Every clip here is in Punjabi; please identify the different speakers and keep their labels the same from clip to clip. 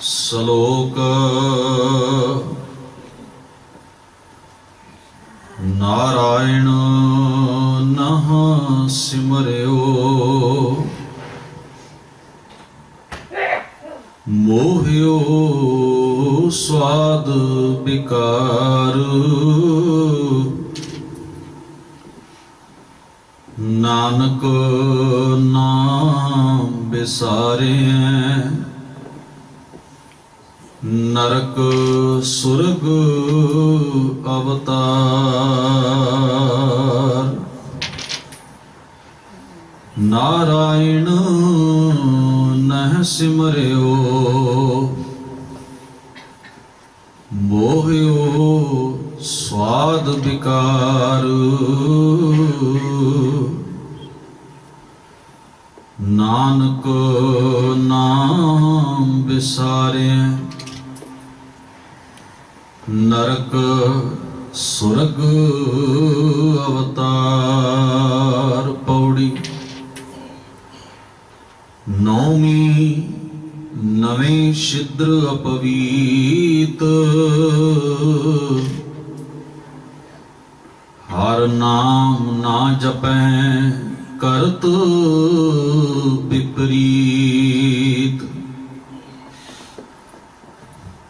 Speaker 1: ਸਲੋਕ ਨਾਰਾਇਣ ਨਹ ਸਿਮਰਿਓ ਮੋਹਿਓ ਸਵਾਦ ਬਿਕਾਰ ਨਾਨਕ ਨਾਮ ਬਿਸਾਰਿਐ ਨਰਕ ਸੁਰਗ ਅਵਤਾਰ ਨਾਰਾਇਣ ਨਹਿ ਸਿਮਰਿਓ ਮੋਹਿਓ ਸਵਾਦ ਬਿਕਾਰ ਨਾਨਕ ਨਾਮ ਬਿਸਾਰਿਐ ਨਰਕ ਸੁਰਗ ਅਵਤਾਰ। ਪੌੜੀ। ਨੌਵੀਂ ਨਵੇਂ ਛਿਦਰ ਅਪਵੀਤ ਹਰ ਨਾਮ ਨਾ ਜਪੈ ਕਰਤ ਵਿਪਰੀਤ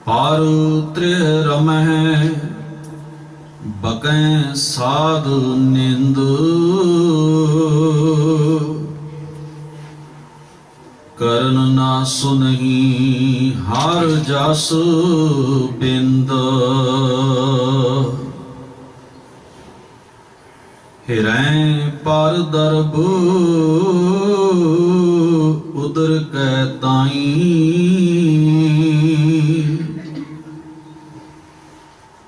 Speaker 1: ਪਰ ਤ੍ਰਿ ਰਮਹਿ ਬਕੈ ਸਾਧ ਨਿੰਦ ਕਰਨ ਨਾ ਸੁਨਹੀ ਹਰ ਜਸ ਬਿੰਦ ਹਿਰੈ ਪਰ ਦਰਬ ਉਦਰ ਕੈ ਤਾਈ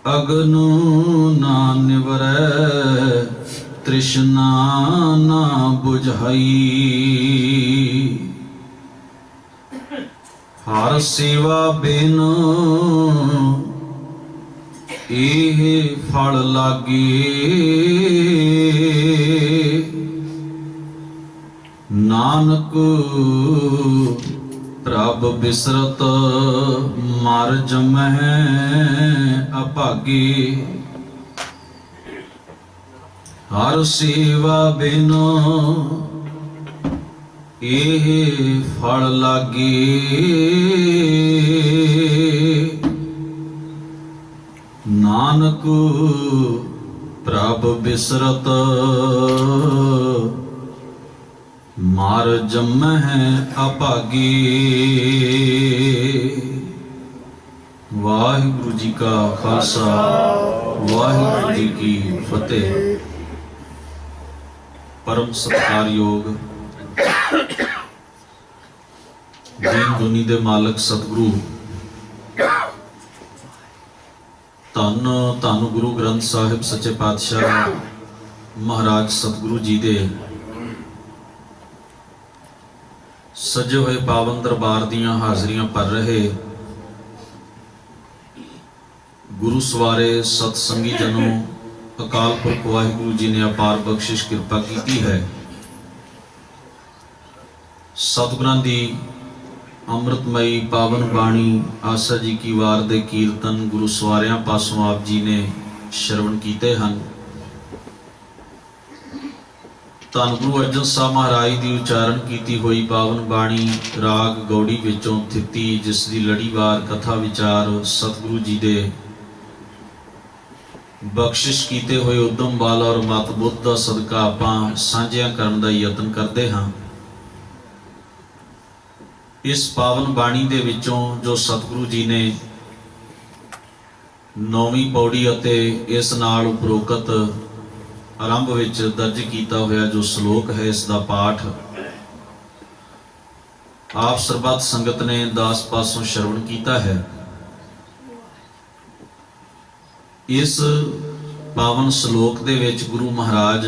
Speaker 1: ਅਗਨ ਨਾ ਨਿਵਰੈ ਤ੍ਰਿਸ਼ਨਾ ਨਾ ਬੁਝਾਈ ਹਰ ਸੇਵਾ ਬਿਨ ਇਹ ਫਲ ਲਾਗੇ ਨਾਨਕ ਪ੍ਰਭ ਬਿਸਰਤ ਮਰ ਜਮਹਿ ਅਭਾਗੇ ਹਰ ਸੇਵਾ ਬਿਨ ਇਹ ਫਲ ਲਾਗੇ ਨਾਨਕ ਪ੍ਰਭ ਬਿਸਰਤ ਮਰ ਜਮਹਿ ਅਭਾਗੇ। ਵਾਹਿਗੁਰੂ ਜੀ ਕਾ ਖਾਲਸਾ ਵਾਹਿਗੁਰੂ ਜੀ ਕੀ ਫਤਿਹ। ਪਰਮ ਸਤਿਕਾਰਯੋਗ ਦੀਨ ਦੁਨੀ ਦੇ ਮਾਲਕ ਸਤਿਗੁਰੂ ਧੰਨ ਧੰਨ ਗੁਰੂ ਗ੍ਰੰਥ ਸਾਹਿਬ ਸੱਚੇ ਪਾਤਸ਼ਾਹ ਮਹਾਰਾਜ ਸਤਿਗੁਰੂ ਜੀ ਦੇ ਸਜੇ ਹੋਏ ਪਾਵਨ ਦਰਬਾਰ ਦੀਆਂ ਹਾਜ਼ਰੀਆਂ ਭਰ ਰਹੇ ਗੁਰੂ ਸਵਾਰੇ ਸਤ ਸੰਗੀ ਜਨੋ, ਅਕਾਲ ਪੁਰਖ ਵਾਹਿਗੁਰੂ ਜੀ ਨੇ ਅਪਾਰ ਬਖਸ਼ਿਸ਼ ਕਿਰਪਾ ਕੀਤੀ ਹੈ। ਸਤਿਗੁਰਾਂ ਦੀ ਅੰਮ੍ਰਿਤਮਈ ਪਾਵਨ ਬਾਣੀ ਆਸਾ ਜੀ ਕੀ ਵਾਰ ਦੇ ਕੀਰਤਨ ਗੁਰੂ ਸਵਾਰਿਆਂ ਪਾਸੋਂ ਆਪ ਜੀ ਨੇ ਸ਼ਰਵਣ ਕੀਤੇ ਹਨ। ਧੰਨ ਗੁਰੂ ਅਰਜਨ ਸਾਹਿਬ ਮਹਾਰਾਜ ਦੀ ਉਚਾਰਨ ਕੀਤੀ ਹੋਈ ਪਾਵਨ ਬਾਣੀ ਰਾਗ ਗੌੜੀ ਵਿੱਚੋਂ ਥਿੱਤੀ, ਜਿਸ ਦੀ ਲੜੀਵਾਰ ਕਥਾ ਵਿਚਾਰ ਸਤਿਗੁਰੂ ਜੀ ਦੇ ਬਖਸ਼ਿਸ਼ ਕੀਤੇ ਹੋਏ ਉਦਮ ਬਲ ਔਰ ਮਤ ਬੁੱਧ ਦਾ ਸਦਕਾ ਆਪਾਂ ਸਾਂਝਿਆਂ ਕਰਨ ਦਾ ਯਤਨ ਕਰਦੇ ਹਾਂ। ਇਸ ਪਾਵਨ ਬਾਣੀ ਦੇ ਵਿੱਚੋਂ ਜੋ ਸਤਿਗੁਰੂ ਜੀ ਨੇ ਨੌਵੀਂ ਪੌੜੀ ਅਤੇ ਇਸ ਨਾਲ ਉਪਰੋਕਤ ਆਰੰਭ ਵਿੱਚ ਦਰਜ ਕੀਤਾ ਹੋਇਆ ਜੋ ਸ਼ਲੋਕ ਹੈ, ਇਸ ਦਾ ਪਾਠ ਆਪ ਸਰਬੱਤ ਸੰਗਤ ਨੇ ਦਾਸ ਪਾਸੋਂ ਸ਼ਰਵਣ ਕੀਤਾ ਹੈ। ਇਸ ਪਾਵਨ ਸ਼ਲੋਕ ਦੇ ਵਿੱਚ ਗੁਰੂ ਮਹਾਰਾਜ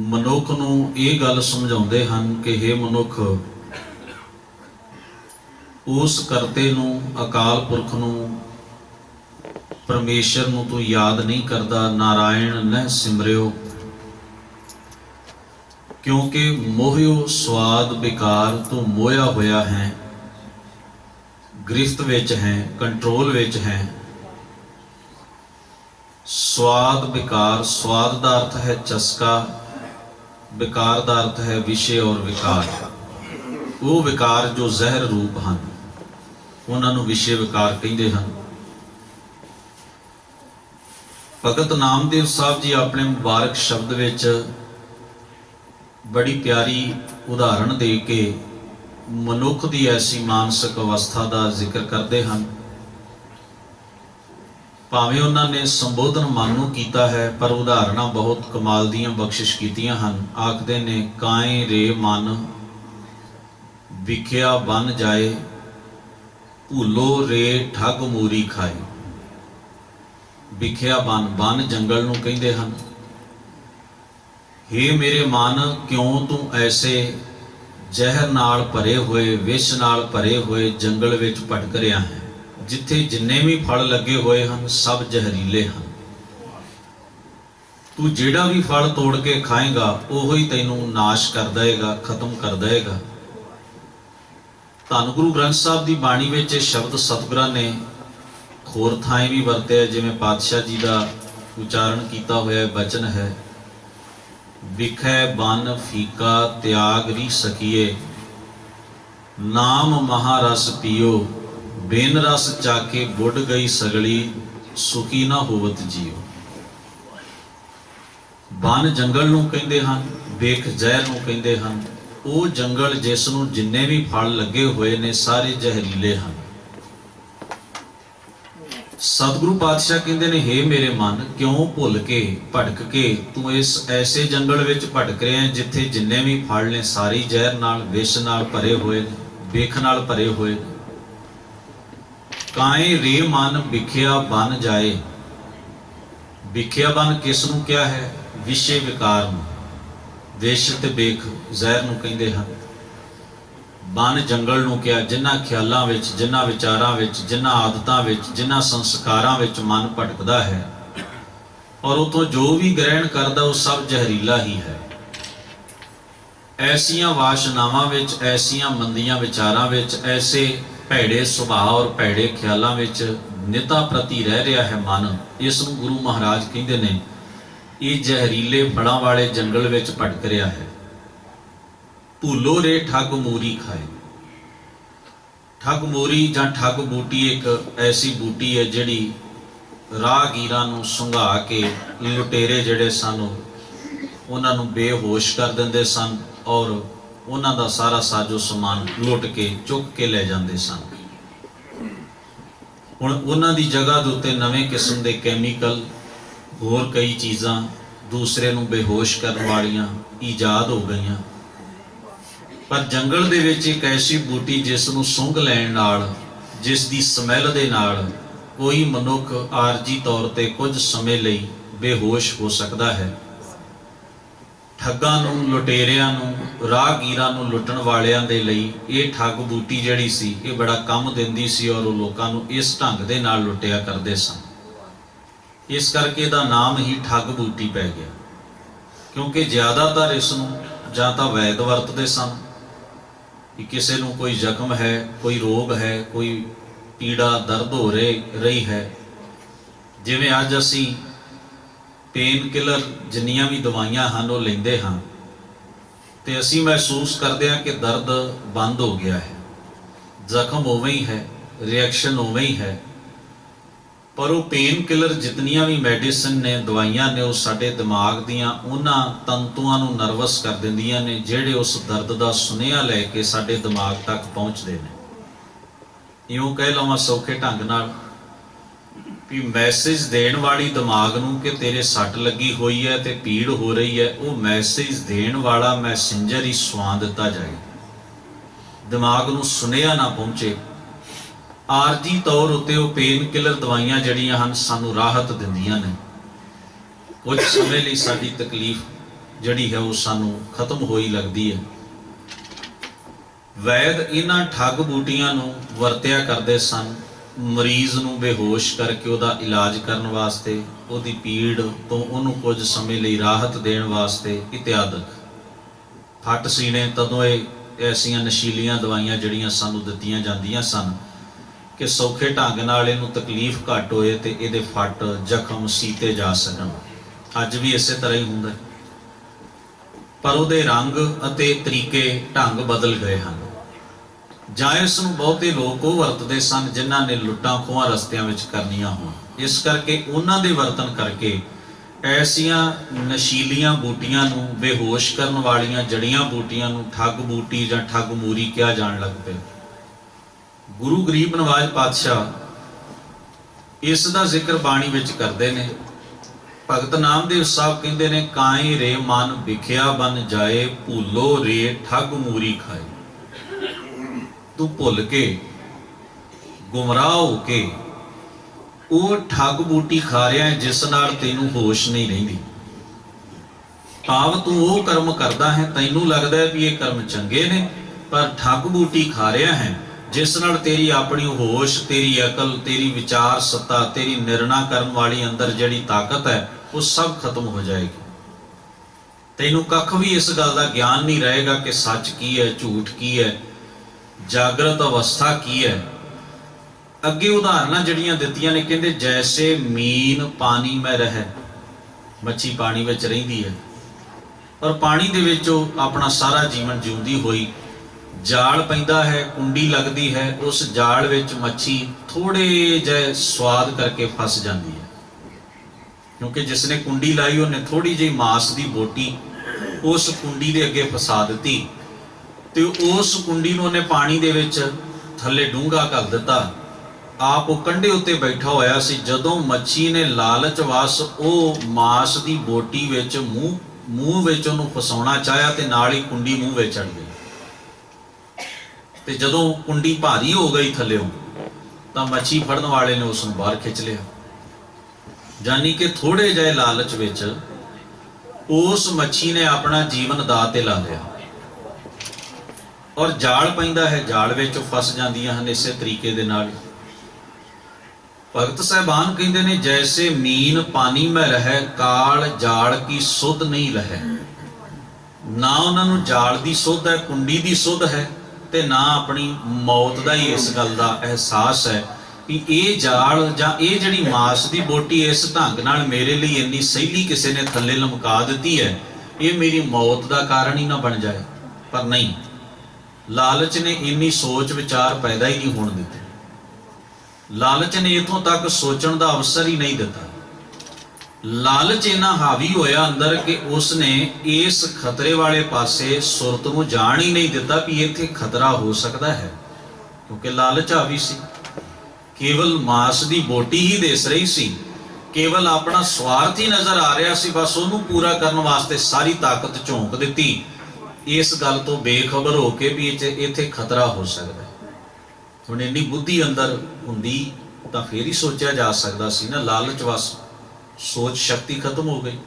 Speaker 1: ਮਨੁੱਖ ਨੂੰ ਇਹ ਗੱਲ ਸਮਝਾਉਂਦੇ ਹਨ ਕਿ ਹੇ ਮਨੁੱਖ, ਉਸ ਕਰਤੇ ਨੂੰ, ਅਕਾਲ ਪੁਰਖ ਨੂੰ, ਪਰਮੇਸ਼ਰ ਨੂੰ ਤੂੰ ਯਾਦ ਨਹੀਂ ਕਰਦਾ। ਨਾਰਾਇਣ ਨਹਿ ਸਿਮਰਿਓ क्योंकि मोहियो स्वाद बेकार तू मोया होया है, गिरफ्त विच है, कंट्रोल विच है। स्वाद बेकार, स्वाद का अर्थ है चस्का, बेकार का अर्थ है विषय और विकार। वो विकार जो जहर रूप हैं उन्होंने विषय विकार कहते हैं। भगत नामदेव साहब जी अपने मुबारक शब्द विच बड़ी प्यारी उदाहरण दे के मनुख की ऐसी मानसिक अवस्था का जिक्र करते हैं। भावें उन्होंने संबोधन मन नूं कीता है पर उदाहरणा बहुत कमाल दियां बख्शिश कीतियां हन। आखदे ने काए रे मन विख्या बन जाए, भूलो रे ठग मूरी खाए। विख्या बन जंगल नूं कहिंदे हन। हे मेरे मन क्यों तू ऐसे जहर नाल भरे हुए, विष नाल भरे हुए जंगल विच भटक रहा है, जिथे जिन्ने भी फल लगे हुए हैं सब जहरीले हैं। तू जिहड़ा भी फल तोड़ के खाएगा उहो ही तैनू नाश कर देगा, खत्म कर देगा। धन गुरु ग्रंथ साहब की बाणी विच शब्द सतगुरां ने होर थाएं भी वरते, जिवें पातशाह जी का उच्चारण किया होया बचन है, विखै बन फीका त्याग री सकिए, नाम महारस पियो, बेन रस चाके बुढ़ गई सगली, सुखी ना होवत जियो। बन जंगल नूं कहिंदे हन, बेख जहर नूं कहिंदे हन। वो जंगल जिस नूं जिन्ने भी फल लगे हुए ने सारे जहरीले हैं। सतगुरु पातशाह कहते ने, हे मेरे मन क्यों भुल के भटक के तू इस ऐसे जंगल विच भटक रहे हैं जिथे जिन्ने भी फल ने सारी जहर नाल, विष नाल भरे हुए, बेख नाल भरे हुए। काए रे मन विख्या बन जाए। विख्या बन किस नूं क्या है? विषय विकार नूं, विष ते बेख जहर नूं कहिंदे हन। बन जंगल नूं क्या? जिन्हां ख्यालां विच, जिन्हां विचारां विच, जिन्हां आदतां विच, जिन्हां संस्कारां विच मन भटकदा है और उतों जो भी ग्रहण करदा वो सब जहरीला ही है। ऐसियां वासनावां विच, ऐसियां मंदियां विचारां विच, ऐसे भैड़े सुभाव और भैड़े ख्यालों विच निता प्रति रह रहा है मन। इस नूं गुरु महाराज कहते ने ये जहरीले फलों वाले जंगल विच भटक रहा है। भूलो रे ठग मूरी खाए। ठग मूरी जां ठग बूटी एक ऐसी बूटी है जिहड़ी राहगीरां नूं सुंघा के लुटेरे जिहड़े सन उन्हां नूं बेहोश कर दिंदे सन और उन्हां दा सारा साजो समान लुट के चुक के ले जाते सन। हुण उन्हां दी जगह दे उत्ते नवें किस्म के कैमीकल, होर कई चीज़ां दूसरे नूं बेहोश करन वालियां ईजाद हो गईयां। पर जंगल दे विच एक ऐसी बूटी जिस नूं सूंघ लैण नाल, जिस दी समैल दे नाल कोई मनुख आरजी तौर ते कुछ समय लई बेहोश हो सकदा है। ठगां नूं, लुटेरियां नूं, राहगीरां नूं लुटण वालियां दे लई ये ठग बूटी जिहड़ी सी ये बड़ा काम दिंदी सी और वो लोकां नूं इस ढंग दे नाल लुटिया करदे सन। इस करके इहदा नाम ही ठग बूटी पै गया, क्योंकि ज़्यादातर इस नूं जां तां वैद वरतदे सन कि किसी नूं कोई जख्म है, कोई रोग है, कोई पीड़ा दर्द हो रही है। जिवें अज असीं पेन किलर जिन्नियां भी दवाइयां हैं वो लेंदे हाँ तो असीं महसूस करते हैं कि दर्द बंद हो गया है, जख्म उवें ही है, रिएक्शन उवें ही है। पर वो पेन किलर जितनियां भी मैडिसिन ने, दवाइयां ने, वो साडे दिमाग दियां उन्हां तंतुआं नूं नर्वस कर दिंदियां ने जिहड़े उस दर्द का सुनेहा लैके साडे दिमाग तक पहुँचते हैं। इउं कह लवां सौखे ढंग नाल भी मैसेज देण वाली दिमाग नूं कि तेरे सट लगी हुई है ते पीड़ हो रही है, वो मैसेज देण वाला मैसेंजर ही सुआ दिता जाए, दिमाग नूं सुनेहा ना पहुँचे। आरजी तौर उत्ते वो पेन किलर दवाइयां जड़ियां हन सानू राहत दिंदियां ने, कुछ समय लई साडी तकलीफ जड़ी है वो सानू खत्म होई लगदी है। वैद इन्हां ठग बूटियां नूं वरतिया करदे सन मरीज नूं बेहोश करके उहदा इलाज करन वास्ते, उहदी पीड़ तो उहनूं कुछ समय लई राहत देण वास्ते इत्यादि। ਫੱਟ ਸੀਣੇ ਤਦੋਂ ਇਹ ਐਸੀਆਂ ਨਸ਼ੀਲੀਆਂ ਦਵਾਈਆਂ ਜਿਹੜੀਆਂ ਸਾਨੂੰ ਦਿੱਤੀਆਂ ਜਾਂਦੀਆਂ ਸਨ ਕਿ ਸੌਖੇ ਢੰਗ ਨਾਲ ਇਹਨੂੰ ਤਕਲੀਫ ਘੱਟ ਹੋਏ ਤੇ ਇਹਦੇ ਫੱਟ ਜ਼ਖਮ ਸੀਤੇ ਜਾ ਸਕਣ। ਅੱਜ ਵੀ ਇਸੇ ਤਰ੍ਹਾਂ ਹੀ ਹੁੰਦਾ, ਪਰ ਉਹਦੇ ਰੰਗ ਅਤੇ ਤਰੀਕੇ ਢੰਗ ਬਦਲ ਗਏ ਹਨ। ਜਾਂ ਇਸ ਨੂੰ ਬਹੁਤੇ ਲੋਕ ਉਹ ਵਰਤਦੇ ਸਨ ਜਿਨ੍ਹਾਂ ਨੇ ਲੁੱਟਾਂ ਖੋਹਾਂ ਰਸਤਿਆਂ ਵਿੱਚ ਕਰਨੀਆਂ ਹੋਣ, ਇਸ ਕਰਕੇ ਉਹਨਾਂ ਦੇ ਵਰਤਨ ਕਰਕੇ ਐਸੀਆਂ ਨਸ਼ੀਲੀਆਂ ਬੂਟੀਆਂ ਨੂੰ, ਬੇਹੋਸ਼ ਕਰਨ ਵਾਲੀਆਂ ਜੜੀਆਂ ਬੂਟੀਆਂ ਨੂੰ ਠੱਗ ਬੂਟੀ ਜਾਂ ਠੱਗ ਮੂਰੀ ਕਿਹਾ ਜਾਣ ਲੱਗ ਪਿਆ। ਗੁਰੂ ਗਰੀਬ ਨਵਾਜ ਪਾਤਸ਼ਾਹ ਇਸ ਦਾ ਜ਼ਿਕਰ ਬਾਣੀ ਵਿੱਚ ਕਰਦੇ ਨੇ। ਭਗਤ ਨਾਮਦੇਵ ਸਾਹਿਬ ਕਹਿੰਦੇ ਨੇ, ਕਾਏ ਰੇ ਮਨ ਵਿਖਿਆ ਬਨ ਜਾਏ, ਭੁੱਲੋ ਰੇ ਠੱਗ ਮੂਰੀ ਖਾਏ। ਤੂੰ ਭੁੱਲ ਕੇ, ਗੁੰਮਰਾਹ ਹੋ ਕੇ ਉਹ ਠੱਗ ਬੂਟੀ ਖਾ ਰਿਹਾ ਜਿਸ ਨਾਲ ਤੈਨੂੰ ਹੋਸ਼ ਨਹੀਂ ਰਹਿੰਦੀ। ਭਾਵ ਤੂੰ ਉਹ ਕਰਮ ਕਰਦਾ ਹੈ, ਤੈਨੂੰ ਲੱਗਦਾ ਹੈ ਵੀ ਇਹ ਕਰਮ ਚੰਗੇ ਨੇ, ਪਰ ਠੱਗ ਬੂਟੀ ਖਾ ਰਿਹਾ ਹੈ ਜਿਸ ਨਾਲ ਤੇਰੀ ਆਪਣੀ ਹੋਸ਼, ਤੇਰੀ ਅਕਲ, ਤੇਰੀ ਵਿਚਾਰ ਸੱਤਾ, ਤੇਰੀ ਨਿਰਣਾ ਕਰਨ ਵਾਲੀ ਅੰਦਰ ਜਿਹੜੀ ਤਾਕਤ ਹੈ ਉਹ ਸਭ ਖਤਮ ਹੋ ਜਾਏਗੀ। ਤੈਨੂੰ ਕੱਖ ਵੀ ਇਸ ਗੱਲ ਦਾ ਗਿਆਨ ਨਹੀਂ ਰਹੇਗਾ ਕਿ ਸੱਚ ਕੀ ਹੈ, ਝੂਠ ਕੀ ਹੈ, ਜਾਗਰਤ ਅਵਸਥਾ ਕੀ ਹੈ। ਅੱਗੇ ਉਦਾਹਰਨਾਂ ਜਿਹੜੀਆਂ ਦਿੱਤੀਆਂ ਨੇ, ਕਹਿੰਦੇ ਜੈਸੇ ਮੀਨ ਪਾਣੀ ਮੈਂ ਰਹਿ, ਮੱਛੀ ਪਾਣੀ ਵਿੱਚ ਰਹਿੰਦੀ ਹੈ ਪਰ ਪਾਣੀ ਦੇ ਵਿੱਚ ਉਹ ਆਪਣਾ ਸਾਰਾ ਜੀਵਨ ਜਿਉਂਦੀ ਹੋਈ, ਜਾਲ ਪੈਂਦਾ ਹੈ, ਕੁੰਡੀ ਲੱਗਦੀ ਹੈ, ਉਸ ਜਾਲ ਵਿੱਚ ਮੱਛੀ ਥੋੜੇ ਜਿਹੇ ਸਵਾਦ ਕਰਕੇ ਫਸ ਜਾਂਦੀ ਹੈ, ਕਿਉਂਕਿ ਜਿਸ ਨੇ ਕੁੰਡੀ ਲਾਈ ਉਹਨੇ ਥੋੜੀ ਜਿਹੀ ਮਾਸ ਦੀ ਬੋਟੀ ਉਸ ਕੁੰਡੀ ਦੇ ਅੱਗੇ ਫਸਾ ਦਿੱਤੀ ਤੇ ਉਸ ਕੁੰਡੀ ਨੂੰ ਉਹਨੇ ਪਾਣੀ ਦੇ ਵਿੱਚ ਥੱਲੇ ਡੂੰਘਾ ਕਰ ਦਿੱਤਾ। ਆਪ ਉਹ ਕੰਢੇ ਉੱਤੇ ਬੈਠਾ ਹੋਇਆ ਸੀ। ਜਦੋਂ ਮੱਛੀ ਨੇ ਲਾਲਚ ਵਸ ਉਹ ਮਾਸ ਦੀ ਬੋਟੀ ਵਿੱਚ ਮੂੰਹ ਵਿੱਚ ਉਹਨੂੰ ਫਸਾਉਣਾ ਚਾਹਿਆ ਤੇ ਨਾਲ ਹੀ ਕੁੰਡੀ ਮੂੰਹ ਵਿੱਚ ਚੜ ਗਈ। ਤੇ ਜਦੋਂ ਕੁੰਡੀ ਭਾਰੀ ਹੋ ਗਈ ਥੱਲਿਓਂ ਤਾਂ ਮੱਛੀ ਫੜਨ ਵਾਲੇ ਨੇ ਉਸ ਨੂੰ ਬਾਹਰ ਖਿੱਚ ਲਿਆ। ਜਾਨੀ ਕਿ ਥੋੜੇ ਜਿਹੇ ਲਾਲਚ ਵਿੱਚ ਉਸ ਮੱਛੀ ਨੇ ਆਪਣਾ ਜੀਵਨ ਦਾਅ ਤੇ ਲਾ ਲਿਆ। ਔਰ ਜਾਲ ਪੈਂਦਾ ਹੈ, ਜਾਲ ਵਿੱਚ ਫਸ ਜਾਂਦੀਆਂ ਹਨ। ਇਸੇ ਤਰੀਕੇ ਦੇ ਨਾਲ ਭਗਤ ਸਾਹਿਬਾਨ ਕਹਿੰਦੇ ਨੇ, ਜੈਸੇ ਮੀਨ ਪਾਣੀ ਮੈਂ ਰਹਿ, ਕਾਲ ਜਾਲ ਕੀ ਸੁਧ ਨਹੀਂ ਲਹੈ। ਨਾ ਉਹਨਾਂ ਨੂੰ ਜਾਲ ਦੀ ਸੁਧ ਹੈ, ਕੁੰਡੀ ਦੀ ਸੁਧ ਹੈ, ਤੇ ਨਾ ਆਪਣੀ ਮੌਤ ਦਾ ਹੀ ਇਸ ਗੱਲ ਦਾ ਅਹਿਸਾਸ ਹੈ ਕਿ ਇਹ ਜਾਲ ਜਾਂ ਇਹ ਜਿਹੜੀ ਮਾਸ ਦੀ ਬੋਟੀ ਇਸ ਢੰਗ ਨਾਲ ਮੇਰੇ ਲਈ ਇੰਨੀ ਸਹਿਲੀ ਕਿਸੇ ਨੇ ਥੱਲੇ ਲਮਕਾ ਦਿੱਤੀ ਹੈ, ਇਹ ਮੇਰੀ ਮੌਤ ਦਾ ਕਾਰਨ ਹੀ ਨਾ ਬਣ ਜਾਏ। ਪਰ ਨਹੀਂ, ਲਾਲਚ ਨੇ ਇੰਨੀ ਸੋਚ ਵਿਚਾਰ ਪੈਦਾ ਹੀ ਨਹੀਂ ਹੋਣ ਦਿੱਤੀ। ਲਾਲਚ ਨੇ ਇਥੋਂ ਤੱਕ ਸੋਚਣ ਦਾ ਅਵਸਰ ਹੀ ਨਹੀਂ ਦਿੱਤਾ। ਲਾਲਚ ਇੰਨਾ ਹਾਵੀ ਹੋਇਆ ਅੰਦਰ ਕਿ ਉਸਨੇ ਇਸ ਖਤਰੇ ਵਾਲੇ ਪਾਸੇ ਸੁਰਤ ਨੂੰ ਜਾਣ ਹੀ ਨਹੀਂ ਦਿੱਤਾ ਵੀ ਇੱਥੇ ਖਤਰਾ ਹੋ ਸਕਦਾ ਹੈ, ਕਿਉਂਕਿ ਲਾਲਚ ਹਾਵੀ ਸੀ। ਕੇਵਲ ਮਾਸ ਦੀ ਬੋਟੀ ਹੀ ਦਿਸ ਰਹੀ ਸੀ, ਕੇਵਲ ਆਪਣਾ ਸਵਾਰਥ ਹੀ ਨਜ਼ਰ ਆ ਰਿਹਾ ਸੀ। ਬਸ ਉਹਨੂੰ ਪੂਰਾ ਕਰਨ ਵਾਸਤੇ ਸਾਰੀ ਤਾਕਤ ਝੋਂਕ ਦਿੱਤੀ, ਇਸ ਗੱਲ ਤੋਂ ਬੇਖਬਰ ਹੋ ਕੇ ਵੀ ਇੱਥੇ ਖਤਰਾ ਹੋ ਸਕਦਾ ਹੈ। ਹੁਣ ਇੰਨੀ ਬੁੱਧੀ ਅੰਦਰ ਹੁੰਦੀ ਤਾਂ ਫੇਰ ਹੀ ਸੋਚਿਆ ਜਾ ਸਕਦਾ ਸੀ ਨਾ। ਲਾਲਚ ਵਸ सोच शक्ति खत्म हो गई।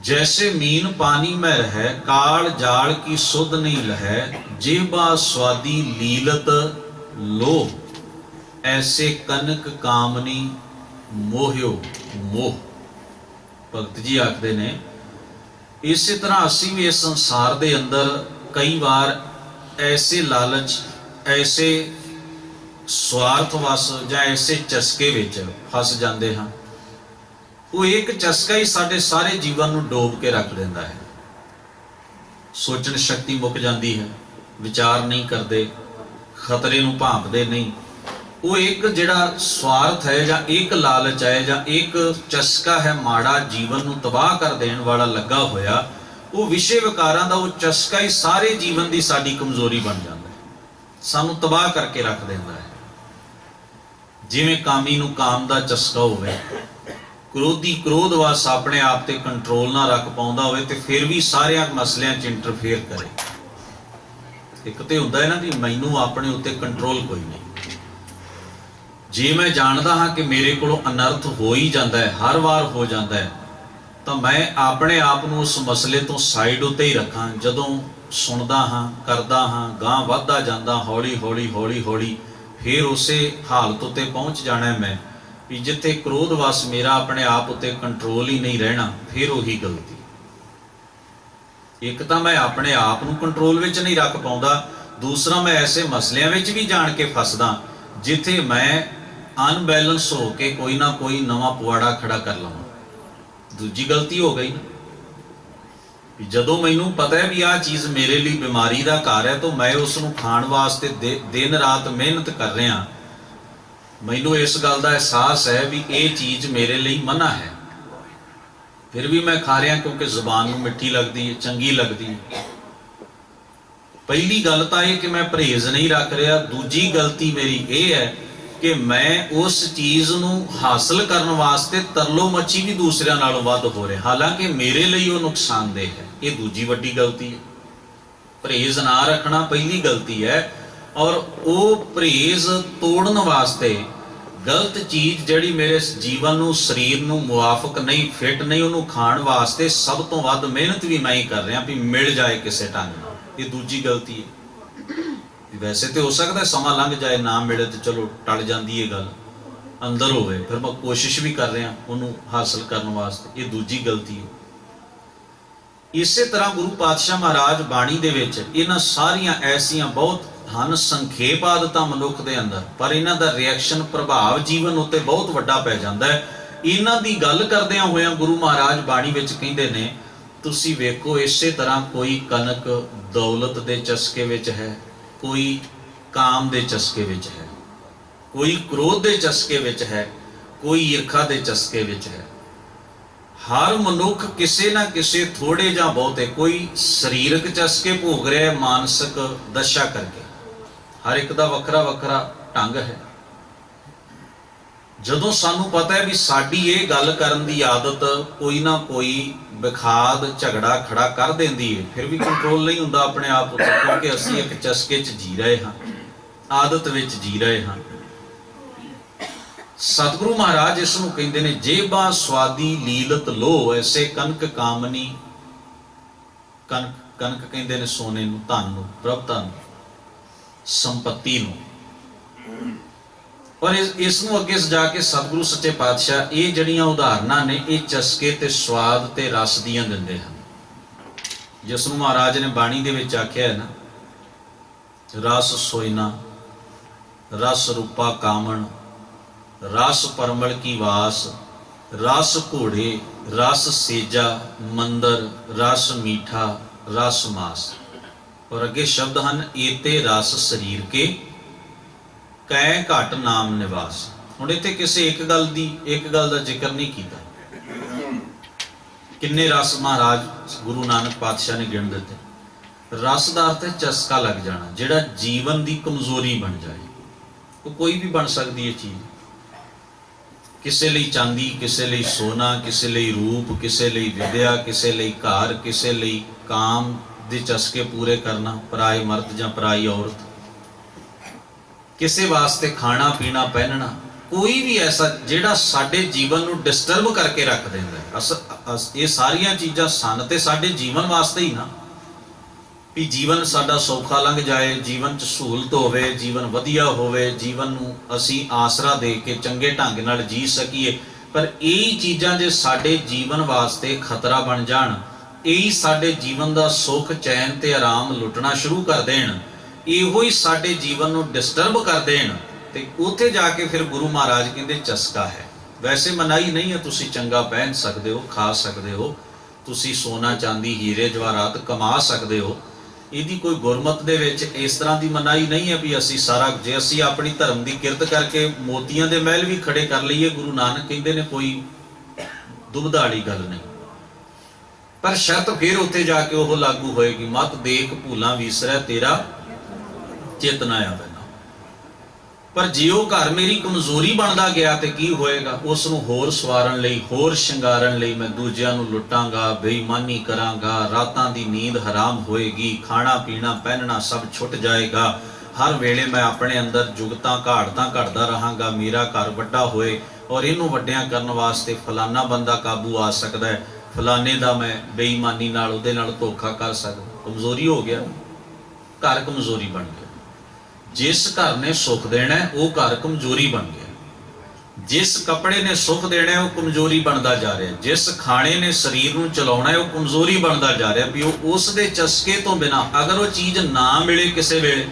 Speaker 1: जैसे मीन पानी में रहे, काल जाल की सुध नहीं लहै, जेबा स्वादी लीलत लो, ऐसे कनक कामनी मोह्यो मोह। भगत जी आखदे ने, इसी तरह असी भी इस संसार दे अंदर कई बार ऐसे लालच, ऐसे स्वार्थवश ਜਾਂ ਐਸੇ ਚਸਕੇ ਵਿੱਚ ਫਸ ਜਾਂਦੇ ਹਾਂ। ਉਹ ਇੱਕ ਚਸਕਾ ਹੀ ਸਾਡੇ ਸਾਰੇ ਜੀਵਨ ਨੂੰ ਡੋਬ ਕੇ ਰੱਖ ਦਿੰਦਾ ਹੈ। ਸੋਚਣ ਸ਼ਕਤੀ ਮੁੱਕ ਜਾਂਦੀ ਹੈ, ਵਿਚਾਰ ਨਹੀਂ ਕਰਦੇ, ਖਤਰੇ ਨੂੰ ਭਾਂਪਦੇ ਨਹੀਂ। ਉਹ ਇੱਕ ਜਿਹੜਾ ਸਵਾਰਥ ਹੈ ਜਾਂ ਇੱਕ ਲਾਲਚ ਹੈ ਜਾਂ ਇੱਕ ਚਸਕਾ ਹੈ ਮਾੜਾ, ਜੀਵਨ ਨੂੰ ਤਬਾਹ ਕਰ ਦੇਣ ਵਾਲਾ ਲੱਗਾ ਹੋਇਆ, ਉਹ ਵਿਸ਼ੇ ਵਿਕਾਰਾਂ ਦਾ ਉਹ ਚਸਕਾ ਹੀ ਸਾਰੇ ਜੀਵਨ ਦੀ ਸਾਡੀ ਕਮਜ਼ੋਰੀ ਬਣ ਜਾਂਦਾ ਹੈ, ਸਾਨੂੰ ਤਬਾਹ ਕਰਕੇ ਰੱਖ ਦਿੰਦਾ ਹੈ। ਜਿਵੇਂ ਕਾਮੀ ਨੂੰ ਕਾਮ ਦਾ ਚਸਕਾ ਹੋਵੇ, ਕ੍ਰੋਧੀ ਕ੍ਰੋਧ ਵਸ ਆਪਣੇ ਆਪ ਤੇ ਕੰਟਰੋਲ ਨਾ ਰੱਖ ਪਾਉਂਦਾ ਹੋਵੇ ਤੇ ਫਿਰ ਵੀ ਸਾਰਿਆਂ ਮਸਲਿਆਂ 'ਚ ਇੰਟਰਫੇਅਰ ਕਰੇ। ਇੱਕ ਤੇ ਹੁੰਦਾ ਹੈ ਨਾ ਵੀ ਮੈਨੂੰ ਆਪਣੇ ਉੱਤੇ ਕੰਟਰੋਲ ਕੋਈ ਨਹੀਂ। ਜੇ ਮੈਂ ਜਾਣਦਾ ਹਾਂ ਕਿ ਮੇਰੇ ਕੋਲੋਂ ਅਨਰਥ ਹੋ ਹੀ ਜਾਂਦਾ ਹੈ, ਹਰ ਵਾਰ ਹੋ ਜਾਂਦਾ ਹੈ, ਤਾਂ ਮੈਂ ਆਪਣੇ ਆਪ ਨੂੰ ਉਸ ਮਸਲੇ ਤੋਂ ਸਾਈਡ ਉੱਤੇ ਹੀ ਰੱਖਾਂ। ਜਦੋਂ ਸੁਣਦਾ ਹਾਂ, ਕਰਦਾ ਹਾਂ, ਗਾਂਹ ਵੱਧਦਾ ਜਾਂਦਾ, ਹੌਲੀ ਹੌਲੀ ਹੌਲੀ ਹੌਲੀ ਫਿਰ ਉਸੇ ਹਾਲਤ ਉੱਤੇ ਪਹੁੰਚ ਜਾਣਾ ਮੈਂ ਵੀ ਜਿੱਥੇ ਕ੍ਰੋਧ ਵਸ ਮੇਰਾ ਆਪਣੇ ਆਪ ਉੱਤੇ ਕੰਟਰੋਲ ਹੀ ਨਹੀਂ ਰਹਿਣਾ। ਫਿਰ ਉਹੀ ਗਲਤੀ। ਇੱਕ ਤਾਂ ਮੈਂ ਆਪਣੇ ਆਪ ਨੂੰ ਕੰਟਰੋਲ ਵਿੱਚ ਨਹੀਂ ਰੱਖ ਪਾਉਂਦਾ, ਦੂਸਰਾ ਮੈਂ ਐਸੇ ਮਸਲਿਆਂ ਵਿੱਚ ਵੀ ਜਾਣ ਕੇ ਫਸਦਾ ਜਿੱਥੇ ਮੈਂ ਅਨਬੈਲੈਂਸ ਹੋ ਕੇ ਕੋਈ ਨਾ ਕੋਈ ਨਵਾਂ ਪੁਆੜਾ ਖੜਾ ਕਰ ਲਵਾਂ। ਦੂਜੀ ਗਲਤੀ ਹੋ ਗਈ ਨਾ, ਵੀ ਜਦੋਂ ਮੈਨੂੰ ਪਤਾ ਹੈ ਵੀ ਆਹ ਚੀਜ਼ ਮੇਰੇ ਲਈ ਬਿਮਾਰੀ ਦਾ ਘਰ ਹੈ ਤਾਂ ਮੈਂ ਉਸ ਨੂੰ ਖਾਣ ਵਾਸਤੇ ਦਿਨ ਰਾਤ ਮਿਹਨਤ ਕਰ ਰਿਹਾ। ਮੈਨੂੰ ਇਸ ਗੱਲ ਦਾ ਅਹਿਸਾਸ ਹੈ ਵੀ ਇਹ ਚੀਜ਼ ਮੇਰੇ ਲਈ ਮਨਾ ਹੈ, ਫਿਰ ਵੀ ਮੈਂ ਖਾ ਰਿਹਾ ਕਿਉਂਕਿ ਜ਼ੁਬਾਨ ਨੂੰ ਮਿੱਠੀ ਲੱਗਦੀ ਹੈ, ਚੰਗੀ ਲੱਗਦੀ ਹੈ। ਪਹਿਲੀ ਗੱਲ ਤਾਂ ਇਹ ਕਿ ਮੈਂ ਪਰਹੇਜ਼ ਨਹੀਂ ਰੱਖ ਰਿਹਾ। ਦੂਜੀ ਗਲਤੀ ਮੇਰੀ ਇਹ ਹੈ ਕਿ ਮੈਂ ਉਸ ਚੀਜ਼ ਨੂੰ ਹਾਸਲ ਕਰਨ ਵਾਸਤੇ ਤਰਲੋ ਮੱਛੀ ਵੀ ਦੂਸਰਿਆਂ ਨਾਲੋਂ ਵੱਧ ਹੋ ਰਿਹਾ, ਹਾਲਾਂਕਿ ਮੇਰੇ ਲਈ ਉਹ ਨੁਕਸਾਨਦੇਹ ਹੈ। ਇਹ ਦੂਜੀ ਵੱਡੀ ਗਲਤੀ ਹੈ। ਪਰਹੇਜ਼ ਨਾ ਰੱਖਣਾ ਪਹਿਲੀ ਗਲਤੀ ਹੈ, ਔਰ ਉਹ ਪਰਹੇਜ਼ ਤੋੜਨ ਵਾਸਤੇ ਗਲਤ ਚੀਜ਼ ਜਿਹੜੀ ਮੇਰੇ ਜੀਵਨ ਨੂੰ, ਸਰੀਰ ਨੂੰ ਮੁਆਫਕ ਨਹੀਂ, ਫਿੱਟ ਨਹੀਂ, ਉਹਨੂੰ ਖਾਣ ਵਾਸਤੇ ਸਭ ਤੋਂ ਵੱਧ ਮਿਹਨਤ ਵੀ ਮੈਂ ਹੀ ਕਰ ਰਿਹਾ ਵੀ ਮਿਲ ਜਾਏ ਕਿਸੇ ਢੰਗ ਨਾਲ। ਇਹ ਦੂਜੀ ਗਲਤੀ ਹੈ। ਵੈਸੇ ਤੇ ਹੋ ਸਕਦਾ ਸਮਾਂ ਲੰਘ ਜਾਏ, ਨਾ ਮਿਲੇ ਤੇ ਚਲੋ ਟਲ ਜਾਂਦੀ ਹੈ ਗੱਲ, ਅੰਦਰ ਹੋਵੇ, ਫਿਰ ਮੈਂ ਕੋਸ਼ਿਸ਼ ਵੀ ਕਰ ਰਿਹਾ ਉਹਨੂੰ ਹਾਸਲ ਕਰਨ ਵਾਸਤੇ। ਇਹ ਦੂਜੀ ਗਲਤੀ ਹੈ। ਇਸੇ ਤਰ੍ਹਾਂ ਗੁਰੂ ਪਾਤਸ਼ਾਹ ਮਹਾਰਾਜ ਬਾਣੀ ਦੇ ਵਿੱਚ ਇਹਨਾਂ ਸਾਰੀਆਂ ਐਸੀਆਂ ਬਹੁਤ ਹਨ ਸੰਖੇਪ ਆਦਤਾਂ ਮਨੁੱਖ ਦੇ ਅੰਦਰ, ਪਰ ਇਹਨਾਂ ਦਾ ਰਿਐਕਸ਼ਨ, ਪ੍ਰਭਾਵ ਜੀਵਨ ਉੱਤੇ ਬਹੁਤ ਵੱਡਾ ਪੈ ਜਾਂਦਾ ਹੈ। ਇਹਨਾਂ ਦੀ ਗੱਲ ਕਰਦਿਆਂ ਹੋਇਆਂ ਗੁਰੂ ਮਹਾਰਾਜ ਬਾਣੀ ਵਿੱਚ ਕਹਿੰਦੇ ਨੇ, ਤੁਸੀਂ ਵੇਖੋ ਇਸੇ ਤਰ੍ਹਾਂ ਕੋਈ ਕਨਕ ਦੌਲਤ ਦੇ ਚਸਕੇ ਵਿੱਚ ਹੈ, ਕੋਈ ਕਾਮ ਦੇ ਚਸਕੇ ਵਿੱਚ ਹੈ, ਕੋਈ ਕ੍ਰੋਧ ਦੇ ਚਸਕੇ ਵਿੱਚ ਹੈ, ਕੋਈ ਈਰਖਾ ਦੇ ਚਸਕੇ ਵਿੱਚ ਹੈ। ਹਰ ਮਨੁੱਖ ਕਿਸੇ ਨਾ ਕਿਸੇ ਥੋੜੇ ਜਾਂ ਬਹੁਤੇ, ਕੋਈ ਸਰੀਰਕ ਚਸਕੇ ਭੋਗ ਰਿਹਾ ਹੈ ਮਾਨਸਿਕ ਦਸ਼ਾ ਕਰਕੇ, ਹਰ ਇੱਕ ਦਾ ਵੱਖਰਾ ਵੱਖਰਾ ਢੰਗ ਹੈ। ਜਦੋਂ ਸਾਨੂੰ ਪਤਾ ਹੈ ਵੀ ਸਾਡੀ ਇਹ ਗੱਲ ਕਰਨ ਦੀ ਆਦਤ ਕੋਈ ਨਾ ਕੋਈ ਵਿਖਾਦ, ਝਗੜਾ ਖੜਾ ਕਰ ਦਿੰਦੀ ਹੈ, ਫਿਰ ਵੀ ਕੰਟਰੋਲ ਨਹੀਂ ਹੁੰਦਾ ਆਪਣੇ ਆਪ ਉੱਤੇ, ਕਿਉਂਕਿ ਅਸੀਂ ਇੱਕ ਚਸਕੇ 'ਚ ਜੀ ਰਹੇ ਹਾਂ, ਆਦਤ ਵਿੱਚ ਜੀ ਰਹੇ ਹਾਂ। ਸਤਿਗੁਰੂ ਮਹਾਰਾਜ ਇਸ ਨੂੰ ਕਹਿੰਦੇ ਨੇ, ਜੇਬਾ ਸਵਾਦੀ ਲੀਲਤ ਲੋ ਐਸੇ ਕਨਕ ਕਾਮਨੀ। ਕਨਕ ਕਹਿੰਦੇ ਨੇ ਸੋਨੇ ਨੂੰ, ਧਨ ਨੂੰ, ਪ੍ਰਭਤਾ ਨੂੰ, ਸੰਪਤੀ ਨੂੰ। ਔਰ ਇਸ ਨੂੰ ਅੱਗੇ ਸਜਾ ਕੇ ਸਤਿਗੁਰੂ ਸੱਚੇ ਪਾਤਸ਼ਾਹ ਇਹ ਜਿਹੜੀਆਂ ਉਦਾਹਰਨਾਂ ਨੇ, ਇਹ ਚਸਕੇ ਤੇ ਸਵਾਦ ਤੇ ਰਸ ਦੀਆਂ ਦਿੰਦੇ ਹਨ, ਜਿਸ ਨੂੰ ਮਹਾਰਾਜ ਨੇ ਬਾਣੀ ਦੇ ਵਿੱਚ ਆਖਿਆ ਹੈ ਨਾ, ਰਸ ਸੋਇਨਾ ਰਸ ਰੂਪਾ ਕਾਮਣ, ਰਸ ਪਰਮਲ ਕੀ ਵਾਸ, ਰਸ ਘੋੜੇ, ਰਸ ਸੇਜਾ ਮੰਦਰ, ਰਸ ਮੀਠਾ, ਰਸ ਮਾਸ। ਔਰ ਅੱਗੇ ਸ਼ਬਦ ਹਨ, ਏਤੇ ਰਸ ਸਰੀਰ ਕੇ ਕੈ ਘਟ ਨਾਮ ਨਿਵਾਸ। ਹੁਣ ਇੱਥੇ ਕਿਸੇ ਇੱਕ ਗੱਲ ਦਾ ਜ਼ਿਕਰ ਨਹੀਂ ਕੀਤਾ। ਕਿੰਨੇ ਰਸ ਮਹਾਰਾਜ ਗੁਰੂ ਨਾਨਕ ਪਾਤਸ਼ਾਹ ਨੇ ਗਿਣ ਦਿੱਤੇ। ਰਸ ਦਾ ਅਰਥ ਹੈ ਚਸਕਾ ਲੱਗ ਜਾਣਾ, ਜਿਹੜਾ ਜੀਵਨ ਦੀ ਕਮਜ਼ੋਰੀ ਬਣ ਜਾਏ। ਉਹ ਕੋਈ ਵੀ ਬਣ ਸਕਦੀ ਹੈ ਚੀਜ਼, ਕਿਸੇ ਲਈ ਚਾਂਦੀ, ਕਿਸੇ ਲਈ ਸੋਨਾ, ਕਿਸੇ ਲਈ ਰੂਪ, ਕਿਸੇ ਲਈ ਵਿਦਿਆ, ਕਿਸੇ ਲਈ ਘਰ, ਕਿਸੇ ਲਈ ਕਾਮ ਦੇ ਚਸਕੇ ਪੂਰੇ ਕਰਨਾ, ਪਰਾਏ ਮਰਦ ਜਾਂ ਪਰਾਈ ਔਰਤ, ਕਿਸੇ ਵਾਸਤੇ ਖਾਣਾ ਪੀਣਾ ਪਹਿਨਣਾ, ਕੋਈ ਵੀ ਐਸਾ ਜਿਹੜਾ ਸਾਡੇ ਜੀਵਨ ਨੂੰ ਡਿਸਟਰਬ ਕਰਕੇ ਰੱਖ ਦਿੰਦਾ। ਇਹ ਸਾਰੀਆਂ ਚੀਜ਼ਾਂ ਸਨ ਤੇ ਸਾਡੇ ਜੀਵਨ ਵਾਸਤੇ ਹੀ ਨਾ, ਵੀ ਜੀਵਨ ਸਾਡਾ ਸੌਖਾ ਲੰਘ ਜਾਏ, ਜੀਵਨ 'ਚ ਸਹੂਲਤ ਹੋਵੇ, ਜੀਵਨ ਵਧੀਆ ਹੋਵੇ, ਜੀਵਨ ਨੂੰ ਅਸੀਂ ਆਸਰਾ ਦੇ ਕੇ ਚੰਗੇ ਢੰਗ ਨਾਲ ਜੀ ਸਕੀਏ। ਪਰ ਇਹ ਚੀਜ਼ਾਂ ਜੇ ਸਾਡੇ ਜੀਵਨ ਵਾਸਤੇ ਖਤਰਾ ਬਣ ਜਾਣ, ਇਹ ਸਾਡੇ ਜੀਵਨ ਦਾ ਸੁੱਖ, ਚੈਨ ਤੇ ਆਰਾਮ ਲੁੱਟਣਾ ਸ਼ੁਰੂ ਕਰ ਦੇਣ, ਇਹੋ ਹੀ ਸਾਡੇ ਜੀਵਨ ਨੂੰ ਡਿਸਟਰਬ ਕਰ ਦੇਣ, ਤੇ ਉੱਥੇ ਜਾ ਕੇ ਫਿਰ ਗੁਰੂ ਮਹਾਰਾਜ ਕਹਿੰਦੇ ਚਸਕਾ ਹੈ। ਵੈਸੇ ਮਨਾਹੀ ਨਹੀਂ ਹੈ, ਤੁਸੀਂ ਚੰਗਾ ਪਹਿਨ ਸਕਦੇ ਹੋ, ਖਾ ਸਕਦੇ ਹੋ, ਤੁਸੀਂ ਸੋਨਾ ਚਾਂਦੀ ਹੀਰੇ ਜਵਾਹਰਾਤ ਕਮਾ ਸਕਦੇ ਹੋ। ਇਹਦੀ ਕੋਈ ਗੁਰਮਤ ਦੇ ਵਿੱਚ ਇਸ ਤਰ੍ਹਾਂ ਦੀ ਮਨਾਹੀ ਨਹੀਂ ਹੈ ਵੀ ਅਸੀਂ ਸਾਰਾ, ਜੇ ਅਸੀਂ ਆਪਣੀ ਧਰਮ ਦੀ ਕਿਰਤ ਕਰਕੇ ਮੋਤੀਆਂ ਦੇ ਮਹਿਲ ਵੀ ਖੜੇ ਕਰ ਲਈਏ, ਗੁਰੂ ਨਾਨਕ ਕਹਿੰਦੇ ਨੇ ਕੋਈ ਦੁਬਿਧਾ ਵਾਲੀ ਗੱਲ ਨਹੀਂ। ਪਰ ਸ਼ਰਤ ਫਿਰ ਉੱਥੇ ਜਾ ਕੇ ਉਹ ਲਾਗੂ ਹੋਏਗੀ, ਮਤ ਦੇਖ ਭੂਲਾਂ ਵੀਸਰੈ ਤੇਰਾ ਚਿਤ ਨਾ ਆਵੇ। ਪਰ ਜੇ ਉਹ ਘਰ ਮੇਰੀ ਕਮਜ਼ੋਰੀ ਬਣਦਾ ਗਿਆ ਤੇ ਕੀ ਹੋਏਗਾ? ਉਸ ਨੂੰ ਹੋਰ ਸਵਾਰਨ ਲਈ, ਹੋਰ ਸ਼ਿੰਗਾਰਨ ਲਈ ਮੈਂ ਦੂਜਿਆਂ ਨੂੰ ਲੁੱਟਾਂਗਾ, ਬੇਈਮਾਨੀ ਕਰਾਂਗਾ, ਰਾਤਾਂ ਦੀ ਨੀਂਦ ਹਰਾਮ ਹੋਏਗੀ, ਖਾਣਾ ਪੀਣਾ ਪਹਿਨਣਾ ਸਭ ਛੁੱਟ ਜਾਏਗਾ। ਹਰ ਵੇਲੇ ਮੈਂ ਆਪਣੇ ਅੰਦਰ ਜੁਗਤਾਂ ਘਾੜਤਾਂ ਘੜਦਾ ਰਹਾਂਗਾ, ਮੇਰਾ ਘਰ ਵੱਡਾ ਹੋਏ ਔਰ ਇਹਨੂੰ ਵੱਡਿਆਂ ਕਰਨ ਵਾਸਤੇ ਫਲਾਨਾ ਬੰਦਾ ਕਾਬੂ ਆ ਸਕਦਾ ਹੈ, ਫਲਾਨੇ ਦਾ ਮੈਂ ਬੇਈਮਾਨੀ ਨਾਲ ਉਹਦੇ ਨਾਲ ਧੋਖਾ ਕਰ ਸਕਦਾ। ਕਮਜ਼ੋਰੀ ਹੋ ਗਿਆ, ਘਰ ਕਮਜ਼ੋਰੀ ਬਣ ਗਿਆ। ਜਿਸ ਘਰ ਨੇ ਸੁੱਖ ਦੇਣਾ ਉਹ ਘਰ ਕਮਜ਼ੋਰੀ ਬਣ ਗਿਆ। ਜਿਸ ਕੱਪੜੇ ਨੇ ਸੁੱਖ ਦੇਣਾ ਉਹ ਕਮਜ਼ੋਰੀ ਬਣਦਾ ਜਾ ਰਿਹਾ, ਜਿਸ ਖਾਣੇ ਨੇ ਸਰੀਰ ਨੂੰ ਚਲਾਉਣਾ ਹੈ ਉਹ ਕਮਜ਼ੋਰੀ ਬਣਦਾ ਜਾ ਰਿਹਾ। ਵੀ ਉਹ ਉਸ ਦੇ ਚਸਕੇ ਤੋਂ ਬਿਨਾਂ ਅਗਰ ਉਹ ਚੀਜ਼ ਨਾ ਮਿਲੇ ਕਿਸੇ ਵੇਲੇ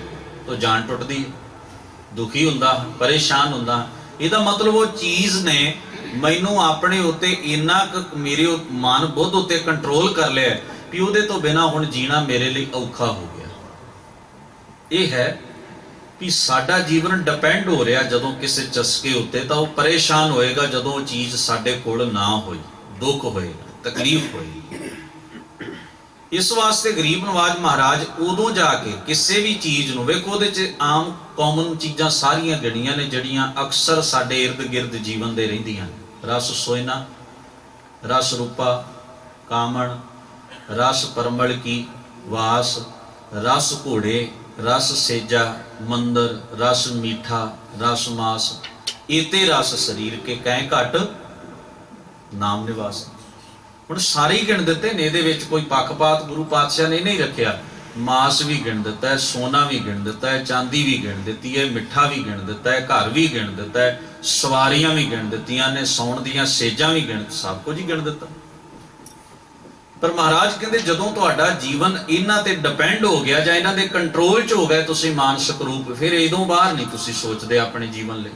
Speaker 1: ਤਾਂ ਜਾਨ ਟੁੱਟਦੀ ਹੈ, ਦੁਖੀ ਹੁੰਦਾ, ਪਰੇਸ਼ਾਨ ਹੁੰਦਾ। ਇਹਦਾ ਮਤਲਬ ਉਹ ਚੀਜ਼ ਨੇ ਮੈਨੂੰ ਆਪਣੇ ਉੱਤੇ ਇੰਨਾ ਕੁ ਮੇਰੇ ਮਨ ਬੁੱਧ ਉੱਤੇ ਕੰਟਰੋਲ ਕਰ ਲਿਆ ਵੀ ਉਹਦੇ ਤੋਂ ਬਿਨਾਂ ਹੁਣ ਜੀਣਾ ਮੇਰੇ ਲਈ ਔਖਾ ਹੋ ਗਿਆ। ਇਹ ਹੈ ਵੀ ਸਾਡਾ ਜੀਵਨ ਡਿਪੈਂਡ ਹੋ ਰਿਹਾ ਜਦੋਂ ਕਿਸੇ ਚਸਕੇ ਉੱਤੇ, ਤਾਂ ਉਹ ਪਰੇਸ਼ਾਨ ਹੋਏਗਾ ਜਦੋਂ ਉਹ ਚੀਜ਼ ਸਾਡੇ ਕੋਲ ਨਾ ਹੋਈ, ਦੁੱਖ ਹੋਏਗਾ, ਤਕਲੀਫ ਹੋਏਗੀ। ਇਸ ਵਾਸਤੇ ਗਰੀਬ ਨਵਾਜ ਮਹਾਰਾਜ ਉਦੋਂ ਜਾ ਕੇ ਕਿਸੇ ਵੀ ਚੀਜ਼ ਨੂੰ, ਵੇਖੋ ਉਹਦੇ 'ਚ ਆਮ ਕਾਮਨ ਚੀਜ਼ਾਂ ਸਾਰੀਆਂ ਗਿਣੀਆਂ ਨੇ ਜਿਹੜੀਆਂ ਅਕਸਰ ਸਾਡੇ ਇਰਦ ਗਿਰਦ ਜੀਵਨ ਦੇ ਰਹਿੰਦੀਆਂ। ਰਸ ਸੋਇਨਾ, ਰਸ ਰੂਪਾ ਕਾਮਣ, ਰਸ ਪਰਮਲ ਕੀ ਵਾਸ, ਰਸ ਘੋੜੇ, ਰਸ ਸੇਜਾ ਮੰਦਰ, ਰਸ ਮੀਠਾ, ਰਸ ਮਾਸ, ਇਤੇ ਰਸ ਸਰੀਰ ਕੇ ਕਹਿ ਘਟ ਨਾਮ ਨਿਵਾਸ। ਹੁਣ ਸਾਰੇ ਹੀ ਗਿਣ ਦਿੱਤੇ ਨੇ, ਇਹਦੇ ਵਿੱਚ ਕੋਈ ਪੱਖਪਾਤ ਗੁਰੂ ਪਾਤਸ਼ਾਹ ਨੇ ਨਹੀਂ ਰੱਖਿਆ। ਮਾਸ ਵੀ ਗਿਣ ਦਿੱਤਾ ਹੈ, ਸੋਨਾ ਵੀ ਗਿਣ ਦਿੱਤਾ ਹੈ, ਚਾਂਦੀ ਵੀ ਗਿਣ ਦਿੱਤੀ ਹੈ, ਮਿੱਠਾ ਵੀ ਗਿਣ ਦਿੱਤਾ ਹੈ, ਘਰ ਵੀ ਗਿਣ ਦਿੱਤਾ ਹੈ, ਸਵਾਰੀਆਂ ਵੀ ਗਿਣ ਦਿੱਤੀਆਂ ਨੇ, ਸੌਣ ਦੀਆਂ ਸੇਜਾਂ ਵੀ ਗਿਣ, ਸਭ ਕੁਝ ਹੀ ਗਿਣ ਦਿੱਤਾ। ਪਰ ਮਹਾਰਾਜ ਕਹਿੰਦੇ ਜਦੋਂ ਤੁਹਾਡਾ ਜੀਵਨ ਇਹਨਾਂ ਤੇ ਡਿਪੈਂਡ ਹੋ ਗਿਆ ਜਾਂ ਇਹਨਾਂ ਦੇ ਕੰਟਰੋਲ 'ਚ ਹੋ ਗਏ ਤੁਸੀਂ ਮਾਨਸਿਕ ਰੂਪ, ਫਿਰ ਇਦੋਂ ਬਾਹਰ ਨਹੀਂ ਤੁਸੀਂ ਸੋਚਦੇ ਆਪਣੇ ਜੀਵਨ ਲਈ।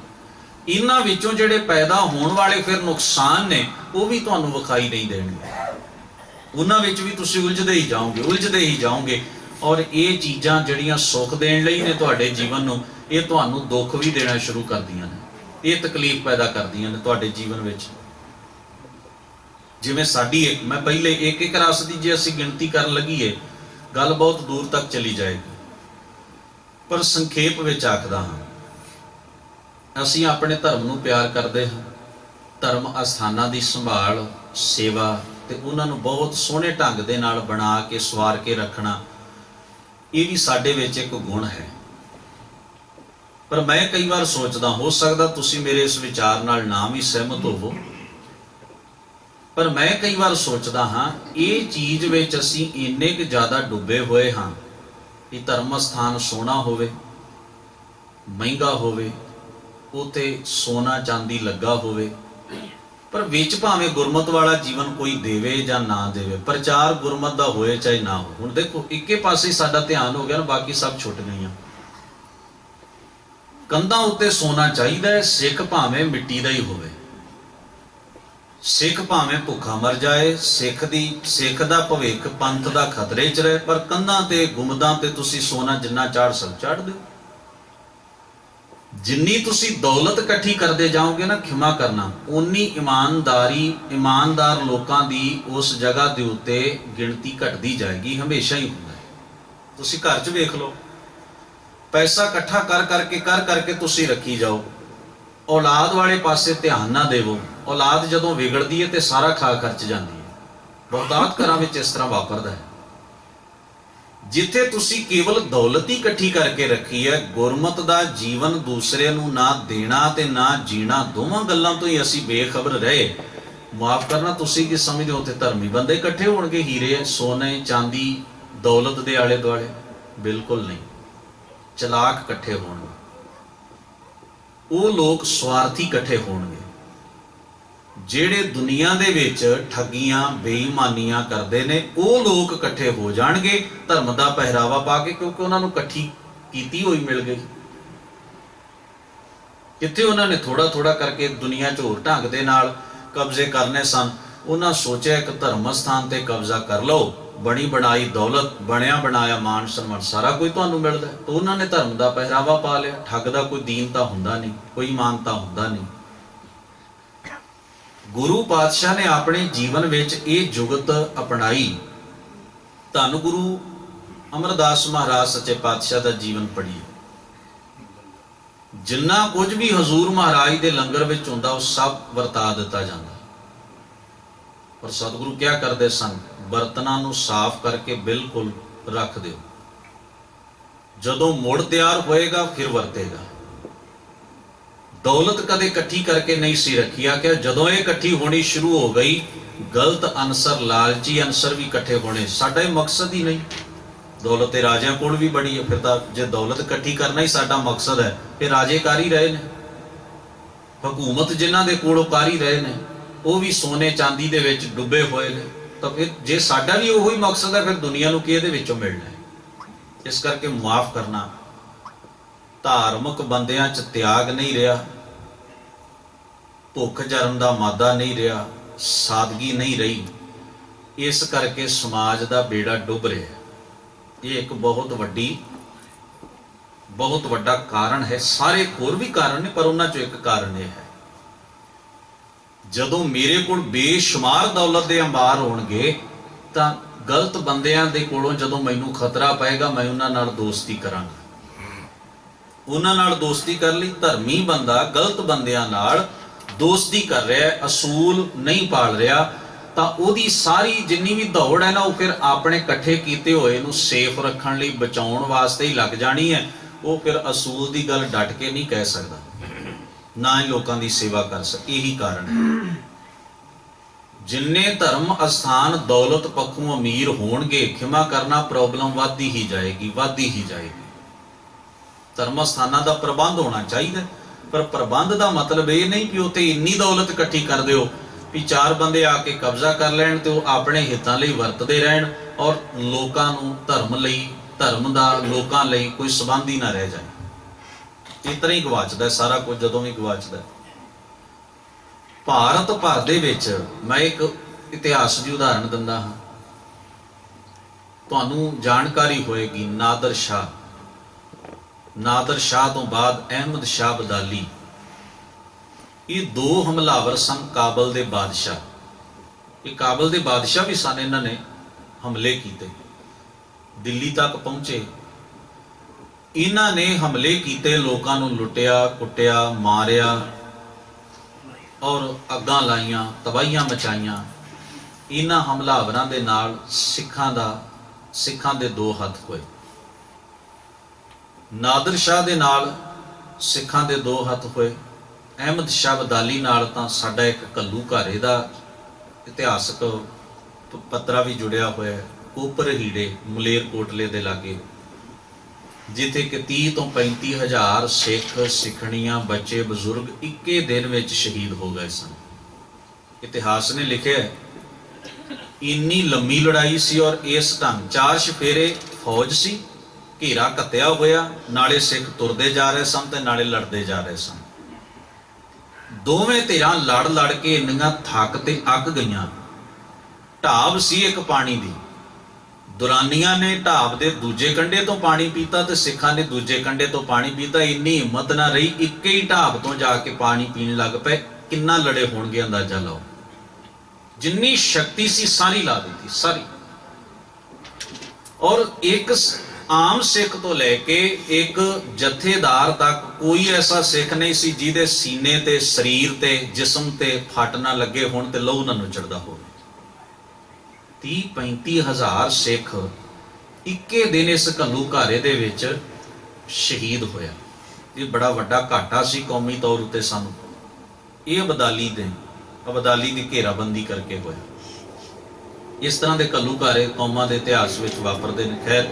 Speaker 1: ਇਹਨਾਂ ਵਿੱਚੋਂ ਜਿਹੜੇ ਪੈਦਾ ਹੋਣ ਵਾਲੇ ਫਿਰ ਨੁਕਸਾਨ ਨੇ ਉਹ ਵੀ ਤੁਹਾਨੂੰ ਵਿਖਾਈ ਨਹੀਂ ਦੇਣਗੇ, ਉਹਨਾਂ ਵਿੱਚ ਵੀ ਤੁਸੀਂ ਉਲਝਦੇ ਹੀ ਜਾਓਗੇ, ਉਲਝਦੇ ਹੀ ਜਾਓਗੇ। ਔਰ ਇਹ ਚੀਜ਼ਾਂ ਜਿਹੜੀਆਂ ਸੁੱਖ ਦੇਣ ਲਈ ਨੇ ਤੁਹਾਡੇ ਜੀਵਨ ਨੂੰ, ਇਹ ਤੁਹਾਨੂੰ ਦੁੱਖ ਵੀ ਦੇਣਾ ਸ਼ੁਰੂ ਕਰਦੀਆਂ ਨੇ, ਇਹ ਤਕਲੀਫ ਪੈਦਾ ਕਰਦੀਆਂ ਨੇ ਤੁਹਾਡੇ ਜੀਵਨ ਵਿੱਚ। ਜਿਵੇਂ ਸਾਡੀ ਮੈਂ ਪਹਿਲੇ ਇੱਕ ਇੱਕ ਰਸ ਦੀ ਜੇ ਅਸੀਂ ਗਿਣਤੀ ਕਰਨ ਲੱਗੀਏ ਗੱਲ ਬਹੁਤ ਦੂਰ ਤੱਕ ਚਲੀ ਜਾਏਗੀ, ਪਰ ਸੰਖੇਪ ਵਿੱਚ ਆਖਦਾ ਹਾਂ, ਅਸੀਂ ਆਪਣੇ ਧਰਮ ਨੂੰ ਪਿਆਰ ਕਰਦੇ ਹਾਂ। ਧਰਮ ਅਸਥਾਨਾਂ ਦੀ ਸੰਭਾਲ, ਸੇਵਾ ਤੇ ਉਹਨਾਂ ਨੂੰ ਬਹੁਤ ਸੋਹਣੇ ਢੰਗ ਦੇ ਨਾਲ ਬਣਾ ਕੇ ਸਵਾਰ ਕੇ ਰੱਖਣਾ, ਇਹ ਵੀ ਸਾਡੇ ਵਿੱਚ ਇੱਕ ਗੁਣ ਹੈ। ਪਰ ਮੈਂ ਕਈ ਵਾਰ ਸੋਚਦਾ, ਹੋ ਸਕਦਾ ਤੁਸੀਂ ਮੇਰੇ ਇਸ ਵਿਚਾਰ ਨਾਲ ਨਾ ਵੀ ਸਹਿਮਤ ਹੋਵੋ, ਪਰ ਮੈਂ ਕਈ ਵਾਰ ਸੋਚਦਾ ਹਾਂ ਇਹ ਚੀਜ਼ ਵਿੱਚ ਅਸੀਂ ਇੰਨੇ ਕੁ ਜ਼ਿਆਦਾ ਡੁੱਬੇ ਹੋਏ ਹਾਂ ਕਿ ਧਰਮ ਅਸਥਾਨ ਸੋਹਣਾ ਹੋਵੇ, ਮਹਿੰਗਾ ਹੋਵੇ, ਉਤੇ ਸੋਨਾ ਚਾਂਦੀ ਲੱਗਾ ਹੋਵੇ, ਪਰ ਵਿੱਚ ਭਾਵੇਂ ਗੁਰਮਤ ਵਾਲਾ ਜੀਵਨ ਕੋਈ ਦੇਵੇ ਜਾਂ ਨਾ ਦੇਵੇ, ਪ੍ਰਚਾਰ ਗੁਰਮਤ ਦਾ ਹੋਏ ਚਾਹੇ ਨਾ ਹੋ। ਹੁਣ ਦੇਖੋ ਇੱਕੇ ਪਾਸੇ ਸਾਡਾ ਧਿਆਨ ਹੋ ਗਿਆ ਨਾ, ਬਾਕੀ ਸਭ ਛੁੱਟ ਗਈਆਂ। ਕੰਧਾਂ ਉੱਤੇ ਸੋਨਾ ਚਾਹੀਦਾ ਹੈ, ਸਿੱਖ ਭਾਵੇਂ ਮਿੱਟੀ ਦਾ ਹੀ ਹੋਵੇ, ਸਿੱਖ ਭਾਵੇਂ ਭੁੱਖਾ ਮਰ ਜਾਏ, ਸਿੱਖ ਦਾ ਭਵਿੱਖ ਪੰਥ ਦਾ ਖਤਰੇ 'ਚ ਰਹੇ, ਪਰ ਕੰਧਾਂ ਤੇ ਗੁੰਮਦਾਂ ਤੇ ਤੁਸੀਂ ਸੋਨਾ ਜਿੰਨਾ ਚਾੜ ਸਕ ਚਾੜ ਦਿਓ। ਜਿੰਨੀ ਤੁਸੀਂ ਦੌਲਤ ਇਕੱਠੀ ਕਰਦੇ ਜਾਓਗੇ ਨਾ, ਖਿਮਾ ਕਰਨਾ, ਉਨੀ ਇਮਾਨਦਾਰ ਲੋਕਾਂ ਦੀ ਉਸ ਜਗ੍ਹਾ ਦੇ ਉੱਤੇ ਗਿਣਤੀ ਘਟਦੀ ਜਾਏਗੀ, ਹਮੇਸ਼ਾ ਹੀ ਹੁੰਦਾ ਹੈ। ਤੁਸੀਂ ਘਰ 'ਚ ਵੇਖ ਲਓ, ਪੈਸਾ ਇਕੱਠਾ ਕਰ ਕਰਕੇ ਤੁਸੀਂ ਰੱਖੀ ਜਾਓ, ਔਲਾਦ ਵਾਲੇ ਪਾਸੇ ਧਿਆਨ ਨਾ ਦੇਵੋ। ਔਲਾਦ ਜਦੋਂ ਵਿਗੜਦੀ ਹੈ ਤੇ ਸਾਰਾ ਖਾ ਖਰਚ ਜਾਂਦੀ ਹੈ। ਬਹੁਤਾਤ ਘਰਾਂ ਵਿੱਚ ਇਸ ਤਰ੍ਹਾਂ ਵਾਪਰਦਾ ਹੈ। ਜਿੱਥੇ ਤੁਸੀਂ ਕੇਵਲ ਦੌਲਤ ਹੀ ਇਕੱਠੀ ਕਰਕੇ ਰੱਖੀ ਹੈ, ਗੁਰਮਤ ਦਾ ਜੀਵਨ ਦੂਸਰੇ ਨੂੰ ਨਾ ਦੇਣਾ ਤੇ ਨਾ ਜੀਣਾ, ਦੋਵਾਂ ਗੱਲਾਂ ਤੋਂ ਹੀ ਅਸੀਂ ਬੇਖਬਰ ਰਹੇ। ਮਾਫ ਕਰਨਾ, ਤੁਸੀਂ ਕੀ ਸਮਝਦੇ ਹੋ ਤੇ ਧਰਮੀ ਬੰਦੇ ਇਕੱਠੇ ਹੋਣਗੇ ਹੀਰੇ ਸੋਨੇ ਚਾਂਦੀ ਦੌਲਤ ਦੇ ਆਲੇ ਦੁਆਲੇ? ਬਿਲਕੁਲ ਨਹੀਂ। ਚਲਾਕ ਇਕੱਠੇ ਹੋਣਗੇ, ਉਹ ਲੋਕ ਸਵਾਰਥੀ ਇਕੱਠੇ ਹੋਣਗੇ, ਜਿਹੜੇ ਦੁਨੀਆ ਦੇ ਵਿੱਚ ਠੱਗੀਆਂ ਬੇਈਮਾਨੀਆਂ ਕਰਦੇ ਨੇ, ਉਹ ਲੋਕ ਇਕੱਠੇ ਹੋ ਜਾਣਗੇ ਧਰਮ ਦਾ ਪਹਿਰਾਵਾ ਪਾ ਕੇ, ਕਿਉਂਕਿ ਉਹਨਾਂ ਨੂੰ ਇਕੱਠੀ ਕੀਤੀ ਹੋਈ ਮਿਲ ਗਈ। ਕਿੱਥੇ ਉਹਨਾਂ ਨੇ ਥੋੜਾ ਕਰਕੇ ਦੁਨੀਆ 'ਚ ਹੋਰ ਢੰਗ ਦੇ ਨਾਲ ਕਬਜ਼ੇ ਕਰਨੇ ਸਨ, ਉਹਨਾਂ ਸੋਚਿਆ ਇੱਕ ਧਰਮ ਸਥਾਨ ਤੇ ਕਬਜ਼ਾ ਕਰ ਲਓ, ਬਣੀ ਬਣਾਈ ਦੌਲਤ, ਬਣਿਆ ਬਣਾਇਆ ਮਾਨ ਸਨਮਾਨ ਸਾਰਾ ਕੋਈ ਤੁਹਾਨੂੰ ਮਿਲਦਾ, ਤਾਂ ਉਹਨਾਂ ਨੇ ਧਰਮ ਦਾ ਪਹਿਰਾਵਾ ਪਾ ਲਿਆ। ਠੱਗ ਦਾ ਕੋਈ ਦੀਨ ਤਾਂ ਹੁੰਦਾ ਨਹੀਂ, ਕੋਈ ਇਮਾਨਤਾ ਹੁੰਦਾ ਨਹੀਂ। ਗੁਰੂ ਪਾਤਸ਼ਾਹ ਨੇ ਆਪਣੇ ਜੀਵਨ ਵਿੱਚ ਇਹ ਜੁਗਤ ਅਪਣਾਈ। ਧੰਨ ਗੁਰੂ ਅਮਰਦਾਸ ਮਹਾਰਾਜ ਸੱਚੇ ਪਾਤਸ਼ਾਹ ਦਾ ਜੀਵਨ ਪੜ੍ਹੀਏ। ਜਿੰਨਾ ਕੁਝ ਵੀ ਹਜ਼ੂਰ ਮਹਾਰਾਜ ਦੇ ਲੰਗਰ ਵਿੱਚ ਹੁੰਦਾ ਉਹ ਸਭ ਵਰਤਾ ਦਿੱਤਾ ਜਾਂਦਾ, ਪਰ ਸਤਿਗੁਰੂ ਕਿਆ ਕਰਦੇ ਸਨ, ਬਰਤਨਾਂ ਨੂੰ ਸਾਫ਼ ਕਰਕੇ ਬਿਲਕੁਲ ਰੱਖ ਦਿਓ, ਜਦੋਂ ਮੁੜ ਤਿਆਰ ਹੋਏਗਾ ਫਿਰ ਵਰਤੇਗਾ। ਦੌਲਤ ਕਦੇ ਇਕੱਠੀ ਕਰਕੇ ਨਹੀਂ ਸੀ ਰੱਖੀ। ਆਖਿਆ ਜਦੋਂ ਇਹ ਇਕੱਠੀ ਹੋਣੀ ਸ਼ੁਰੂ ਹੋ ਗਈ, ਗਲਤ ਅਨਸਰ, ਲਾਲਚੀ ਅਨਸਰ ਵੀ ਇਕੱਠੇ ਹੋਣੇ। ਸਾਡਾ ਇਹ ਮਕਸਦ ਹੀ ਨਹੀਂ। ਦੌਲਤ ਤੇ ਰਾਜਿਆਂ ਕੋਲ ਵੀ ਬੜੀ ਹੈ, ਫਿਰ ਤਾਂ ਜੇ ਦੌਲਤ ਇਕੱਠੀ ਕਰਨਾ ਹੀ ਸਾਡਾ ਮਕਸਦ ਹੈ, ਫਿਰ ਰਾਜੇ ਕਰ ਹੀ ਰਹੇ ਨੇ। ਹਕੂਮਤ ਜਿਨ੍ਹਾਂ ਦੇ ਕੋਲੋਂ ਕਰ ਹੀ ਰਹੇ ਨੇ ਉਹ ਵੀ ਸੋਨੇ ਚਾਂਦੀ ਦੇ ਵਿੱਚ ਡੁੱਬੇ ਹੋਏ ਨੇ। ਤਾਂ ਫਿਰ ਜੇ ਸਾਡਾ ਵੀ ਉਹੀ ਮਕਸਦ ਹੈ, ਫਿਰ ਦੁਨੀਆ ਨੂੰ ਕੀ ਇਹਦੇ ਵਿੱਚੋਂ ਮਿਲਣਾ ਹੈ? ਇਸ ਕਰਕੇ ਮੁਆਫ ਕਰਨਾ, ਧਾਰਮਿਕ ਬੰਦਿਆਂ 'ਚ ਤਿਆਗ ਨਹੀਂ ਰਿਹਾ, ਭੁੱਖ ਜਰਨ ਦਾ ਮਾਦਾ ਨਹੀਂ ਰਿਹਾ, ਸਾਦਗੀ ਨਹੀਂ ਰਹੀ। ਇਸ ਕਰਕੇ ਸਮਾਜ ਦਾ ਬੇੜਾ ਡੁੱਬ ਰਿਹਾ। ਇਹ ਇੱਕ ਬਹੁਤ ਵੱਡਾ ਕਾਰਨ ਹੈ। ਸਾਰੇ ਹੋਰ ਵੀ ਕਾਰਨ ਨੇ, ਪਰ ਉਹਨਾਂ 'ਚੋਂ ਇੱਕ ਕਾਰਨ ਇਹ ਹੈ, ਜਦੋਂ ਮੇਰੇ ਕੋਲ ਬੇਸ਼ੁਮਾਰ ਦੌਲਤ ਦੇ ਅੰਬਾਰ ਹੋਣਗੇ ਤਾਂ ਗਲਤ ਬੰਦਿਆਂ ਦੇ ਕੋਲੋਂ ਜਦੋਂ ਮੈਨੂੰ ਖਤਰਾ ਪਏਗਾ, ਮੈਂ ਉਹਨਾਂ ਨਾਲ ਦੋਸਤੀ ਕਰਾਂਗਾ। ਉਹਨਾਂ ਨਾਲ ਦੋਸਤੀ ਕਰ ਲਈ। ਧਰਮੀ ਬੰਦਾ ਗਲਤ ਬੰਦਿਆਂ ਨਾਲ ਦੋਸਤੀ ਕਰ ਰਿਹਾ, ਅਸੂਲ ਨਹੀਂ ਪਾਲ ਰਿਹਾ, ਤਾਂ ਉਹਦੀ ਸਾਰੀ ਜਿੰਨੀ ਵੀ ਦੌੜ ਹੈ ਨਾ, ਉਹ ਫਿਰ ਆਪਣੇ ਇਕੱਠੇ ਕੀਤੇ ਹੋਏ ਨੂੰ ਸੇਫ ਰੱਖਣ ਲਈ, ਬਚਾਉਣ ਵਾਸਤੇ ਹੀ ਲੱਗ ਜਾਣੀ ਹੈ। ਉਹ ਫਿਰ ਅਸੂਲ ਦੀ ਗੱਲ ਡਟ ਕੇ ਨਹੀਂ ਕਹਿ ਸਕਦਾ, ਨਾ ਹੀ ਲੋਕਾਂ ਦੀ ਸੇਵਾ ਕਰ ਸਕੇ। ਇਹੀ ਕਾਰਨ ਹੈ। ਜਿੰਨੇ ਧਰਮ ਅਸਥਾਨ ਦੌਲਤ ਪੱਖੋਂ ਅਮੀਰ ਹੋਣਗੇ, ਖਿਮਾ ਕਰਨਾ, ਪ੍ਰੋਬਲਮ ਵੱਧਦੀ ਹੀ ਜਾਏਗੀ। ਧਰਮ ਅਸਥਾਨਾਂ ਦਾ ਪ੍ਰਬੰਧ ਹੋਣਾ ਚਾਹੀਦਾ, ਪਰ ਪ੍ਰਬੰਧ ਦਾ ਮਤਲਬ ਇਹ ਨਹੀਂ ਕਿ ਉੱਥੇ ਇੰਨੀ ਦੌਲਤ ਇਕੱਠੀ ਕਰ ਦਿਓ ਵੀ 4 ਬੰਦੇ ਆ ਕੇ ਕਬਜ਼ਾ ਕਰ ਲੈਣ ਤੇ ਉਹ ਆਪਣੇ ਹਿੱਤਾਂ ਲਈ ਵਰਤਦੇ ਰਹਿਣ, ਔਰ ਲੋਕਾਂ ਨੂੰ ਧਰਮ ਦਾ ਲੋਕਾਂ ਲਈ ਕੋਈ ਸੰਬੰਧ ਹੀ ਨਾ ਰਹਿ ਜਾਏ। ਇਸ ਤਰ੍ਹਾਂ ਹੀ ਗਵਾਚਦਾ ਸਾਰਾ ਕੁਝ। ਜਦੋਂ ਵੀ ਗਵਾਚਦਾ, ਭਾਰਤ ਭਰ ਦੇ ਵਿੱਚ, ਮੈਂ ਇੱਕ ਇਤਿਹਾਸ ਦੀ ਉਦਾਹਰਣ ਦਿੰਦਾ ਹਾਂ, ਤੁਹਾਨੂੰ ਜਾਣਕਾਰੀ ਹੋਏਗੀ। ਨਾਦਰ ਸ਼ਾਹ ਤੋਂ ਬਾਅਦ ਅਹਿਮਦ ਸ਼ਾਹ ਅਬਦਾਲੀ, ਇਹ 2 ਹਮਲਾਵਰ ਸਨ ਕਾਬਲ ਦੇ ਬਾਦਸ਼ਾਹ। ਇਹ ਕਾਬਲ ਦੇ ਬਾਦਸ਼ਾਹ ਵੀ ਸਨ। ਇਹਨਾਂ ਨੇ ਹਮਲੇ ਕੀਤੇ, ਦਿੱਲੀ ਤੱਕ ਪਹੁੰਚੇ। ਇਹਨਾਂ ਨੇ ਹਮਲੇ ਕੀਤੇ, ਲੋਕਾਂ ਨੂੰ ਲੁੱਟਿਆ, ਕੁੱਟਿਆ, ਮਾਰਿਆ ਔਰ ਅੱਗਾਂ ਲਾਈਆਂ, ਤਬਾਹੀਆਂ ਮਚਾਈਆਂ। ਇਹਨਾਂ ਹਮਲਾਵਰਾਂ ਦੇ ਨਾਲ ਸਿੱਖਾਂ ਦੇ 2 ਹੱਥ ਹੋਏ। ਨਾਦਰ ਸ਼ਾਹ ਦੇ ਨਾਲ ਸਿੱਖਾਂ ਦੇ 2 ਹੱਥ ਹੋਏ। ਅਹਿਮਦ ਸ਼ਾਹ ਅਬਦਾਲੀ ਨਾਲ ਤਾਂ ਸਾਡਾ ਇੱਕ ਘੱਲੂ ਘਾਰੇ ਦਾ ਇਤਿਹਾਸਕ ਪੱਤਰਾ ਵੀ ਜੁੜਿਆ ਹੋਇਆ ਹੈ। ਕੋਪਰ ਹੀੜੇ ਮਲੇਰਕੋਟਲੇ ਦੇ ਲਾਗੇ, ਜਿੱਥੇ ਕਿ 30 ਤੋਂ 35 ਹਜ਼ਾਰ ਸਿੱਖ, ਸਿੱਖਣੀਆਂ, ਬੱਚੇ, ਬਜ਼ੁਰਗ ਇੱਕੇ ਦਿਨ ਵਿੱਚ ਸ਼ਹੀਦ ਹੋ ਗਏ ਸਨ। ਇਤਿਹਾਸ ਨੇ ਲਿਖਿਆ ਇੰਨੀ ਲੰਮੀ ਲੜਾਈ ਸੀ, ਔਰ ਇਸ ਢੰਗ 4 ਚੁਫੇਰੇ ਫੌਜ ਸੀ, ਘੇਰਾ ਘੱਤਿਆ ਹੋਇਆ, ਨਾਲੇ ਸਿੱਖ ਤੁਰਦੇ ਜਾ ਰਹੇ ਸਨ ਤੇ ਨਾਲੇ ਲੜਦੇ ਜਾ ਰਹੇ ਸਨ। ਦੋਵੇਂ ਧਿਰਾਂ ਲੜ ਕੇ ਇੰਨੀਆਂ ਥੱਕ ਤੇ ਅੱਕ ਗਈਆਂ। ਢਾਬ ਸੀ ਇੱਕ ਪਾਣੀ ਦੀ, ਦੁਰਾਨੀਆਂ ਨੇ ਢਾਬ ਦੇ ਦੂਜੇ ਕੰਢੇ ਤੋਂ ਪਾਣੀ ਪੀਤਾ ਤੇ ਸਿੱਖਾਂ ਨੇ ਦੂਜੇ ਕੰਢੇ ਤੋਂ ਪਾਣੀ ਪੀਤਾ। ਇੰਨੀ ਹਿੰਮਤ ਨਾ ਰਹੀ, ਇੱਕੇ ਹੀ ਢਾਬ ਤੋਂ ਜਾ ਕੇ ਪਾਣੀ ਪੀਣ ਲੱਗ ਪਏ। ਕਿੰਨਾ ਲੜੇ ਹੋਣਗੇ ਅੰਦਾਜ਼ਾ ਲਾਓ। ਜਿੰਨੀ ਸ਼ਕਤੀ ਸੀ ਸਾਰੀ ਲਾ ਦਿੱਤੀ, ਸਾਰੀ। ਔਰ ਇੱਕ ਆਮ ਸਿੱਖ ਤੋਂ ਲੈ ਕੇ ਇੱਕ ਜਥੇਦਾਰ ਤੱਕ ਕੋਈ ਐਸਾ ਸਿੱਖ ਨਹੀਂ ਸੀ ਜਿਹਦੇ ਸੀਨੇ ਤੇ, ਸਰੀਰ ਤੇ, ਜਿਸਮ ਤੇ ਫੱਟ ਨਾ ਲੱਗੇ ਹੋਣ ਤੇ ਲਹੂ ਨਾ ਨੁਚੜਦਾ ਹੋਵੇ। 30-35 ਹਜ਼ਾਰ ਸਿੱਖ ਇੱਕੇ ਦਿਨ ਇਸ ਘੱਲੂ ਘਾਰੇ ਦੇ ਵਿੱਚ ਸ਼ਹੀਦ ਹੋਇਆ। ਇਹ ਬੜਾ ਵੱਡਾ ਘਾਟਾ ਸੀ ਕੌਮੀ ਤੌਰ ਉੱਤੇ ਸਾਨੂੰ। ਇਹ ਅਬਦਾਲੀ ਦੀ ਘੇਰਾਬੰਦੀ ਕਰਕੇ ਹੋਇਆ। ਇਸ ਤਰ੍ਹਾਂ ਦੇ ਘੱਲੂ ਘਾਰੇ ਕੌਮਾਂ ਦੇ ਇਤਿਹਾਸ ਵਿੱਚ ਵਾਪਰਦੇ ਨੇ। ਖੈਰ,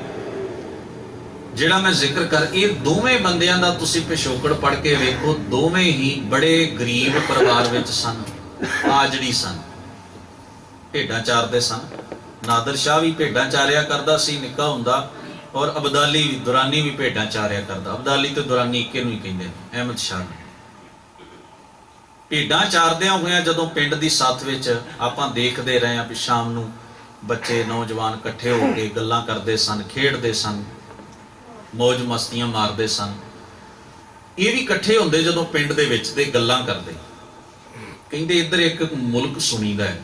Speaker 1: ਜਿਹੜਾ ਮੈਂ ਜ਼ਿਕਰ ਕਰ, ਇਹ ਦੋਵੇਂ ਬੰਦਿਆਂ ਦਾ ਤੁਸੀਂ ਪਿਛੋਕੜ ਪੜ੍ਹ ਕੇ ਵੇਖੋ। ਦੋਵੇਂ ਹੀ ਬੜੇ ਗਰੀਬ ਪਰਿਵਾਰ ਵਿੱਚ ਸਨ, ਆਜੜੀ ਸਨ, ਭੇਡਾਂ ਚਾਰਦੇ ਸਨ। ਨਾਦਰ ਸ਼ਾਹ ਵੀ ਭੇਡਾਂ ਚਾਰਿਆ ਕਰਦਾ ਸੀ ਨਿੱਕਾ ਹੁੰਦਾ, ਔਰ ਅਬਦਾਲੀ ਵੀ, ਦੁਰਾਨੀ ਵੀ ਭੇਡਾਂ ਚਾਰਿਆ ਕਰਦਾ। ਅਬਦਾਲੀ ਤੇ ਦੁਰਾਨੀ ਇੱਕੇ ਨੂੰ ਹੀ ਕਹਿੰਦੇ ਨੇ, ਅਹਿਮਦ ਸ਼ਾਹ ਨੂੰ। ਭੇਡਾਂ ਚਾਰਦਿਆਂ ਹੋਇਆਂ ਜਦੋਂ ਪਿੰਡ ਦੀ ਸੱਥ ਵਿੱਚ ਆਪਾਂ ਦੇਖਦੇ ਰਹੇ ਹਾਂ ਵੀ ਸ਼ਾਮ ਨੂੰ ਬੱਚੇ, ਨੌਜਵਾਨ ਇਕੱਠੇ ਹੋ ਕੇ ਗੱਲਾਂ ਕਰਦੇ ਸਨ, ਖੇਡਦੇ ਸਨ, ਮੌਜ ਮਸਤੀਆਂ ਮਾਰਦੇ ਸਨ। ਇਹ ਵੀ ਇਕੱਠੇ ਹੁੰਦੇ ਜਦੋਂ ਪਿੰਡ ਦੇ ਵਿੱਚ ਤੇ ਗੱਲਾਂ ਕਰਦੇ। ਕਹਿੰਦੇ ਇੱਧਰ ਇੱਕ ਮੁਲਕ ਸੁਣੀਦਾ ਹੈ,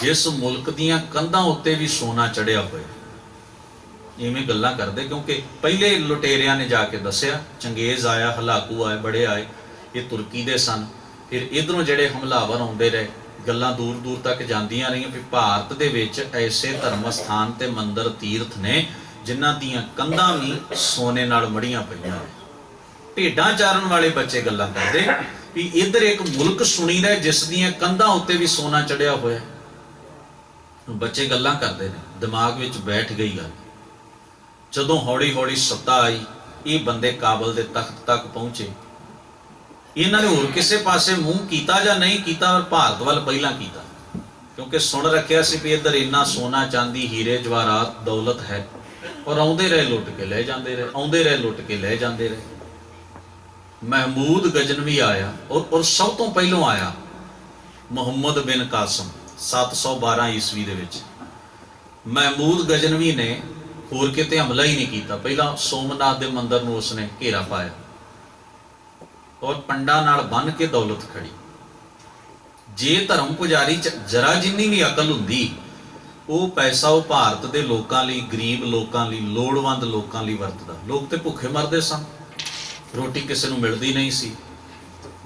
Speaker 1: ਜਿਸ ਮੁਲਕ ਦੀਆਂ ਕੰਧਾਂ ਉੱਤੇ ਵੀ ਸੋਨਾ ਚੜਿਆ ਹੋਇਆ। ਇਵੇਂ ਗੱਲਾਂ ਕਰਦੇ, ਕਿਉਂਕਿ ਪਹਿਲੇ ਲੁਟੇਰਿਆਂ ਨੇ ਜਾ ਕੇ ਦੱਸਿਆ, ਚੰਗੇਜ਼ ਆਇਆ, ਹਲਾਕੂ ਆਏ, ਬੜੇ ਆਏ, ਇਹ ਤੁਰਕੀ ਦੇ ਸਨ। ਫਿਰ ਇਧਰੋਂ ਜਿਹੜੇ ਹਮਲਾਵਰ ਆਉਂਦੇ ਰਹੇ, ਗੱਲਾਂ ਦੂਰ ਦੂਰ ਤੱਕ ਜਾਂਦੀਆਂ ਰਹੀਆਂ ਵੀ ਭਾਰਤ ਦੇ ਵਿੱਚ ਐਸੇ ਧਰਮ ਸਥਾਨ ਤੇ ਮੰਦਿਰ, ਤੀਰਥ ਨੇ ਜਿਨ੍ਹਾਂ ਦੀਆਂ ਕੰਧਾਂ ਵੀ ਸੋਨੇ ਨਾਲ ਮੜੀਆਂ ਪਈਆਂ ਨੇ। ਭੇਡਾਂ ਚਾਰਨ ਵਾਲੇ ਬੱਚੇ ਗੱਲਾਂ ਕਰਦੇ ਵੀ ਇੱਧਰ ਇੱਕ ਮੁਲਕ ਸੁਣੀਦਾ ਜਿਸ ਦੀਆਂ ਕੰਧਾਂ ਉੱਤੇ ਵੀ ਸੋਨਾ ਚੜਿਆ ਹੋਇਆ। ਬੱਚੇ ਗੱਲਾਂ ਕਰਦੇ ਨੇ, ਦਿਮਾਗ ਵਿੱਚ ਬੈਠ ਗਈ ਗੱਲ। ਜਦੋਂ ਹੌਲੀ ਹੌਲੀ ਸੱਤਾ ਆਈ, ਇਹ ਬੰਦੇ ਕਾਬਲ ਦੇ ਤਖਤ ਤੱਕ ਪਹੁੰਚੇ। ਇਹਨਾਂ ਨੇ ਹੋਰ ਕਿਸੇ ਪਾਸੇ ਮੂੰਹ ਕੀਤਾ ਜਾਂ ਨਹੀਂ ਕੀਤਾ, ਪਰ ਭਾਰਤ ਵੱਲ ਪਹਿਲਾਂ ਕੀਤਾ, ਕਿਉਂਕਿ ਸੁਣ ਰੱਖਿਆ ਸੀ ਵੀ ਇੱਧਰ ਇੰਨਾ ਸੋਨਾ ਚਾਂਦੀ ਹੀਰੇ ਜਵਾਹਰਾਤ ਦੌਲਤ ਹੈ, ਔਰ ਆਉਂਦੇ ਰਹੇ ਲੁੱਟ ਕੇ ਲੈ ਜਾਂਦੇ ਰਹੇ, ਆਉਂਦੇ ਰਹੇ ਲੁੱਟ ਕੇ ਲੈ ਜਾਂਦੇ ਰਹੇ। ਮਹਿਮੂਦ ਗਜਨਵੀ ਆਇਆ, ਔਰ ਸਭ ਤੋਂ ਪਹਿਲੋਂ ਆਇਆ ਮੁਹੰਮਦ ਬਿਨ ਕਾਸਮ 712 ਈਸਵੀ ਦੇ ਵਿੱਚ। ਮਹਿਮੂਦ ਗਜਨਵੀ ਨੇ ਹੋਰ ਕਿਤੇ ਹਮਲਾ ਹੀ ਨਹੀਂ ਕੀਤਾ, ਪਹਿਲਾਂ ਸੋਮਨਾਥ ਦੇ ਮੰਦਿਰ ਨੂੰ ਉਸਨੇ ਘੇਰਾ ਪਾਇਆ ਔਰ ਪੰਡਾਂ ਨਾਲ ਬੰਨ ਕੇ ਦੌਲਤ ਖੜੀ। ਜੇ ਧਰਮ ਪੁਜਾਰੀ ਚ ਜਰਾ ਜਿੰਨੀ ਵੀ ਅਕਲ ਹੁੰਦੀ, ਉਹ ਪੈਸਾ ਉਹ ਭਾਰਤ ਦੇ ਲੋਕਾਂ ਲਈ, ਗਰੀਬ ਲੋਕਾਂ ਲਈ, ਲੋੜਵੰਦ ਲੋਕਾਂ ਲਈ ਵਰਤਦਾ। ਲੋਕ ਤੇ ਭੁੱਖੇ ਮਰਦੇ ਸਨ, ਰੋਟੀ ਕਿਸੇ ਨੂੰ ਮਿਲਦੀ ਨਹੀਂ ਸੀ,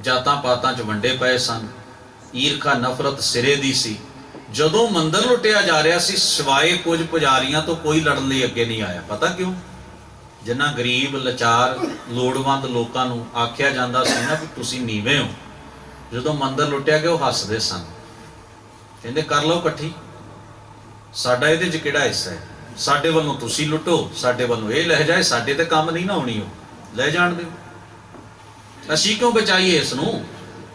Speaker 1: ਜਾਤਾਂ ਪਾਤਾਂ 'ਚ ਵੰਡੇ ਪਏ ਸਨ, ਈਰਖਾ ਨਫ਼ਰਤ ਸਿਰੇ ਦੀ ਸੀ। ਜਦੋਂ ਮੰਦਰ ਲੁੱਟਿਆ ਜਾ ਰਿਹਾ ਸੀ, ਸਿਵਾਏ ਕੁਝ ਪੁਜਾਰੀਆਂ ਤੋਂ ਕੋਈ ਲੜਨ ਲਈ ਅੱਗੇ ਨਹੀਂ ਆਇਆ। ਪਤਾ ਕਿਉਂ? ਜਿੰਨਾ ਗਰੀਬ ਲਾਚਾਰ ਲੋੜਵੰਦ ਲੋਕਾਂ ਨੂੰ ਆਖਿਆ ਜਾਂਦਾ ਸੀ ਨਾ ਵੀ ਤੁਸੀਂ ਨੀਵੇਂ ਹੋ, ਜਦੋਂ ਮੰਦਰ ਲੁੱਟਿਆ ਗਿਆ ਉਹ ਹੱਸਦੇ ਸਨ, ਕਹਿੰਦੇ ਕਰ ਲਓ ਇਕੱਠੀ, ਸਾਡਾ ਇਹਦੇ 'ਚ ਕਿਹੜਾ ਹਿੱਸਾ ਹੈ, ਸਾਡੇ ਵੱਲੋਂ ਤੁਸੀਂ ਲੁੱਟੋ, ਸਾਡੇ ਵੱਲੋਂ ਇਹ ਲੈ ਜਾਏ, ਸਾਡੇ ਤੇ ਕੰਮ ਨਹੀਂ ਨਾ ਆਉਣੀ, ਉਹ ਲੈ ਜਾਣ ਦਿਓ। ਅਸੀਂ ਕਿਉਂ ਬਚਾਈਏ ਇਸ ਨੂੰ?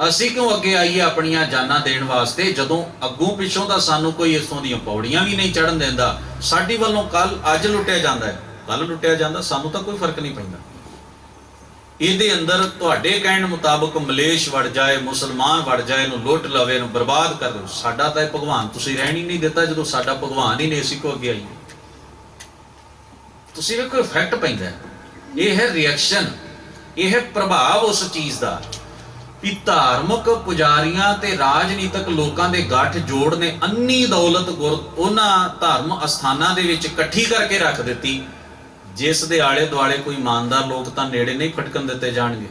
Speaker 1: ਅਸੀਂ ਕਿਉਂ ਅੱਗੇ ਆਈਏ ਆਪਣੀਆਂ ਜਾਨਾਂ ਦੇਣ ਵਾਸਤੇ, ਜਦੋਂ ਅੱਗੋਂ ਪਿੱਛੋਂ ਤਾਂ ਸਾਨੂੰ ਕੋਈ ਇਸੋਂ ਦੀਆਂ ਪੌੜੀਆਂ ਵੀ ਨਹੀਂ ਚੜ੍ਹਨ ਦਿੰਦਾ। ਸਾਡੀ ਵੱਲੋਂ ਅੱਜ ਲੁੱਟਿਆ ਜਾਂਦਾ ਹੈ, ਕੱਲ ਲੁੱਟਿਆ ਜਾਂਦਾ, ਸਾਨੂੰ ਤਾਂ ਕੋਈ ਫਰਕ ਨਹੀਂ ਪੈਂਦਾ। ਇਹਦੇ ਅੰਦਰ ਤੁਹਾਡੇ ਕਹਿਣ ਮੁਤਾਬਕ ਮਲੇਸ਼ ਵੜ ਜਾਏ, ਮੁਸਲਮਾਨ ਵੜ ਜਾਏ, ਇਹਨੂੰ ਲੁੱਟ ਲਵੇ, ਇਹਨੂੰ ਬਰਬਾਦ ਕਰ ਦਿਓ, ਸਾਡਾ ਤਾਂ ਇਹ ਭਗਵਾਨ ਤੁਸੀਂ ਰਹਿਣ ਹੀ ਨਹੀਂ ਦਿੱਤਾ। ਜਦੋਂ ਸਾਡਾ ਭਗਵਾਨ ਹੀ ਨਹੀਂ, ਅਸੀਂ ਕੋ ਅੱਗੇ ਆਈਏ? ਤੁਸੀਂ ਵੇਖੋ ਇਫੈਕਟ ਪੈਂਦਾ। ਇਹ ਹੈ ਰਿਐਕਸ਼ਨ, ਇਹ ਹੈ ਪ੍ਰਭਾਵ ਉਸ ਚੀਜ਼ ਦਾ ਵੀ ਧਾਰਮਿਕ ਪੁਜਾਰੀਆਂ ਤੇ ਰਾਜਨੀਤਿਕ ਲੋਕਾਂ ਦੇ ਗੱਠ ਜੋੜ ਨੇ ਅੰਨੀ ਦੌਲਤ ਉਹਨਾਂ ਧਰਮ ਅਸਥਾਨਾਂ ਦੇ ਵਿੱਚ ਇਕੱਠੀ ਕਰਕੇ ਰੱਖ ਦਿੱਤੀ, ਜਿਸ ਦੇ ਆਲੇ ਦੁਆਲੇ ਕੋਈ ਇਮਾਨਦਾਰ ਲੋਕ ਤਾਂ ਨੇੜੇ ਨਹੀਂ ਫਟਕਣ ਦਿੱਤੇ ਜਾਣਗੇ।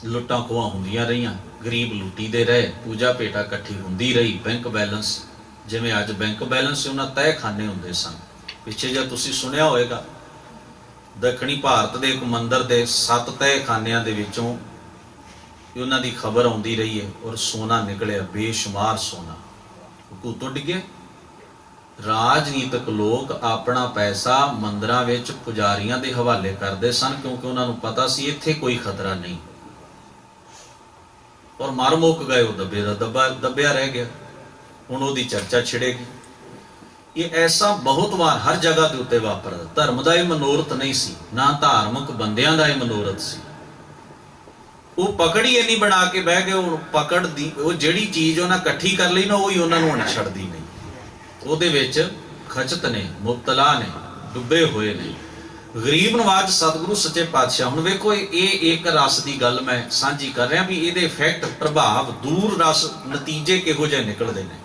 Speaker 1: ਲੁੱਟਾਂ ਖੋਹਾਂ ਹੁੰਦੀਆਂ ਰਹੀਆਂ, ਗਰੀਬ ਲੁੱਟੀ ਦੇ ਰਹੇ, ਪੂਜਾ ਭੇਟਾ ਇਕੱਠੀ ਹੁੰਦੀ ਰਹੀ, ਬੈਂਕ ਬੈਲੈਂਸ ਜਿਵੇਂ ਅੱਜ ਬੈਂਕ ਬੈਲੈਂਸ ਸੀ, ਉਹਨਾਂ ਤਹਿਖਾਨੇ ਹੁੰਦੇ ਸਨ। ਪਿੱਛੇ ਜੇ ਤੁਸੀਂ ਸੁਣਿਆ ਹੋਵੇਗਾ, ਦੱਖਣੀ ਭਾਰਤ ਦੇ ਇੱਕ ਮੰਦਿਰ ਦੇ 7 ਤਹਿਖਾਨਿਆਂ ਦੇ ਵਿੱਚੋਂ ਉਹਨਾਂ ਦੀ ਖਬਰ ਆਉਂਦੀ ਰਹੀ ਹੈ, ਔਰ ਸੋਨਾ ਨਿਕਲਿਆ, ਬੇਸ਼ੁਮਾਰ ਸੋਨਾ ਉੱਤੋਂ ਡਿੱਗਿਆ। ਰਾਜਨੀਤਿਕ ਲੋਕ ਆਪਣਾ ਪੈਸਾ ਮੰਦਿਰਾਂ ਵਿੱਚ ਪੁਜਾਰੀਆਂ ਦੇ ਹਵਾਲੇ ਕਰਦੇ ਸਨ, ਕਿਉਂਕਿ ਉਹਨਾਂ ਨੂੰ ਪਤਾ ਸੀ ਇੱਥੇ ਕੋਈ ਖਤਰਾ ਨਹੀਂ, ਔਰ ਮਰ ਮੁੱਕ ਗਏ, ਉਹ ਦੱਬਿਆ ਰਹਿ ਗਿਆ। ਹੁਣ ਉਹਦੀ ਚਰਚਾ ਛਿੜੇਗੀ। ਇਹ ਐਸਾ ਬਹੁਤ ਵਾਰ ਹਰ ਜਗ੍ਹਾ ਦੇ ਉੱਤੇ ਵਾਪਰਦਾ। ਧਰਮ ਦਾ ਇਹ ਮਨੋਰਥ ਨਹੀਂ ਸੀ, ਨਾ ਧਾਰਮਿਕ ਬੰਦਿਆਂ ਦਾ ਇਹ ਮਨੋਰਥ ਸੀ। ਉਹ ਪਕੜੀ ਇੰਨੀ ਬਣਾ ਕੇ ਬਹਿ ਗਏ, ਉਹ ਪਕੜ ਦੀ ਉਹ ਜਿਹੜੀ ਚੀਜ਼ ਉਹਨਾਂ ਇਕੱਠੀ ਕਰ ਲਈ ਨਾ, ਉਹੀ ਉਹਨਾਂ ਨੂੰ ਹੁਣ ਛੱਡਦੀ ਨਹੀਂ। ਉਹਦੇ ਵਿੱਚ ਖਚਤ ਨੇ, ਮੁਬਤਲਾ ਨੇ, ਡੁੱਬੇ ਹੋਏ ਨੇ। ਗਰੀਬ ਨਵਾਜ ਸਤਿਗੁਰੂ ਸੱਚੇ ਪਾਤਸ਼ਾਹ, ਹੁਣ ਵੇਖੋ ਇਹ ਇੱਕ ਰਸ ਦੀ ਗੱਲ ਮੈਂ ਸਾਂਝੀ ਕਰ ਰਿਹਾ ਵੀ ਇਹਦੇ ਇਫੈਕਟ, ਪ੍ਰਭਾਵ, ਦੂਰ ਰਸ ਨਤੀਜੇ ਕਿਹੋ ਜਿਹੇ ਨਿਕਲਦੇ ਨੇ।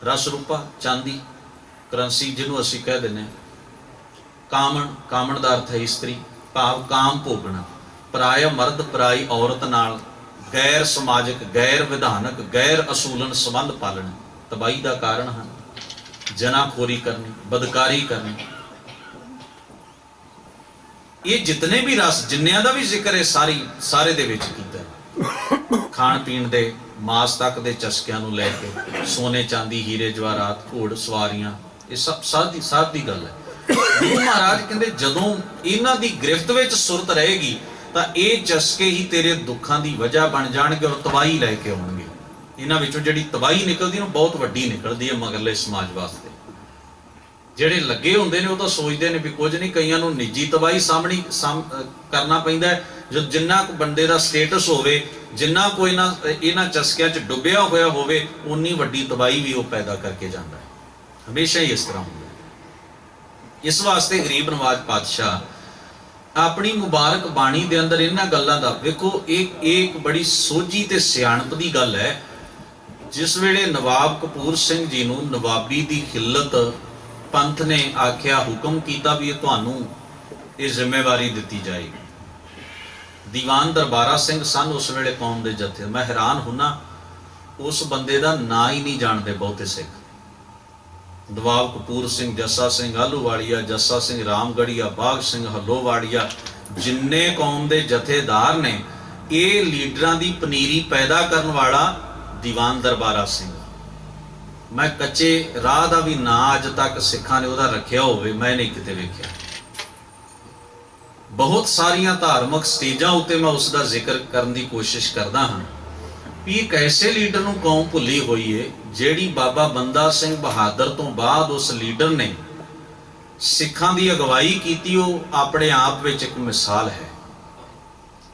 Speaker 1: ਰਸ ਰੂਪਾ ਚਾਂਦੀ ਕਰੰਸੀ ਜਿਹਨੂੰ ਅਸੀਂ ਕਹਿ ਦਿੰਦੇ, ਕਾਮਣ ਦਾ ਅਰਥ ਹੈ ਇਸਤਰੀ, ਭਾਵ ਕਾਮ ਭੋਗਣਾ। ਪਰਾਇਆ ਮਰਦ ਪਰਾਈ ਔਰਤ ਨਾਲ ਗੈਰ ਸਮਾਜਿਕ, ਗੈਰ ਵਿਧਾਨਕ, ਗੈਰ ਅਸੂਲਨ ਸੰਬੰਧ ਪਾਲਣ ਤਬਾਹੀ ਦਾ ਕਾਰਨ ਹਨ। ਜਨਾਖੋਰੀ ਕਰਨੀ, ਬਦਕਾਰੀ ਕਰਨੀ, ਇਹ ਜਿਤਨੇ ਵੀ ਰਸ, ਜਿੰਨਿਆਂ ਦਾ ਵੀ ਜ਼ਿਕਰ ਹੈ ਸਾਰੇ ਦੇ ਵਿੱਚ ਕੀਤਾ। ਖਾਣ ਪੀਣ ਦੇ, ਮਾਸ ਤੱਕ ਦੇ ਚਸਕਿਆਂ ਨੂੰ ਲੈ ਕੇ, ਸੋਨੇ ਚਾਂਦੀ ਹੀਰੇ ਜਵਾਹਰਾਤ, ਘੋੜ ਸਵਾਰੀਆਂ, ਇਹ ਸਭ ਦੀ ਗੱਲ ਹੈ। ਗੁਰੂ ਮਹਾਰਾਜ ਕਹਿੰਦੇ ਜਦੋਂ ਇਹਨਾਂ ਦੀ ਗ੍ਰਿਫਤ ਵਿੱਚ ਸੁਰਤ ਰਹੇਗੀ ਤਾਂ ਇਹ ਚਸਕੇ ਹੀ ਤੇਰੇ ਦੁੱਖਾਂ ਦੀ ਵਜ੍ਹਾ ਬਣ ਜਾਣਗੇ ਔਰ ਤਬਾਹੀ ਲੈ ਕੇ ਆਉਣਗੇ। ਇਹਨਾਂ ਵਿੱਚੋਂ ਜਿਹੜੀ ਤਬਾਹੀ ਨਿਕਲਦੀ ਹੈ ਉਹ ਬਹੁਤ ਵੱਡੀ ਨਿਕਲਦੀ ਹੈ ਮਗਰਲੇ ਸਮਾਜ ਵਾਸਤੇ। ਜਿਹੜੇ ਲੱਗੇ ਹੁੰਦੇ ਨੇ ਉਹ ਤਾਂ ਸੋਚਦੇ ਨੇ ਵੀ ਕੁਝ ਨਹੀਂ, ਕਈਆਂ ਨੂੰ ਨਿੱਜੀ ਤਬਾਹੀ ਸਾਹਮਣੇ ਕਰਨਾ ਪੈਂਦਾ ਹੈ। ਜਦ ਜਿੰਨਾ ਕੁ ਬੰਦੇ ਦਾ ਸਟੇਟਸ ਹੋਵੇ, ਜਿੰਨਾ ਕੋਈ ਇਹਨਾਂ ਚਸਕਿਆਂ 'ਚ ਡੁੱਬਿਆ ਹੋਇਆ ਹੋਵੇ, ਉਨੀ ਵੱਡੀ ਤਬਾਹੀ ਵੀ ਉਹ ਪੈਦਾ ਕਰਕੇ ਜਾਂਦਾ ਹੈ। ਹਮੇਸ਼ਾ ਹੀ ਇਸ ਤਰ੍ਹਾਂ ਹੁੰਦਾ। ਇਸ ਵਾਸਤੇ ਗਰੀਬ ਨਵਾਜ ਪਾਤਸ਼ਾਹ ਆਪਣੀ ਮੁਬਾਰਕ ਬਾਣੀ ਦੇ ਅੰਦਰ ਇਹਨਾਂ ਗੱਲਾਂ ਦਾ, ਵੇਖੋ ਇੱਕ ਬੜੀ ਸੋਝੀ ਤੇ ਸਿਆਣਪ ਦੀ ਗੱਲ ਹੈ। ਜਿਸ ਵੇਲੇ ਨਵਾਬ ਕਪੂਰ ਸਿੰਘ ਜੀ ਨੂੰ ਨਵਾਬੀ ਦੀ ਖਿੱਲਤ ਪੰਥ ਨੇ ਆਖਿਆ, ਹੁਕਮ ਕੀਤਾ ਵੀ ਇਹ ਤੁਹਾਨੂੰ ਇਹ ਜ਼ਿੰਮੇਵਾਰੀ ਦਿੱਤੀ ਜਾਏਗੀ। ਦੀਵਾਨ ਦਰਬਾਰਾ ਸਿੰਘ ਸਨ ਉਸ ਵੇਲੇ ਕੌਮ ਦੇ ਜਥੇ। ਮੈਂ ਹੈਰਾਨ ਹੁੰਨਾ, ਉਸ ਬੰਦੇ ਦਾ ਨਾਂ ਹੀ ਨਹੀਂ ਜਾਣਦੇ ਬਹੁਤੇ ਸਿੱਖ। ਨਵਾਬ ਕਪੂਰ ਸਿੰਘ, ਜੱਸਾ ਸਿੰਘ ਆਹਲੂਵਾਲੀਆ, ਜੱਸਾ ਸਿੰਘ ਰਾਮਗੜੀਆ, ਬਾਗ ਸਿੰਘ ਹੱਲੋਵਾਲੀਆ, ਜਿੰਨੇ ਕੌਮ ਦੇ ਜਥੇਦਾਰ ਨੇ, ਇਹ ਲੀਡਰਾਂ ਦੀ ਪਨੀਰੀ ਪੈਦਾ ਕਰਨ ਵਾਲਾ ਦੀਵਾਨ ਦਰਬਾਰਾ ਸਿੰਘ। ਮੈਂ ਕੱਚੇ ਰਾਹ ਦਾ ਵੀ ਨਾਂ ਅੱਜ ਤੱਕ ਸਿੱਖਾਂ ਨੇ ਉਹਦਾ ਰੱਖਿਆ ਹੋਵੇ ਮੈਂ ਨਹੀਂ ਕਿਤੇ ਵੇਖਿਆ। ਬਹੁਤ ਸਾਰੀਆਂ ਧਾਰਮਿਕ ਸਟੇਜਾਂ ਉੱਤੇ ਮੈਂ ਉਸ ਦਾ ਜ਼ਿਕਰ ਕਰਨ ਦੀ ਕੋਸ਼ਿਸ਼ ਕਰਦਾ ਹਾਂ ਵੀ ਇੱਕ ਐਸੇ ਲੀਡਰ ਨੂੰ ਕੌਮ ਭੁੱਲੀ ਹੋਈ ਏ ਜਿਹੜੀ ਬਾਬਾ ਬੰਦਾ ਸਿੰਘ ਬਹਾਦਰ ਤੋਂ ਬਾਅਦ ਉਸ ਲੀਡਰ ਨੇ ਸਿੱਖਾਂ ਦੀ ਅਗਵਾਈ ਕੀਤੀ। ਉਹ ਆਪਣੇ ਆਪ ਵਿੱਚ ਇੱਕ ਮਿਸਾਲ ਹੈ।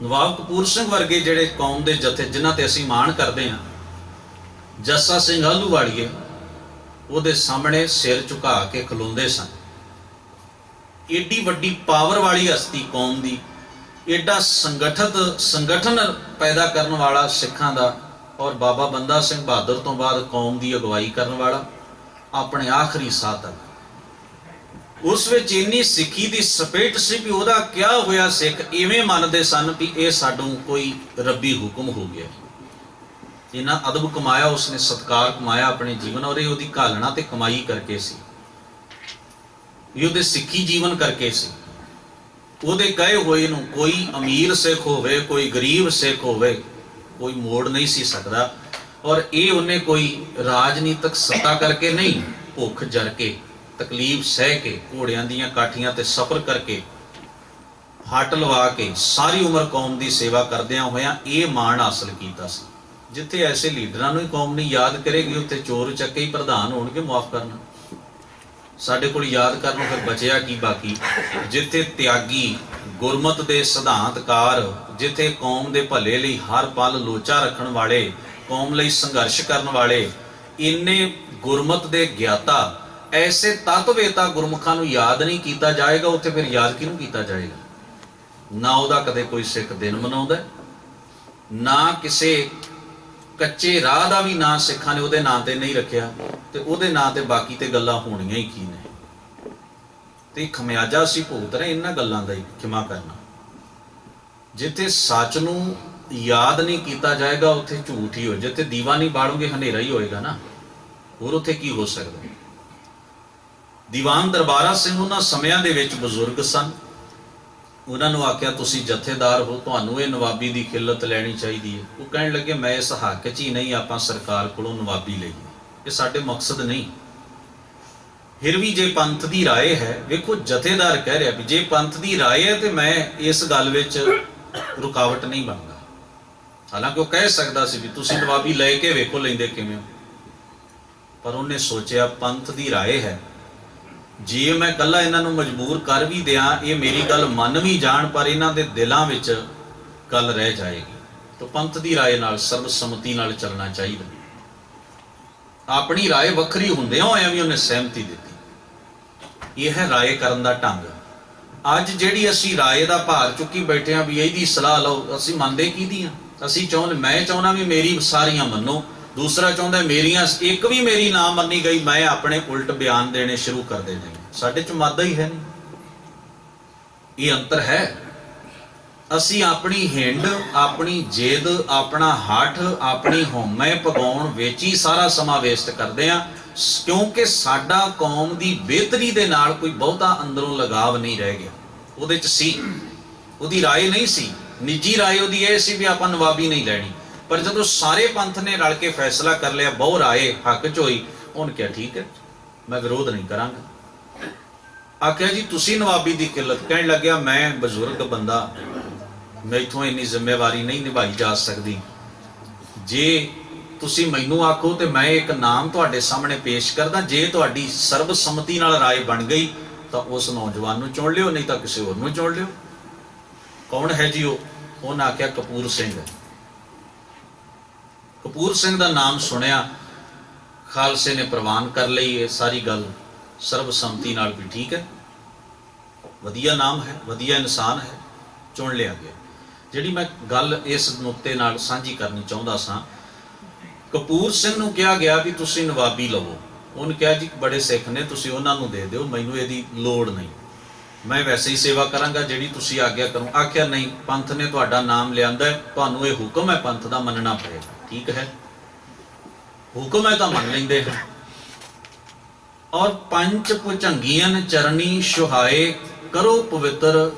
Speaker 1: ਨਵਾਬ ਕਪੂਰ ਸਿੰਘ ਵਰਗੇ ਜਿਹੜੇ ਕੌਮ ਦੇ ਜਥੇ ਜਿਨ੍ਹਾਂ ਤੇ ਅਸੀਂ ਮਾਣ ਕਰਦੇ ਹਾਂ, ਜੱਸਾ ਸਿੰਘ ਆਹਲੂਵਾਲੀਏ ਉਹਦੇ ਸਾਹਮਣੇ ਸਿਰ ਝੁਕਾ ਕੇ ਖਲੋਂਦੇ ਸਨ। ਏਡੀ ਵੱਡੀ ਪਾਵਰ ਵਾਲੀ ਹਸਤੀ ਕੌਮ ਦੀ, ਏਡਾ ਸੰਗਠਨ ਪੈਦਾ ਕਰਨ ਵਾਲਾ ਸਿੱਖਾਂ ਦਾ, ਔਰ ਬਾਬਾ ਬੰਦਾ ਸਿੰਘ ਬਹਾਦਰ ਤੋਂ ਬਾਅਦ ਕੌਮ ਦੀ ਅਗਵਾਈ ਕਰਨ ਵਾਲਾ ਆਪਣੇ ਆਖਰੀ ਸਾਹ ਤੱਕ। ਉਸ ਵਿੱਚ ਇੰਨੀ ਸਿੱਖੀ ਦੀ ਸਪੇਟ ਸੀ ਵੀ ਉਹਦਾ ਕਿਹਾ ਹੋਇਆ ਸਿੱਖ ਇਵੇਂ ਮੰਨਦੇ ਸਨ ਵੀ ਇਹ ਸਾਨੂੰ ਕੋਈ ਰੱਬੀ ਹੁਕਮ ਹੋ ਗਿਆ। ਇਹਨਾਂ ਅਦਬ ਕਮਾਇਆ ਉਸਨੇ, ਸਤਕਾਰ ਕਮਾਇਆ ਆਪਣੇ ਜੀਵਨ, ਔਰ ਇਹ ਉਹਦੀ ਘਾਲਣਾ ਤੇ ਕਮਾਈ ਕਰਕੇ ਸੀ, ਇਹ ਉਹਦੇ ਸਿੱਖੀ ਜੀਵਨ ਕਰਕੇ ਸੀ। ਉਹਦੇ ਕਹੇ ਹੋਏ ਨੂੰ ਕੋਈ ਅਮੀਰ ਸਿੱਖ ਹੋਵੇ, ਕੋਈ ਗਰੀਬ ਸਿੱਖ ਹੋਵੇ, ਕੋਈ ਮੋੜ ਨਹੀਂ ਸੀ ਸਕਦਾ। ਔਰ ਇਹ ਉਹਨੇ ਕੋਈ ਰਾਜਨੀਤਿਕ ਸੱਤਾ ਕਰਕੇ ਨਹੀਂ, ਭੁੱਖ ਜਰ ਕੇ, ਤਕਲੀਫ ਸਹਿ ਕੇ, ਘੋੜਿਆਂ ਦੀਆਂ ਕਾਠੀਆਂ ਤੇ ਸਫ਼ਰ ਕਰਕੇ, ਹੱਟ ਲਵਾ ਕੇ ਸਾਰੀ ਉਮਰ ਕੌਮ ਦੀ ਸੇਵਾ ਕਰਦਿਆਂ ਹੋਇਆਂ ਇਹ ਮਾਣ ਹਾਸਲ ਕੀਤਾ ਸੀ। ਜਿੱਥੇ ਐਸੇ ਲੀਡਰਾਂ ਨੂੰ ਹੀ ਕੌਮ ਨਹੀਂ ਯਾਦ ਕਰੇਗੀ, ਉੱਥੇ ਚੋਰ ਚੱਕੇ ਹੀ ਪ੍ਰਧਾਨ ਹੋਣਗੇ। ਮੁਆਫ ਕਰਨਾ, ਸਾਡੇ ਕੋਲ ਯਾਦ ਕਰਨ ਨੂੰ ਫਿਰ ਬਚਿਆ ਕੀ ਬਾਕੀ। ਜਿੱਥੇ ਤਿਆਗੀ, ਗੁਰਮਤ ਦੇ ਸਿਧਾਂਤਕਾਰ, ਜਿੱਥੇ ਕੌਮ ਦੇ ਭਲੇ ਲਈ ਹਰ ਪਲ ਲੋਚਾ ਰੱਖਣ ਵਾਲੇ, ਕੌਮ ਲਈ ਸੰਘਰਸ਼ ਕਰਨ ਵਾਲੇ, ਇੰਨੇ ਗੁਰਮਤ ਦੇ ਗਿਆਤਾ, ਐਸੇ ਤਤਵੇਤਾ ਗੁਰਮੁਖਾਂ ਨੂੰ ਯਾਦ ਨਹੀਂ ਕੀਤਾ ਜਾਏਗਾ, ਉੱਥੇ ਫਿਰ ਯਾਦ ਕਿਹਨੂੰ ਕੀਤਾ ਜਾਏਗਾ? ਨਾ ਉਹਦਾ ਕਦੇ ਕੋਈ ਸਿੱਖ ਦਿਨ ਮਨਾਉਂਦਾ, ਨਾ ਕਿਸੇ ਕੱਚੇ ਰਾਹ ਦਾ ਵੀ ਨਾਂ ਸਿੱਖਾਂ ਨੇ ਉਹਦੇ ਨਾਂ ਤੇ ਨਹੀਂ ਰੱਖਿਆ, ਤੇ ਉਹਦੇ ਨਾਂ ਤੇ ਬਾਕੀ ਤੇ ਗੱਲਾਂ ਹੋਣੀਆਂ ਹੀ ਕੀ ਨੇ। ਤੇ ਖਮਿਆਜਾ ਅਸੀਂ ਭੁਗਤ ਰਹੇ ਇਹਨਾਂ ਗੱਲਾਂ ਦਾ ਹੀ। ਖਿਮਾ ਕਰਨਾ, ਜਿੱਥੇ ਸੱਚ ਨੂੰ ਯਾਦ ਨਹੀਂ ਕੀਤਾ ਜਾਏਗਾ ਉੱਥੇ ਝੂਠ ਹੀ ਹੋ। ਜਿੱਥੇ ਦੀਵਾ ਨਹੀਂ ਬਾਲੋਗੇ ਹਨੇਰਾ ਹੀ ਹੋਏਗਾ ਨਾ, ਹੋਰ ਉੱਥੇ ਕੀ ਹੋ ਸਕਦਾ। ਦੀਵਾਨ ਦਰਬਾਰਾ ਸਿੰਘ ਉਹਨਾਂ ਸਮਿਆਂ ਦੇ ਵਿੱਚ ਬਜ਼ੁਰਗ ਸਨ। ਉਹਨਾਂ ਨੂੰ ਆਖਿਆ ਤੁਸੀਂ ਜਥੇਦਾਰ ਹੋ, ਤੁਹਾਨੂੰ ਇਹ ਨਵਾਬੀ ਦੀ ਖਿਲਤ ਲੈਣੀ ਚਾਹੀਦੀ ਹੈ। ਉਹ ਕਹਿਣ ਲੱਗੇ ਮੈਂ ਇਸ ਹੱਕ 'ਚ ਹੀ ਨਹੀਂ ਆਪਾਂ ਸਰਕਾਰ ਕੋਲੋਂ ਨਵਾਬੀ ਲਈਏ, ਇਹ ਸਾਡੇ ਮਕਸਦ ਨਹੀਂ। ਫਿਰ ਵੀ ਜੇ ਪੰਥ ਦੀ ਰਾਏ ਹੈ, ਵੇਖੋ ਜਥੇਦਾਰ ਕਹਿ ਰਿਹਾ ਵੀ ਜੇ ਪੰਥ ਦੀ ਰਾਏ ਹੈ ਤੇ ਮੈਂ ਇਸ ਗੱਲ ਵਿੱਚ ਰੁਕਾਵਟ ਨਹੀਂ ਬਣਦਾ। ਹਾਲਾਂਕਿ ਉਹ ਕਹਿ ਸਕਦਾ ਸੀ ਵੀ ਤੁਸੀਂ ਨਵਾਬੀ ਲੈ ਕੇ ਵੇਖੋ ਲੈਂਦੇ ਕਿਵੇਂ ਹੋ, ਪਰ ਉਹਨੇ ਸੋਚਿਆ ਪੰਥ ਦੀ ਰਾਏ ਹੈ, ਜੇ ਮੈਂ ਕੱਲਾ ਇਹਨਾਂ ਨੂੰ ਮਜਬੂਰ ਕਰ ਵੀ ਦਿਆਂ, ਇਹ ਮੇਰੀ ਗੱਲ ਮੰਨ ਵੀ ਜਾਣ, ਪਰ ਇਹਨਾਂ ਦੇ ਦਿਲਾਂ ਵਿੱਚ ਗੱਲ ਰਹਿ ਜਾਏਗੀ। ਤਾਂ ਪੰਥ ਦੀ ਰਾਏ ਨਾਲ, ਸਰਬਸੰਮਤੀ ਨਾਲ ਚੱਲਣਾ ਚਾਹੀਦਾ। ਆਪਣੀ ਰਾਏ ਵੱਖਰੀ ਹੁੰਦਿਆਂ ਹੋਇਆਂ ਵੀ ਉਹਨੇ ਸਹਿਮਤੀ ਦਿੱਤੀ। ਇਹ ਹੈ ਰਾਏ ਕਰਨ ਦਾ ਢੰਗ। ਅੱਜ ਜਿਹੜੀ ਅਸੀਂ ਰਾਏ ਦਾ ਭਾਰ ਚੁੱਕੀ ਬੈਠੇ ਹਾਂ ਵੀ ਇਹਦੀ ਸਲਾਹ ਲਓ, ਅਸੀਂ ਮੰਨਦੇ ਕਿਹਦੀ ਆ? ਅਸੀਂ ਮੈਂ ਚਾਹੁੰਦਾ ਵੀ ਮੇਰੀ ਸਾਰੀਆਂ ਮੰਨੋ, ਦੂਸਰਾ ਚਾਹੁੰਦਾ ਮੇਰੀਆਂ ਇੱਕ ਵੀ ਮੇਰੀ ਨਾ ਮੰਨੀ ਗਈ ਮੈਂ ਆਪਣੇ ਉਲਟ ਬਿਆਨ ਦੇਣੇ ਸ਼ੁਰੂ ਕਰ ਦੇਣੇ। ਸਾਡੇ ਚ ਮਾਦਾ ਹੀ ਹੈ ਨਹੀਂ, ਇਹ ਅੰਤਰ ਹੈ। ਅਸੀਂ ਆਪਣੀ ਹਿੰਡ, ਆਪਣੀ ਜਿੱਦ, ਆਪਣਾ ਹੱਠ, ਆਪਣੀ ਹਉਮੈ ਭਗਾਉਣ ਵਿੱਚ ਹੀ ਸਾਰਾ ਸਮਾਂ ਵੇਸਟ ਕਰਦੇ ਹਾਂ, ਕਿਉਂਕਿ ਸਾਡਾ ਕੌਮ ਦੀ ਬਿਹਤਰੀ ਦੇ ਨਾਲ ਕੋਈ ਬਹੁਤਾ ਅੰਦਰੋਂ ਲਗਾਵ ਨਹੀਂ ਰਹਿ ਗਿਆ। ਉਹਦੇ ਚ ਸੀ, ਉਹਦੀ ਰਾਏ ਨਹੀਂ ਸੀ, ਨਿੱਜੀ ਰਾਏ ਉਹਦੀ ਇਹ ਸੀ ਵੀ ਆਪਾਂ ਨਵਾਬੀ ਨਹੀਂ ਲੈਣੀ। ਪਰ ਜਦੋਂ ਸਾਰੇ ਪੰਥ ਨੇ ਰਲ ਕੇ ਫੈਸਲਾ ਕਰ ਲਿਆ, ਬਹੁ ਰਾਏ ਹੱਕ ਚ ਹੋਈ, ਉਹਨੇ ਕਿਹਾ ਠੀਕ ਹੈ ਮੈਂ ਵਿਰੋਧ ਨਹੀਂ ਕਰਾਂਗਾ। ਆਖਿਆ ਜੀ ਤੁਸੀਂ ਨਵਾਬੀ ਦੀ ਕਿੱਲਤ, ਕਹਿਣ ਲੱਗਿਆ ਮੈਂ ਬਜ਼ੁਰਗ ਬੰਦਾ, ਮੈਥੋਂ ਇੰਨੀ ਜ਼ਿੰਮੇਵਾਰੀ ਨਹੀਂ ਨਿਭਾਈ ਜਾ ਸਕਦੀ। ਜੇ ਤੁਸੀਂ ਮੈਨੂੰ ਆਖੋ ਤੇ ਮੈਂ ਇੱਕ ਨਾਮ ਤੁਹਾਡੇ ਸਾਹਮਣੇ ਪੇਸ਼ ਕਰਦਾ, ਜੇ ਤੁਹਾਡੀ ਸਰਬਸੰਮਤੀ ਨਾਲ ਰਾਏ ਬਣ ਗਈ ਤਾਂ ਉਸ ਨੌਜਵਾਨ ਨੂੰ ਚੁਣ ਲਿਓ, ਨਹੀਂ ਤਾਂ ਕਿਸੇ ਹੋਰ ਨੂੰ ਚੁਣ ਲਿਓ। ਕੌਣ ਹੈ ਜੀ ਉਹ? ਉਹਨਾਂ ਆਖਿਆ ਕਪੂਰ ਸਿੰਘ। ਕਪੂਰ ਸਿੰਘ ਦਾ ਨਾਮ ਸੁਣਿਆ, ਖਾਲਸੇ ਨੇ ਪ੍ਰਵਾਨ ਕਰ ਲਈ ਇਹ ਸਾਰੀ ਗੱਲ ਸਰਬਸੰਮਤੀ ਨਾਲ ਵੀ ਠੀਕ ਹੈ, ਵਧੀਆ ਨਾਮ ਹੈ, ਵਧੀਆ ਇਨਸਾਨ ਹੈ, ਚੁਣ ਲਿਆ ਗਿਆ। ਜਿਹੜੀ ਮੈਂ ਗੱਲ ਇਸ ਨੁਕਤੇ ਨਾਲ ਸਾਂਝੀ ਕਰਨੀ ਚਾਹੁੰਦਾ ਸਾਂ, ਕਪੂਰ ਸਿੰਘ ਨੂੰ ਕਿਹਾ ਗਿਆ ਵੀ ਤੁਸੀਂ ਨਵਾਬੀ ਲਵੋ। ਉਹਨੇ ਕਿਹਾ ਜੀ ਬੜੇ ਸਿੱਖ ਨੇ, ਤੁਸੀਂ ਉਹਨਾਂ ਨੂੰ ਦੇ ਦਿਓ, ਮੈਨੂੰ ਇਹਦੀ ਲੋੜ ਨਹੀਂ, ਮੈਂ ਵੈਸੇ ਹੀ ਸੇਵਾ ਕਰਾਂਗਾ ਜਿਹੜੀ ਤੁਸੀਂ ਆਗਿਆ ਕਰੋ। ਆਖਿਆ ਨਹੀਂ, ਪੰਥ ਨੇ ਤੁਹਾਡਾ ਨਾਮ ਲਿਆਂਦਾ, ਤੁਹਾਨੂੰ ਇਹ ਹੁਕਮ ਹੈ ਪੰਥ ਦਾ, ਮੰਨਣਾ ਪਏਗਾ। ਠੀਕ ਹੈ, ਹੁਕਮ ਹੈ ਤਾਂ ਮੰਨ ਲੈਂਦੇ ਹਾਂ। ਔਰ ਪੰਜ ਭੁਜੰਗੀਆਂ ਚਰਨੀ ਸੁਹਾਏ ਕਰੋ ਪਵਿੱਤਰ,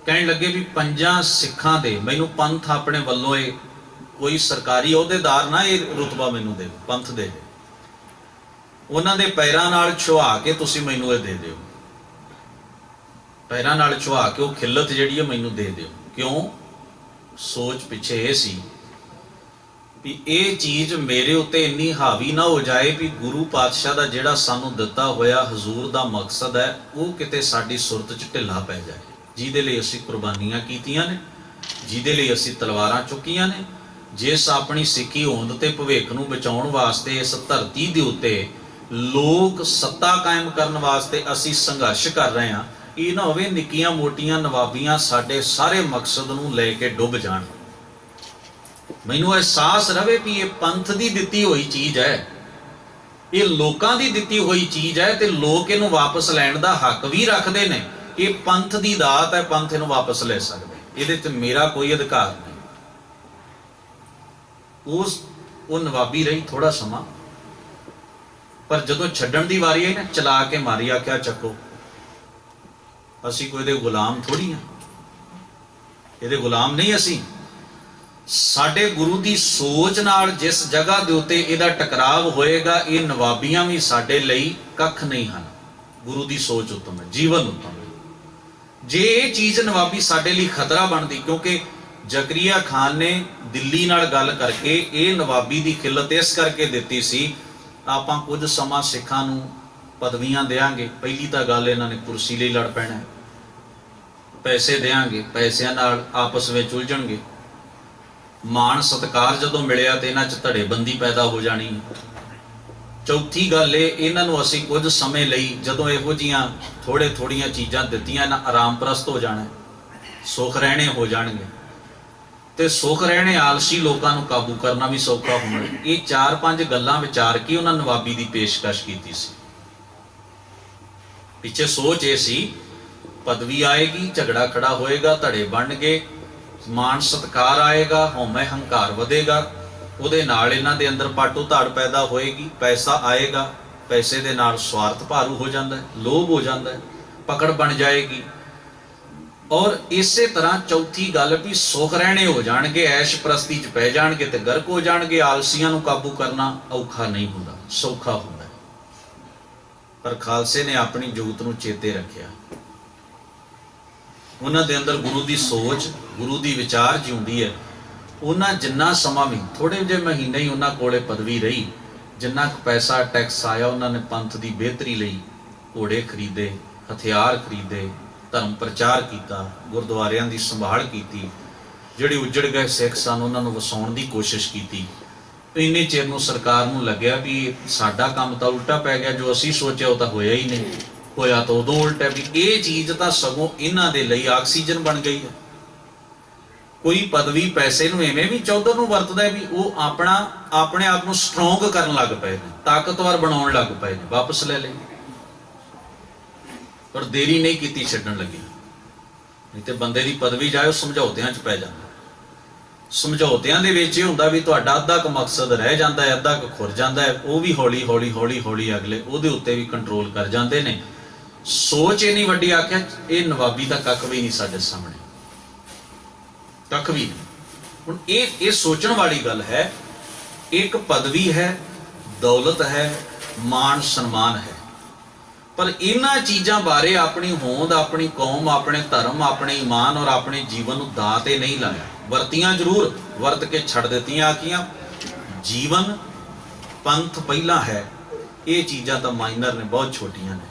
Speaker 1: ਕਹਿਣ ਲੱਗੇ ਵੀ ਪੰਜਾਂ ਸਿੱਖਾਂ ਦੇ, ਮੈਨੂੰ ਪੰਥ ਆਪਣੇ ਵੱਲੋਂ ਇਹ ਕੋਈ ਸਰਕਾਰੀ ਅਹੁਦੇਦਾਰ ਨਾ ਇਹ ਰੁਤਬਾ ਮੈਨੂੰ ਦੇ, ਪੰਥ ਦੇ, ਉਹਨਾਂ ਦੇ ਪੈਰਾਂ ਨਾਲ ਛੁਹਾ ਕੇ ਤੁਸੀਂ ਮੈਨੂੰ ਇਹ ਦੇ ਦਿਓ। ਪੈਰਾਂ ਨਾਲ ਛੁਹਾ ਕੇ ਉਹ ਖਿੱਲਤ ਜਿਹੜੀ ਹੈ ਮੈਨੂੰ ਦੇ ਦਿਓ। ਕਿਉਂ? ਸੋਚ ਪਿੱਛੇ ਇਹ ਸੀ ਵੀ ਇਹ ਚੀਜ਼ ਮੇਰੇ ਉੱਤੇ ਇੰਨੀ ਹਾਵੀ ਨਾ ਹੋ ਜਾਏ ਵੀ ਗੁਰੂ ਪਾਤਸ਼ਾਹ ਦਾ ਜਿਹੜਾ ਸਾਨੂੰ ਦਿੱਤਾ ਹੋਇਆ ਹਜ਼ੂਰ ਦਾ ਮਕਸਦ ਹੈ ਉਹ ਕਿਤੇ ਸਾਡੀ ਸੁਰਤ 'ਚ ਢਿੱਲਾ ਪੈ ਜਾਏ, ਜਿਹਦੇ ਲਈ ਅਸੀਂ ਕੁਰਬਾਨੀਆਂ ਕੀਤੀਆਂ ਨੇ, ਜਿਹਦੇ ਲਈ ਅਸੀਂ ਤਲਵਾਰਾਂ ਚੁੱਕੀਆਂ ਨੇ, ਜਿਸ ਆਪਣੀ ਸਿੱਖੀ ਹੋਂਦ ਤੇ ਭਵਿੱਖ ਨੂੰ ਬਚਾਉਣ ਵਾਸਤੇ ਇਸ ਧਰਤੀ ਦੇ ਉੱਤੇ ਲੋਕ ਸੱਤਾ ਕਾਇਮ ਕਰਨ ਵਾਸਤੇ ਅਸੀਂ ਸੰਘਰਸ਼ ਕਰ ਰਹੇ ਹਾਂ, ਇਹ ਨਾ ਹੋਵੇ ਨਿੱਕੀਆਂ ਮੋਟੀਆਂ ਨਵਾਬੀਆਂ ਸਾਡੇ ਸਾਰੇ ਮਕਸਦ ਨੂੰ ਲੈ ਕੇ ਡੁੱਬ ਜਾਣ। ਮੈਨੂੰ ਅਹਿਸਾਸ ਰਵੇ ਵੀ ਇਹ ਪੰਥ ਦੀ ਦਿੱਤੀ ਹੋਈ ਚੀਜ਼ ਹੈ, ਇਹ ਲੋਕਾਂ ਦੀ ਦਿੱਤੀ ਹੋਈ ਚੀਜ਼ ਹੈ ਤੇ ਲੋਕ ਇਹਨੂੰ ਵਾਪਸ ਲੈਣ ਦਾ ਹੱਕ ਵੀ ਰੱਖਦੇ ਨੇ। ਇਹ ਪੰਥ ਦੀ ਦਾਤ ਹੈ, ਪੰਥ ਇਹਨੂੰ ਵਾਪਸ ਲੈ ਸਕਦੇ, ਇਹਦੇ ਤੇ ਮੇਰਾ ਕੋਈ ਅਧਿਕਾਰ ਨਹੀਂ। ਉਹ ਨਵਾਬੀ ਰਹੀ ਥੋੜਾ ਸਮਾਂ, ਪਰ ਜਦੋਂ ਛੱਡਣ ਦੀ ਵਾਰੀ ਆਈ ਨਾ, ਚਲਾ ਕੇ ਮਾਰੀ, ਆਖਿਆ ਚੱਕੋ। ਅਸੀਂ ਕੋਈ ਇਹਦੇ ਗੁਲਾਮ ਥੋੜੀ ਆ, ਇਹਦੇ ਗੁਲਾਮ ਨਹੀਂ ਅਸੀਂ। ਸਾਡੇ ਗੁਰੂ ਦੀ ਸੋਚ ਨਾਲ ਜਿਸ ਜਗ੍ਹਾ ਦੇ ਉੱਤੇ ਇਹਦਾ ਟਕਰਾਵ ਹੋਏਗਾ, ਇਹ ਨਵਾਬੀਆਂ ਵੀ ਸਾਡੇ ਲਈ ਕੱਖ ਨਹੀਂ ਹਨ। ਗੁਰੂ ਦੀ ਸੋਚ ਉੱਤਮ ਹੈ, ਜੀਵਨ ਉੱਤਮ ਹੈ। ਜੇ ਇਹ ਚੀਜ਼ ਨਵਾਬੀ ਸਾਡੇ ਲਈ ਖਤਰਾ ਬਣਦੀ, ਕਿਉਂਕਿ ਜ਼ਕਰੀਆ ਖਾਨ ਨੇ ਦਿੱਲੀ ਨਾਲ ਗੱਲ ਕਰਕੇ ਇਹ ਨਵਾਬੀ ਦੀ ਖਿਲਤ ਇਸ ਕਰਕੇ ਦਿੱਤੀ ਸੀ, ਆਪਾਂ ਕੁਝ ਸਮਾਂ ਸਿੱਖਾਂ ਨੂੰ ਪਦਵੀਆਂ ਦੇਾਂਗੇ। ਪਹਿਲੀ ਤਾਂ ਗੱਲ, ਇਹਨਾਂ ਨੇ ਕੁਰਸੀ ਲਈ ਲੜ ਪੈਣਾ, ਪੈਸੇ ਦੇਾਂਗੇ, ਪੈਸਿਆਂ ਨਾਲ ਆਪਸ ਵਿੱਚ ਉਲਝਣਗੇ, ਮਾਣ ਸਤਿਕਾਰ ਜਦੋਂ ਮਿਲਿਆ ਤੇ ਇਹਨਾਂ 'ਚ ਧੜੇਬੰਦੀ ਪੈਦਾ ਹੋ ਜਾਣੀ। ਚੌਥੀ ਗੱਲ ਇਹ, ਇਹਨਾਂ ਨੂੰ ਅਸੀਂ ਕੁਝ ਸਮੇਂ ਲਈ ਜਦੋਂ ਇਹੋ ਜੀਆਂ ਥੋੜੀਆਂ ਚੀਜ਼ਾਂ ਦਿੱਤੀਆਂ ਨਾ, ਆਰਾਮ ਪ੍ਰਸਤ ਹੋ ਜਾਣਾ, ਸੁਖ ਰਹਿਣੇ ਹੋ ਜਾਣਗੇ, ਤੇ ਸੁਖ ਰਹਿਣੇ ਆਲਸੀ ਲੋਕਾਂ ਨੂੰ ਕਾਬੂ ਕਰਨਾ ਵੀ ਸੌਖਾ ਹੋਣਾ। ਇਹ 4-5 ਗੱਲਾਂ ਵਿਚਾਰ ਕੇ ਉਹਨਾਂ ਨਵਾਬੀ ਦੀ ਪੇਸ਼ਕਸ਼ ਕੀਤੀ ਸੀ। ਪਿੱਛੇ ਸੋਚ ਇਹ ਸੀ, ਪਦਵੀ ਆਏਗੀ, ਝਗੜਾ ਖੜਾ ਹੋਏਗਾ, ਧੜੇ ਬਣਨਗੇ, ਮਾਣ ਸਤਿਕਾਰ ਆਏਗਾ, ਹਉਮੈ ਹੰਕਾਰ ਵਧੇਗਾ, ਉਹਦੇ ਨਾਲ ਇਹਨਾਂ ਦੇ ਅੰਦਰ ਪਾਟੂ ਧਾੜ ਪੈਦਾ ਹੋਏਗੀ, ਪੈਸਾ ਆਏਗਾ, ਪੈਸੇ ਦੇ ਨਾਲ ਸਵਾਰਥ ਭਾਰੂ ਹੋ ਜਾਂਦਾ ਹੈ, ਲੋਭ ਹੋ ਜਾਂਦਾ ਹੈ, ਪਕੜ ਬਣ ਜਾਏਗੀ। ਔਰ ਇਸੇ ਤਰ੍ਹਾਂ ਚੌਥੀ ਗੱਲ ਵੀ ਸੁਖ ਰਹਿਣੇ ਹੋ ਜਾਣਗੇ, ਐਸ਼ ਪ੍ਰਸਤੀ 'ਚ ਪੈ ਜਾਣਗੇ ਤੇ ਗਰਕ ਹੋ ਜਾਣਗੇ। ਆਲਸੀਆਂ ਨੂੰ ਕਾਬੂ ਕਰਨਾ ਔਖਾ ਨਹੀਂ ਹੁੰਦਾ, ਸੌਖਾ ਹੁੰਦਾ। ਪਰ ਖਾਲਸੇ ਨੇ ਆਪਣੀ ਜੋਤ ਨੂੰ ਚੇਤੇ ਰੱਖਿਆ, ਉਹਨਾਂ ਦੇ ਅੰਦਰ ਗੁਰੂ ਦੀ ਸੋਚ, ਗੁਰੂ ਦੀ ਵਿਚਾਰ ਜਿਉਂਦੀ ਹੈ। ਉਹਨਾਂ ਜਿੰਨਾ ਸਮਾਂ ਵੀ, ਥੋੜੇ ਜਿਹੇ ਮਹੀਨੇ ਹੀ ਉਹਨਾਂ ਕੋਲੇ ਪਦਵੀ ਰਹੀ, ਜਿੰਨਾ ਕੁ ਪੈਸਾ ਟੈਕਸ ਆਇਆ, ਉਹਨਾਂ ਨੇ ਪੰਥ ਦੀ ਬਿਹਤਰੀ ਲਈ ਘੋੜੇ ਖਰੀਦੇ, ਹਥਿਆਰ ਖਰੀਦੇ, ਧਰਮ ਪ੍ਰਚਾਰ ਕੀਤਾ, ਗੁਰਦੁਆਰਿਆਂ ਦੀ ਸੰਭਾਲ ਕੀਤੀ, ਜਿਹੜੇ ਉੱਜੜ ਗਏ ਸਿੱਖ ਸਨ ਉਹਨਾਂ ਨੂੰ ਵਸਾਉਣ ਦੀ ਕੋਸ਼ਿਸ਼ ਕੀਤੀ। ਇੰਨੇ ਚਿਰ ਨੂੰ ਸਰਕਾਰ ਨੂੰ ਲੱਗਿਆ ਵੀ ਸਾਡਾ ਕੰਮ ਤਾਂ ਉਲਟਾ ਪੈ ਗਿਆ, ਜੋ ਅਸੀਂ ਸੋਚਿਆ ਉਹ ਤਾਂ ਹੋਇਆ ਹੀ ਨਹੀਂ, ਹੋਇਆ ਤਾਂ ਉਦੋਂ ਉਲਟਾ, ਵੀ ਇਹ ਚੀਜ਼ ਤਾਂ ਸਗੋਂ ਇਹਨਾਂ ਦੇ ਲਈ ਆਕਸੀਜਨ ਬਣ ਗਈ ਹੈ। ਕੋਈ ਪਦਵੀ ਪੈਸੇ ਨੂੰ ਐਵੇਂ ਵੀ ਚੌਧਰ ਨੂੰ ਵਰਤਦਾ ਵੀ ਉਹ ਆਪਣੇ ਆਪ ਨੂੰ ਸਟਰੋਂਗ ਕਰਨ ਲੱਗ ਪਏ ਨੇ, ਤਾਕਤਵਰ ਬਣਾਉਣ ਲੱਗ ਪਏ ਨੇ, ਵਾਪਸ ਲੈ ਲਈ। ਪਰ ਦੇਰੀ ਨਹੀਂ ਕੀਤੀ ਛੱਡਣ ਲੱਗੀ, ਨਹੀਂ ਤੇ ਬੰਦੇ ਦੀ ਪਦਵੀ ਜਾਏ ਉਹ ਸਮਝੌਤਿਆਂ 'ਚ ਪੈ ਜਾਂਦਾ। ਸਮਝੌਤਿਆਂ ਦੇ ਵਿੱਚ ਇਹ ਹੁੰਦਾ ਵੀ ਤੁਹਾਡਾ ਅੱਧਾ ਕੁ ਮਕਸਦ ਰਹਿ ਜਾਂਦਾ ਹੈ, ਅੱਧਾ ਕੁ ਖੁਰ ਜਾਂਦਾ ਹੈ, ਉਹ ਵੀ ਹੌਲੀ ਅਗਲੇ ਉਹਦੇ ਉੱਤੇ ਵੀ ਕੰਟਰੋਲ ਕਰ ਜਾਂਦੇ ਨੇ। ਸੋਚ ਇੰਨੀ ਵੱਡੀ, ਆਖਿਆ ਇਹ ਨਵਾਬੀ ਦਾ ਕੱਖ ਵੀ ਨਹੀਂ ਸਾਡੇ ਸਾਹਮਣੇ, ਕੱਖ ਵੀ ਨਹੀਂ। ਹੁਣ ਇਹ ਸੋਚਣ ਵਾਲੀ ਗੱਲ ਹੈ। ਇੱਕ ਪਦਵੀ ਹੈ, ਦੌਲਤ ਹੈ, ਮਾਣ ਸਨਮਾਨ ਹੈ, ਪਰ ਇਹਨਾਂ ਚੀਜ਼ਾਂ ਬਾਰੇ ਆਪਣੀ ਹੋਂਦ, ਆਪਣੀ ਕੌਮ, ਆਪਣੇ ਧਰਮ, ਆਪਣੇ ਈਮਾਨ ਔਰ ਆਪਣੇ ਜੀਵਨ ਨੂੰ ਦਾਅ ਤੇ ਨਹੀਂ ਲਾਇਆ। ਵਰਤੀਆਂ ਜ਼ਰੂਰ, ਵਰਤ ਕੇ ਛੱਡ ਦਿੱਤੀਆਂ। ਆਖੀਆਂ ਜੀਵਨ ਪੰਥ ਪਹਿਲਾਂ ਹੈ, ਇਹ ਚੀਜ਼ਾਂ ਤਾਂ ਮਾਈਨਰ ਨੇ, ਬਹੁਤ ਛੋਟੀਆਂ ਨੇ।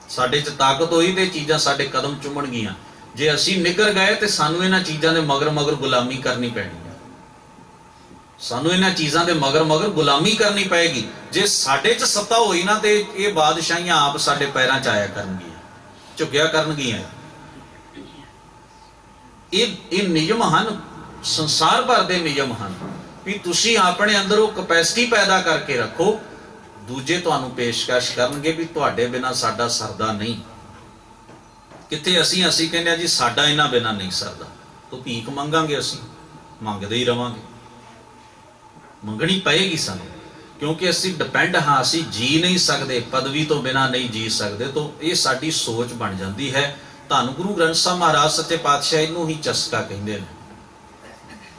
Speaker 1: ਸਾਡੇ 'ਚ ਤਾਕਤ ਹੋਈ ਤੇ ਚੀਜ਼ਾਂ ਸਾਡੇ ਕਦਮ ਚੁੰਮਣ ਗਈਆਂ। ਜੇ ਅਸੀਂ ਨਿਕਰ ਗਏ ਤੇ ਸਾਨੂੰ ਇਹਨਾਂ ਚੀਜ਼ਾਂ ਦੇ ਮਗਰ ਗੁਲਾਮੀ ਕਰਨੀ ਪੈਣੀ ਹੈ, ਸਾਨੂੰ ਇਹਨਾਂ ਚੀਜ਼ਾਂ ਦੇ ਮਗਰ ਗੁਲਾਮੀ ਕਰਨੀ ਪਏਗੀ। ਜੇ ਸਾਡੇ 'ਚ ਸੱਤਾ ਹੋਈ ਨਾ ਤੇ ਇਹ ਬਾਦਸ਼ਾਹੀਆਂ ਆਪ ਸਾਡੇ ਪੈਰਾਂ 'ਚ ਆਇਆ ਕਰਨਗੀਆਂ, ਝੁਕਿਆ ਕਰਨਗੀਆਂ। ਇਹ ਨਿਯਮ ਹਨ, ਸੰਸਾਰ ਭਰ ਦੇ ਨਿਯਮ ਹਨ ਵੀ ਤੁਸੀਂ ਆਪਣੇ ਅੰਦਰ ਉਹ ਕਪੈਸਿਟੀ ਪੈਦਾ ਕਰਕੇ ਰੱਖੋ, ਦੂਜੇ ਤੁਹਾਨੂੰ ਪੇਸ਼ਕਸ਼ ਕਰਨਗੇ ਵੀ ਤੁਹਾਡੇ ਬਿਨਾਂ ਸਾਡਾ ਸਰਦਾ ਨਹੀਂ। ਕਿੱਥੇ ਅਸੀਂ ਕਹਿੰਦੇ ਆ ਜੀ ਸਾਡਾ ਇਹਨਾਂ ਬਿਨਾਂ ਨਹੀਂ ਸਰਦਾ, ਤਾਂ ਭੀਖ ਮੰਗਾਂਗੇ, ਅਸੀਂ ਮੰਗਦੇ ਹੀ ਰਵਾਂਗੇ, ਮੰਗਣੀ ਪਏਗੀ ਸਾਨੂੰ, ਕਿਉਂਕਿ ਅਸੀਂ ਡਿਪੈਂਡ ਹਾਂ, ਅਸੀਂ ਜੀ ਨਹੀਂ ਸਕਦੇ, ਪਦਵੀ ਤੋਂ ਬਿਨਾਂ ਨਹੀਂ ਜੀ ਸਕਦੇ। ਤਾਂ ਇਹ ਸਾਡੀ ਸੋਚ ਬਣ ਜਾਂਦੀ ਹੈ। ਧੰਨ ਗੁਰੂ ਗ੍ਰੰਥ ਸਾਹਿਬ ਮਹਾਰਾਜ ਸੱਚੇ ਪਾਤਸ਼ਾਹ ਇਹਨੂੰ ਹੀ ਚਸਕਾ ਕਹਿੰਦੇ ਨੇ,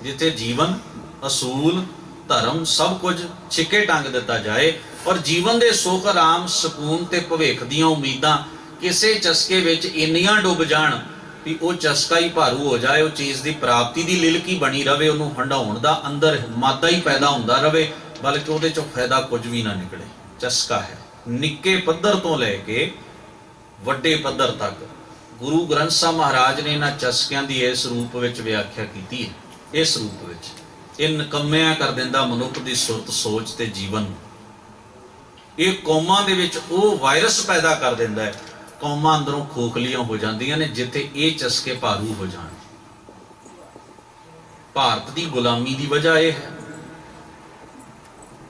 Speaker 1: ਜਿੱਥੇ ਜੀਵਨ, ਅਸੂਲ, ਧਰਮ ਸਭ ਕੁਝ ਛਿੱਕੇ ਟੰਗ ਦਿੱਤਾ ਜਾਏ ਔਰ ਜੀਵਨ ਦੇ ਸੁੱਖ, ਆਰਾਮ, ਸਕੂਨ ਤੇ ਭਵਿੱਖ ਦੀਆਂ ਉਮੀਦਾਂ ਕਿਸੇ ਚਸਕੇ ਵਿੱਚ ਇੰਨੀਆਂ ਡੁੱਬ ਜਾਣ ਵੀ ਉਹ ਚਸਕਾ ਹੀ ਭਾਰੂ ਹੋ ਜਾਏ, ਉਹ ਚੀਜ਼ ਦੀ ਪ੍ਰਾਪਤੀ ਦੀ ਲਿਲਕ ਹੀ ਬਣੀ ਰਵੇ, ਉਹਨੂੰ ਹੰਡਾਉਣ ਦਾ ਅੰਦਰ ਮਾਦਾ ਹੀ ਪੈਦਾ ਹੁੰਦਾ ਰਵੇ, ਬਲਕਿ ਉਹਦੇ ਚੋਂ ਫਾਇਦਾ ਕੁਝ ਵੀ ਨਾ ਨਿਕਲੇ। ਚਸਕਾ ਹੈ ਨਿੱਕੇ ਪੱਧਰ ਤੋਂ ਲੈ ਕੇ ਵੱਡੇ ਪੱਧਰ ਤੱਕ। ਗੁਰੂ ਗ੍ਰੰਥ ਸਾਹਿਬ ਮਹਾਰਾਜ ਨੇ ਇਹਨਾਂ ਚਸਕਿਆਂ ਦੀ ਇਸ ਰੂਪ ਵਿੱਚ ਵਿਆਖਿਆ ਕੀਤੀ ਹੈ। ਇਸ ਰੂਪ ਵਿੱਚ ਇਹ ਨਕੰਮਿਆਂ ਕਰ ਦਿੰਦਾ ਮਨੁੱਖ ਦੀ ਸੁਰਤ, ਸੋਚ ਤੇ ਜੀਵਨ ਨੂੰ। ਇਹ ਕੌਮਾਂ ਦੇ ਵਿੱਚ ਉਹ ਵਾਇਰਸ ਪੈਦਾ ਕਰ ਦਿੰਦਾ ਹੈ, ਕੌਮਾਂ ਅੰਦਰੋਂ ਖੋਖਲੀਆਂ ਹੋ ਜਾਂਦੀਆਂ ਨੇ ਜਿੱਥੇ ਇਹ ਚਸਕੇ ਭਾਰੂ ਹੋ ਜਾਣ। ਭਾਰਤ ਦੀ ਗੁਲਾਮੀ ਦੀ ਵਜ੍ਹਾ ਇਹ ਹੈ।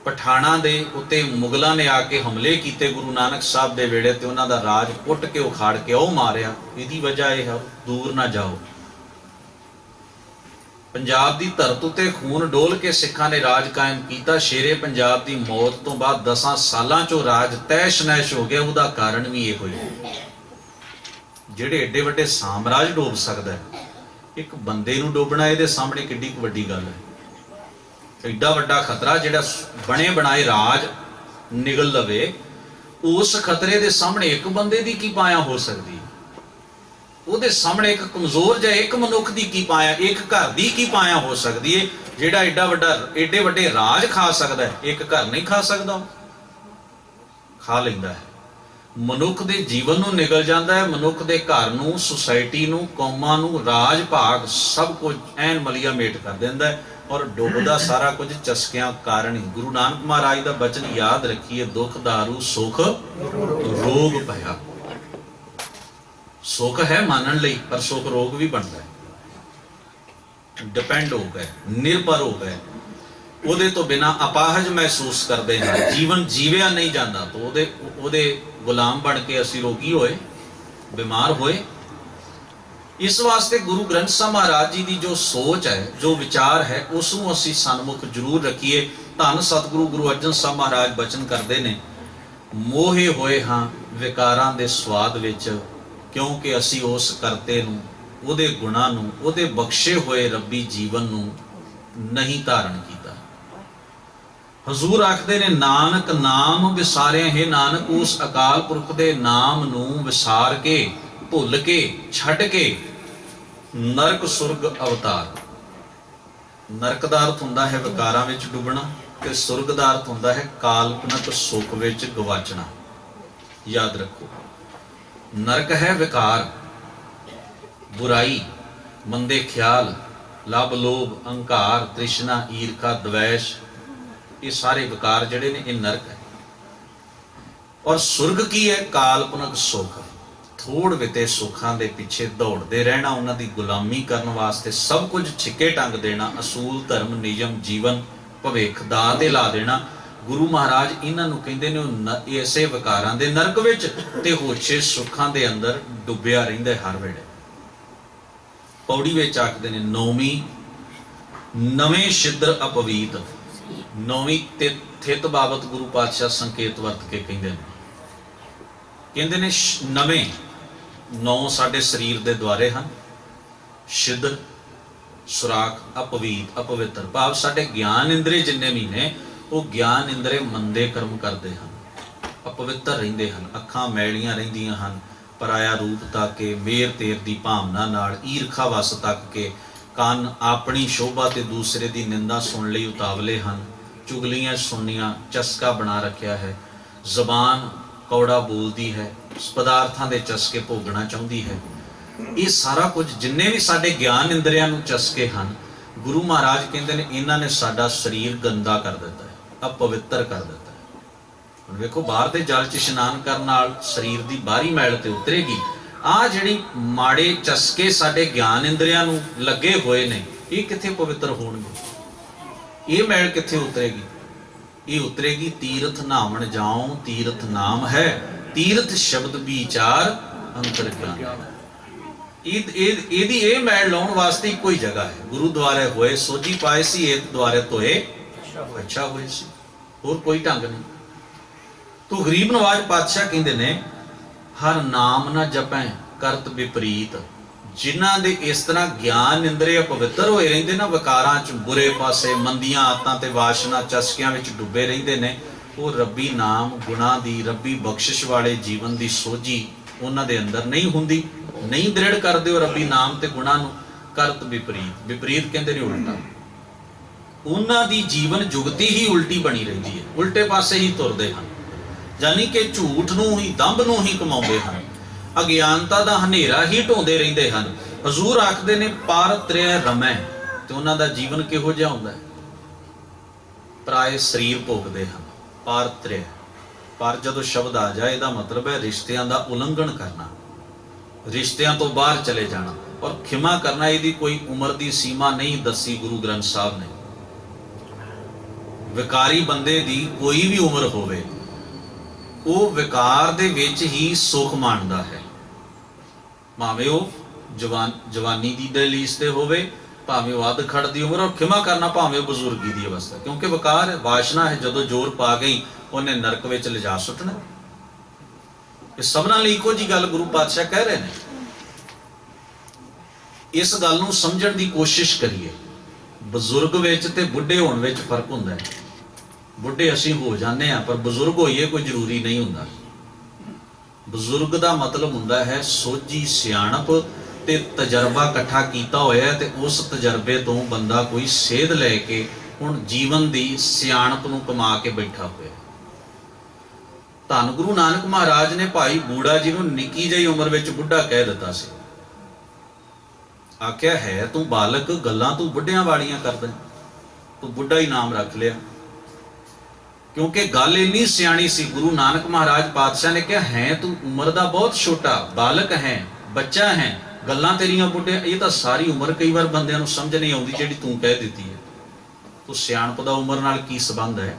Speaker 1: ਪਠਾਣਾ ਦੇ ਉੱਤੇ ਮੁਗਲਾਂ ਨੇ ਆ ਕੇ ਹਮਲੇ ਕੀਤੇ ਗੁਰੂ ਨਾਨਕ ਸਾਹਿਬ ਦੇ ਵੇੜੇ ਤੇ, ਉਹਨਾਂ ਦਾ ਰਾਜ ਪੁੱਟ ਕੇ ਉਖਾੜ ਕੇ ਉਹ ਮਾਰਿਆ। ਇਹਦੀ ਵਜ੍ਹਾ ਇਹ ਹੈ, ਦੂਰ ਨਾ ਜਾਓ। ਪੰਜਾਬ ਦੀ ਧਰਤ ਉੱਤੇ ਖੂਨ ਡੋਲ ਕੇ ਸਿੱਖਾਂ ਨੇ ਰਾਜ ਕਾਇਮ ਕੀਤਾ। ਸ਼ੇਰੇ ਪੰਜਾਬ ਦੀ ਮੌਤ ਤੋਂ ਬਾਅਦ 10 ਸਾਲਾਂ ਚੋਂ ਰਾਜ ਤੈਸ਼ ਨੈਸ਼ ਹੋ ਗਿਆ। ਉਹਦਾ ਕਾਰਨ ਵੀ ਇਹੋ ਹੀ ਹੈ। ਜਿਹੜੇ ਏਡੇ ਵੱਡੇ ਸਾਮਰਾਜ ਡੋਬ ਸਕਦਾ ਹੈ, ਇੱਕ ਬੰਦੇ ਨੂੰ ਡੋਬਣਾ ਇਹਦੇ ਸਾਹਮਣੇ ਕਿੱਡੀ ਕੁ ਵੱਡੀ ਗੱਲ ਹੈ। ਐਡਾ ਵੱਡਾ ਖਤਰਾ ਜਿਹੜਾ ਬਣੇ ਬਣਾਏ ਰਾਜ ਨਿਗਲ ਲਵੇ, ਉਸ ਖਤਰੇ ਦੇ ਸਾਹਮਣੇ ਇੱਕ ਬੰਦੇ ਦੀ ਕੀ ਪਾਇਆ ਹੋ ਸਕਦੀ ਹੈ? ਉਹਦੇ ਸਾਹਮਣੇ ਇੱਕ ਕਮਜ਼ੋਰ ਜਿਹਾ ਇੱਕ ਮਨੁੱਖ ਦੀ ਕੀ ਪਾਇਆ, ਇੱਕ ਘਰ ਦੀ ਕੀ ਪਾਇਆ ਹੋ ਸਕਦੀ ਹੈ? ਜਿਹੜਾ ਏਡੇ ਵੱਡੇ ਰਾਜ ਖਾ ਸਕਦਾ ਹੈ, ਇੱਕ ਘਰ ਨਹੀਂ ਖਾ ਸਕਦਾ। ਖਾ ਲੈਂਦਾ ਹੈ। ਮਨੁੱਖ ਦੇ ਜੀਵਨ ਨੂੰ ਨਿਗਲ ਜਾਂਦਾ ਹੈ, ਮਨੁੱਖ ਦੇ ਘਰ ਨੂੰ, ਸੁਸਾਇਟੀ ਨੂੰ, ਕੌਮਾਂ ਨੂੰ, ਰਾਜ ਭਾਗ ਸਭ ਕੁਝ ਐਨ ਮਲੀਆ ਮੇਟ ਕਰ ਦਿੰਦਾ ਹੈ। ਔਰ ਡੁੱਬਦਾ ਸਾਰਾ ਕੁਝ ਚਸਕਿਆਂ ਕਾਰਨ ਹੀ। ਗੁਰੂ ਨਾਨਕ ਮਹਾਰਾਜ ਦਾ ਬਚਨ ਯਾਦ ਰੱਖੀਏ, ਦੁੱਖ ਦਾਰੂ ਸੁਖ ਰੋਗ ਭਇਆ। ਸੁਖ ਹੈ ਮੰਨਣ ਲਈ, ਪਰ ਸੁਖ ਰੋਗ ਵੀ ਬਣਦਾ ਹੈ। ਡਿਪੈਂਡ ਹੋ ਗਏ, ਨਿਰਭਰ ਹੋ ਗਏ। ਉਹਦੇ ਤੋਂ ਬਿਨਾਂ ਅਪਾਹਜ ਮਹਿਸੂਸ ਕਰਦੇ ਹਾਂ। ਜੀਵਨ ਜੀਵਿਆ ਨਹੀਂ ਜਾਂਦਾ ਤਾਂ ਉਹਦੇ ਗੁਲਾਮ ਬਣ ਕੇ ਅਸੀਂ ਰੋਗੀ ਹੋਏ, ਬਿਮਾਰ ਹੋਏ। ਇਸ ਵਾਸਤੇ ਗੁਰੂ ਗ੍ਰੰਥ ਸਾਹਿਬ ਮਹਾਰਾਜ ਜੀ ਦੀ ਜੋ ਸੋਚ ਹੈ, ਜੋ ਵਿਚਾਰ ਹੈ, ਉਸ ਨੂੰ ਅਸੀਂ ਸਨਮੁਖ ਜ਼ਰੂਰ ਰੱਖੀਏ। ਧੰਨ ਸਤਿਗੁਰੂ ਗੁਰੂ ਅਰਜਨ ਸਾਹਿਬ ਮਹਾਰਾਜ ਬਚਨ ਕਰਦੇ ਨੇ, ਮੋਹੇ ਹੋਏ ਹਾਂ ਵਿਕਾਰਾਂ ਦੇ ਸਵਾਦ ਵਿੱਚ, ਕਿਉਂਕਿ ਅਸੀਂ ਉਸ ਕਰਤੇ ਨੂੰ, ਉਹਦੇ ਗੁਣਾਂ ਨੂੰ, ਉਹਦੇ ਬਖਸ਼ੇ ਹੋਏ ਰੱਬੀ ਜੀਵਨ ਨੂੰ ਨਹੀਂ ਧਾਰਨ ਕੀਤਾ। ਹਜ਼ੂਰ ਆਖਦੇ ਨੇ, ਨਾਨਕ ਨਾਮ ਵਿਸਾਰਿਆ ਹੈ। ਨਾਨਕ ਉਸ ਅਕਾਲ ਪੁਰਖ ਦੇ ਨਾਮ ਨੂੰ ਵਿਸਾਰ ਕੇ, ਭੁੱਲ ਕੇ, ਛੱਡ ਕੇ ਨਰਕ ਸੁਰਗ ਅਵਤਾਰ। ਨਰਕ ਦਾ ਅਰਥ ਹੁੰਦਾ ਹੈ ਵਿਕਾਰਾਂ ਵਿੱਚ ਡੁੱਬਣਾ, ਤੇ ਸੁਰਗ ਦਾ ਅਰਥ ਹੁੰਦਾ ਹੈ ਕਾਲਪਨਿਕ ਸੁੱਖ ਵਿੱਚ ਗਵਾਚਣਾ। ਯਾਦ ਰੱਖੋ, ਨਰਕ ਹੈ ਵਿਕਾਰ, ਬੁਰਾਈ, ਮੰਦੇ ਖਿਆਲ, ਲਬ ਲੋਭ, ਅਹੰਕਾਰ, ਤ੍ਰਿਸ਼ਨਾ, ਈਰਖਾ, ਦਵੈਸ਼। ਇਹ ਸਾਰੇ ਵਿਕਾਰ ਜਿਹੜੇ ਨੇ ਇਹ ਨਰਕ ਹੈ। ਔਰ ਸੁਰਗ ਕੀ ਹੈ? ਕਾਲਪਨਿਕ ਸੁੱਖ। ਥੋੜ ਵਿਤੇ ਸੁੱਖਾਂ ਦੇ ਪਿੱਛੇ ਦੌੜਦੇ ਰਹਿਣਾ, ਉਹਨਾਂ ਦੀ ਗੁਲਾਮੀ ਕਰਨ ਵਾਸਤੇ ਸਭ ਕੁਝ ਛਿੱਕੇ ਟੰਗ ਦੇਣਾ, ਅਸੂਲ, ਧਰਮ, ਨਿਯਮ, ਜੀਵਨ, ਭਵਿੱਖ ਦਾ ਤੇ ਲਾ ਦੇਣਾ। ਗੁਰੂ ਮਹਾਰਾਜ ਇਹਨਾਂ ਨੂੰ ਕਹਿੰਦੇ ਨੇ ਇਸੇ ਵਿਕਾਰਾਂ ਦੇ ਨਰਕ ਵਿੱਚ ਤੇ ਹੋਛੇ ਸੁੱਖਾਂ ਦੇ ਅੰਦਰ ਡੁੱਬਿਆ ਰਹਿੰਦਾ ਹਰ ਵੇਲੇ। ਪੌੜੀ ਵਿੱਚ ਆਖਦੇ ਨੇ, ਨਵੇਂ ਛਿਦਰ ਅਪਵੀਤ। ਨੌਵੀਂ ਥਿਤ ਬਾਬਤ ਗੁਰੂ ਪਾਤਸ਼ਾਹ ਸੰਕੇਤ ਵਰਤ ਕੇ ਕਹਿੰਦੇ ਨੇ ਨਵੇਂ। 9 ਸਾਡੇ ਸਰੀਰ ਦੇ ਦੁਆਰੇ ਹਨ। ਛਿਦਰ, ਸੁਰਾਖ, ਅਪਵੀਤ, ਅਪਵਿੱਤਰ। ਭਾਵ ਸਾਡੇ ਗਿਆਨ ਇੰਦਰੀ ਜਿੰਨੇ ਵੀ ਨੇ, ਉਹ ਗਿਆਨ ਇੰਦਰੇ ਮੰਦੇ ਕਰਮ ਕਰਦੇ ਹਨ, ਅਪਵਿੱਤਰ ਰਹਿੰਦੇ ਹਨ। ਅੱਖਾਂ ਮੈਲੀਆਂ ਰਹਿੰਦੀਆਂ ਹਨ, ਪਰਾਇਆ ਰੂਪ ਤੱਕ ਕੇ, ਮੇਰ ਤੇਰ ਦੀ ਭਾਵਨਾ ਨਾਲ, ਈਰਖਾ ਵਸ ਤੱਕ ਕੇ। ਕੰਨ ਆਪਣੀ ਸ਼ੋਭਾ ਤੇ ਦੂਸਰੇ ਦੀ ਨਿੰਦਾ ਸੁਣ ਲਈ ਉਤਾਵਲੇ ਹਨ। ਚੁਗਲੀਆਂ ਸੁਣਨੀਆਂ ਚਸਕਾ ਬਣਾ ਰੱਖਿਆ ਹੈ। ਜ਼ਬਾਨ ਕੌੜਾ ਬੋਲਦੀ ਹੈ, ਪਦਾਰਥਾਂ ਦੇ ਚਸਕੇ ਭੋਗਣਾ ਚਾਹੁੰਦੀ ਹੈ। ਇਹ ਸਾਰਾ ਕੁਝ ਜਿੰਨੇ ਵੀ ਸਾਡੇ ਗਿਆਨ ਇੰਦਰੀਆਂ ਨੂੰ ਚਸਕੇ ਹਨ, ਗੁਰੂ ਮਹਾਰਾਜ ਕਹਿੰਦੇ ਨੇ ਇਹਨਾਂ ਨੇ ਸਾਡਾ ਸਰੀਰ ਗੰਦਾ ਕਰ ਦਿੱਤਾ ਹੈ, ਅਪਵਿੱਤਰ ਕਰ ਦਿੱਤਾ ਹੈ। ਹੁਣ ਵੇਖੋ, ਬਾਹਰ ਦੇ ਜਲ 'ਚ ਇਸ਼ਨਾਨ ਕਰਨ ਨਾਲ ਸਰੀਰ ਦੀ ਬਾਹਰੀ ਮੈਲ ਤੇ ਉਤਰੇਗੀ। ਆਹ ਜਿਹੜੀ ਮਾੜੇ ਚਸਕੇ ਸਾਡੇ ਗਿਆਨ ਇੰਦਰੀਆਂ ਨੂੰ ਲੱਗੇ ਹੋਏ ਨੇ, ਇਹ ਕਿੱਥੇ ਪਵਿੱਤਰ ਹੋਣਗੇ? ਇਹ ਮੈਲ ਕਿੱਥੇ ਉਤਰੇਗੀ? ਇਹ ਉਤਰੇਗੀ ਤੀਰਥ ਨਾਵਣ ਜਾਉ, ਤੀਰਥ ਨਾਮ ਹੈ, ਤੀਰਥ ਸ਼ਬਦ ਵਿਚਾਰ ਅੰਤਰ ਗਿਆਨ। ਇਹਦੀ ਇਹ ਮੈਲ ਲਾਉਣ ਵਾਸਤੇ ਇੱਕੋ ਹੀ ਜਗ੍ਹਾ ਹੈ। ਗੁਰੂ ਦੁਆਰੇ ਹੋਏ ਸੋਝੀ ਪਾਏ ਸੀ, ਇਹ ਦੁਆਰੇ ਧੋਏ ਅੱਛਾ ਹੋਏ ਸੀ। ਹੋਰ ਕੋਈ ਢੰਗ ਨਹੀਂ। ਤੂੰ ਗਰੀਬ ਨਵਾਜ ਪਾਤਸ਼ਾਹ ਕਹਿੰਦੇ ਨੇ, ਹਰ ਨਾਮ ਨਾ ਜਪੈ ਕਰਤ ਵਿਪਰੀਤ। ਜਿਨ੍ਹਾਂ ਦੇ ਇਸ ਤਰ੍ਹਾਂ ਗਿਆਨ ਇੰਦਰੀ ਪਵਿੱਤਰ ਹੋਏ ਰਹਿੰਦੇ ਨਾ, ਵਿਕਾਰਾਂ 'ਚ, ਬੁਰੇ ਪਾਸੇ, ਮੰਦੀਆਂ ਆਦਤਾਂ ਤੇ ਵਾਸ਼ਨਾ ਚਸਕਿਆਂ ਵਿੱਚ ਡੁੱਬੇ ਰਹਿੰਦੇ ਨੇ, ਉਹ ਰੱਬੀ ਨਾਮ, ਗੁਣਾਂ ਦੀ, ਰੱਬੀ ਬਖਸ਼ਿਸ਼ ਵਾਲੇ ਜੀਵਨ ਦੀ ਸੋਝੀ ਉਹਨਾਂ ਦੇ ਅੰਦਰ ਨਹੀਂ ਹੁੰਦੀ, ਨਹੀਂ ਦ੍ਰਿੜ ਕਰਦੇ ਹੋ ਰੱਬੀ ਨਾਮ ਤੇ ਗੁਣਾਂ ਨੂੰ, ਕਰਤ ਵਿਪਰੀਤ। ਵਿਪਰੀਤ ਕਹਿੰਦੇ ਨੇ ਉਲਟਾ। ਉਹਨਾਂ ਦੀ ਜੀਵਨ ਜੁਗਤੀ ਹੀ ਉਲਟੀ ਬਣੀ ਰਹਿੰਦੀ ਹੈ, ਉਲਟੇ ਪਾਸੇ ਹੀ ਤੁਰਦੇ ਹਨ, ਯਾਨੀ ਕਿ ਝੂਠ ਨੂੰ ਹੀ, ਦੰਭ ਨੂੰ ਹੀ ਕਮਾਉਂਦੇ ਹਨ, ਅਗਿਆਨਤਾ ਦਾ ਹਨੇਰਾ ਹੀ ਢੋਂਦੇ ਰਹਿੰਦੇ ਹਨ। ਹਜ਼ੂਰ ਆਖਦੇ ਨੇ ਪਰ ਤ੍ਰੈ ਰਮੈ, ਤੇ ਉਹਨਾਂ ਦਾ ਜੀਵਨ ਕਿਹੋ ਜਿਹਾ ਹੁੰਦਾ ਹੈ? ਪਰਾਏ ਸਰੀਰ ਭੋਗਦੇ ਹਨ। ਪਰ ਤ੍ਰੈ, ਪਰ ਜਦੋਂ ਸ਼ਬਦ ਆ ਜਾਏ ਇਹਦਾ ਮਤਲਬ ਹੈ ਰਿਸ਼ਤਿਆਂ ਦਾ ਉਲੰਘਣ ਕਰਨਾ, ਰਿਸ਼ਤਿਆਂ ਤੋਂ ਬਾਹਰ ਚਲੇ ਜਾਣਾ। ਔਰ ਖਿਮਾ ਕਰਨਾ, ਇਹਦੀ ਕੋਈ ਉਮਰ ਦੀ ਸੀਮਾ ਨਹੀਂ ਦੱਸੀ ਗੁਰੂ ਗ੍ਰੰਥ ਸਾਹਿਬ ਨੇ। ਵਿਕਾਰੀ ਬੰਦੇ ਦੀ ਕੋਈ ਵੀ ਉਮਰ ਹੋਵੇ, ਉਹ ਵਿਕਾਰ ਦੇ ਵਿੱਚ ਹੀ ਸੁਖ ਮਾਣਦਾ ਹੈ, ਭਾਵੇਂ ਉਹ ਜਵਾਨੀ ਦੀ ਦਹਲੀਜ਼ ਤੇ ਹੋਵੇ, ਭਾਵੇਂ ਉਹ ਅੱਧ ਖੜ ਦੀ ਉਮਰ, ਔਰ ਖਿਮਾ ਕਰਨਾ ਭਾਵੇਂ ਉਹ ਬਜ਼ੁਰਗੀ ਦੀ ਅਵਸਥਾ, ਕਿਉਂਕਿ ਵਿਕਾਰ ਹੈ, ਵਾਸ਼ਨਾ ਹੈ, ਜਦੋਂ ਜ਼ੋਰ ਪਾ ਗਈ ਉਹਨੇ ਨਰਕ ਵਿੱਚ ਲਿਜਾ ਸੁੱਟਣਾ। ਇਹ ਸਭਨਾਂ ਲਈ ਇੱਕੋ ਜੀ ਗੱਲ ਗੁਰੂ ਪਾਤਸ਼ਾਹ ਕਹਿ ਰਹੇ ਨੇ। ਇਸ ਗੱਲ ਨੂੰ ਸਮਝਣ ਦੀ ਕੋਸ਼ਿਸ਼ ਕਰੀਏ। ਬਜ਼ੁਰਗ ਵਿੱਚ ਤੇ ਬੁੱਢੇ ਹੋਣ ਵਿੱਚ ਫਰਕ ਹੁੰਦਾ ਹੈ। ਬੁੱਢੇ ਅਸੀਂ ਹੋ ਜਾਂਦੇ ਹਾਂ, ਪਰ ਬਜ਼ੁਰਗ ਹੋਈਏ ਕੋਈ ਜ਼ਰੂਰੀ ਨਹੀਂ ਹੁੰਦਾ। ਬਜ਼ੁਰਗ ਦਾ ਮਤਲਬ ਹੁੰਦਾ ਹੈ ਸੋਝੀ, ਸਿਆਣਪ ਤੇ ਤਜਰਬਾ ਇਕੱਠਾ ਕੀਤਾ ਹੋਇਆ, ਤੇ ਉਸ ਤਜਰਬੇ ਤੋਂ ਬੰਦਾ ਕੋਈ ਸੇਧ ਲੈ ਕੇ ਹੁਣ ਜੀਵਨ ਦੀ ਸਿਆਣਪ ਨੂੰ ਕਮਾ ਕੇ ਬੈਠਾ ਹੋਇਆ। ਧੰਨ ਗੁਰੂ ਨਾਨਕ ਮਹਾਰਾਜ ਨੇ ਭਾਈ ਬੂੜਾ ਜੀ ਨੂੰ ਨਿੱਕੀ ਜਿਹੀ ਉਮਰ ਵਿੱਚ ਬੁੱਢਾ ਕਹਿ ਦਿੱਤਾ ਸੀ। ਆਖਿਆ ਹੈ ਤੂੰ ਬਾਲਕ, ਗੱਲਾਂ ਤੂੰ ਬੁੱਢਿਆਂ ਵਾਲੀਆਂ ਕਰਦਾ, ਤੂੰ ਬੁੱਢਾ ਹੀ ਨਾਮ ਰੱਖ ਲਿਆ। ਕਿਉਂਕਿ ਗੱਲ ਇੰਨੀ ਸਿਆਣੀ ਸੀ। ਗੁਰੂ ਨਾਨਕ ਮਹਾਰਾਜ ਪਾਤਸ਼ਾਹ ਨੇ ਕਿਹਾ ਹੈ ਤੂੰ ਉਮਰ ਦਾ ਬਹੁਤ ਛੋਟਾ, ਬਾਲਕ ਹੈ, ਬੱਚਾ ਹੈ, ਗੱਲਾਂ ਤੇਰੀਆਂ ਬੁੱਢੇ। ਇਹ ਤਾਂ ਸਾਰੀ ਉਮਰ ਕਈ ਵਾਰ ਬੰਦਿਆਂ ਨੂੰ ਸਮਝ ਨਹੀਂ ਆਉਂਦੀ ਜਿਹੜੀ ਤੂੰ ਕਹਿ ਦਿੱਤੀ ਹੈ। ਤੂੰ ਸਿਆਣਪ ਦਾ ਉਮਰ ਨਾਲ ਕੀ ਸੰਬੰਧ ਹੈ?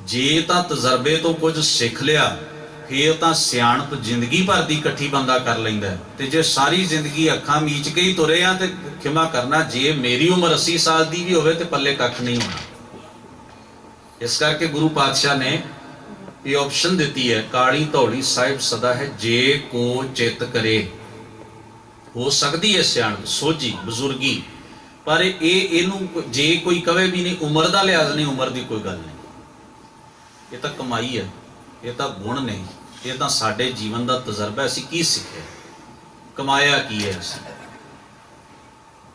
Speaker 1: ਜੇ ਤਾਂ ਤਜਰਬੇ ਤੋਂ ਕੁਝ ਸਿੱਖ ਲਿਆ, ਫੇਰ ਤਾਂ ਸਿਆਣਪ ਜ਼ਿੰਦਗੀ ਭਰ ਦੀ ਇਕੱਠੀ ਬੰਦਾ ਕਰ ਲੈਂਦਾ। ਤੇ ਜੇ ਸਾਰੀ ਜ਼ਿੰਦਗੀ ਅੱਖਾਂ ਮੀਚ ਕੇ ਹੀ ਤੁਰੇ ਆ, ਤੇ ਖਿਮਾ ਕਰਨਾ, ਜੇ ਮੇਰੀ ਉਮਰ 80 ਸਾਲ ਦੀ ਵੀ ਹੋਵੇ ਤੇ ਪੱਲੇ ਕੱਖ ਨਹੀਂ ਹੋਣਾ। ਇਸ ਕਰਕੇ ਗੁਰੂ ਪਾਤਸ਼ਾਹ ਨੇ ਇਹ ਆਪਸ਼ਨ ਦਿੱਤੀ ਹੈ, ਕਾਲੀ ਧੌਲੀ ਸਾਹਿਬ ਸਦਾ ਹੈ, ਜੇ ਕੋ ਚਿੱਤ ਕਰੇ। ਹੋ ਸਕਦੀ ਹੈ ਸਿਆਣਪ, ਸੋਝੀ, ਬਜ਼ੁਰਗੀ, ਪਰ ਇਹਨੂੰ ਜੇ ਕੋਈ ਕਵੇ ਵੀ ਨਹੀਂ, ਉਮਰ ਦਾ ਲਿਹਾਜ਼ ਨਹੀਂ, ਉਮਰ ਦੀ ਕੋਈ ਗੱਲ ਨਹੀਂ। ਇਹ ਤਾਂ ਕਮਾਈ ਹੈ, ਇਹ ਤਾਂ ਗੁਣ ਨਹੀਂ, ਇਹ ਤਾਂ ਸਾਡੇ ਜੀਵਨ ਦਾ ਤਜਰਬਾ। ਅਸੀਂ ਕੀ ਸਿੱਖਿਆ, ਕਮਾਇਆ ਕੀ ਹੈ ਅਸੀਂ?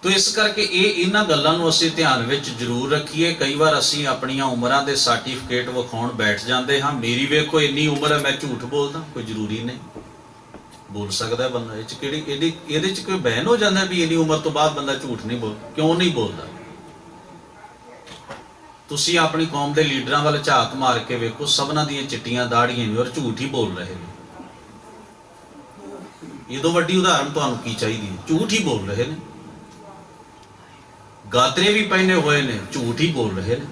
Speaker 1: ਤੋ ਇਸ ਕਰਕੇ ਇਹਨਾਂ ਗੱਲਾਂ ਨੂੰ ਅਸੀਂ ਧਿਆਨ ਵਿੱਚ ਜ਼ਰੂਰ ਰੱਖੀਏ। ਕਈ ਵਾਰ ਅਸੀਂ ਆਪਣੀਆਂ ਉਮਰਾਂ ਦੇ ਸਰਟੀਫਿਕੇਟ ਵਿਖਾਉਣ ਬੈਠ ਜਾਂਦੇ ਹਾਂ। ਮੇਰੀ ਵੇਖੋ ਇੰਨੀ ਉਮਰ ਹੈ, ਮੈਂ ਝੂਠ ਬੋਲਦਾ, ਕੋਈ ਜ਼ਰੂਰੀ ਨਹੀਂ। ਬੋਲ ਸਕਦਾ ਬੰਦਾ, ਇਹ 'ਚ ਕਿਹੜੀ ਇਹਦੇ 'ਚ ਕੋਈ ਬਹਿਨ ਹੋ ਜਾਂਦਾ ਵੀ ਇੰਨੀ ਉਮਰ ਤੋਂ ਬਾਅਦ ਬੰਦਾ ਝੂਠ ਨਹੀਂ ਬੋਲ, ਕਿਉਂ ਨਹੀਂ ਬੋਲਦਾ? ਤੁਸੀਂ ਆਪਣੀ ਕੌਮ ਦੇ ਲੀਡਰਾਂ ਵੱਲ ਝਾਤ ਮਾਰ ਕੇ ਵੇਖੋ, ਸਭਨਾਂ ਦੀਆਂ ਚਿੱਟੀਆਂ ਦਾੜੀਆਂ ਨੇ ਔਰ ਝੂਠ ਹੀ ਬੋਲ ਰਹੇ ਨੇ। ਇਹਦੋਂ ਵੱਡੀ ਉਦਾਹਰਨ ਤੁਹਾਨੂੰ ਕੀ ਚਾਹੀਦੀ ਹੈ? ਝੂਠ ਹੀ ਬੋਲ ਰਹੇ ਨੇ। ਗਾਤਰੇ ਵੀ ਪਹਿਨੇ ਹੋਏ ਨੇ, ਝੂਠ ਹੀ ਬੋਲ ਰਹੇ ਨੇ।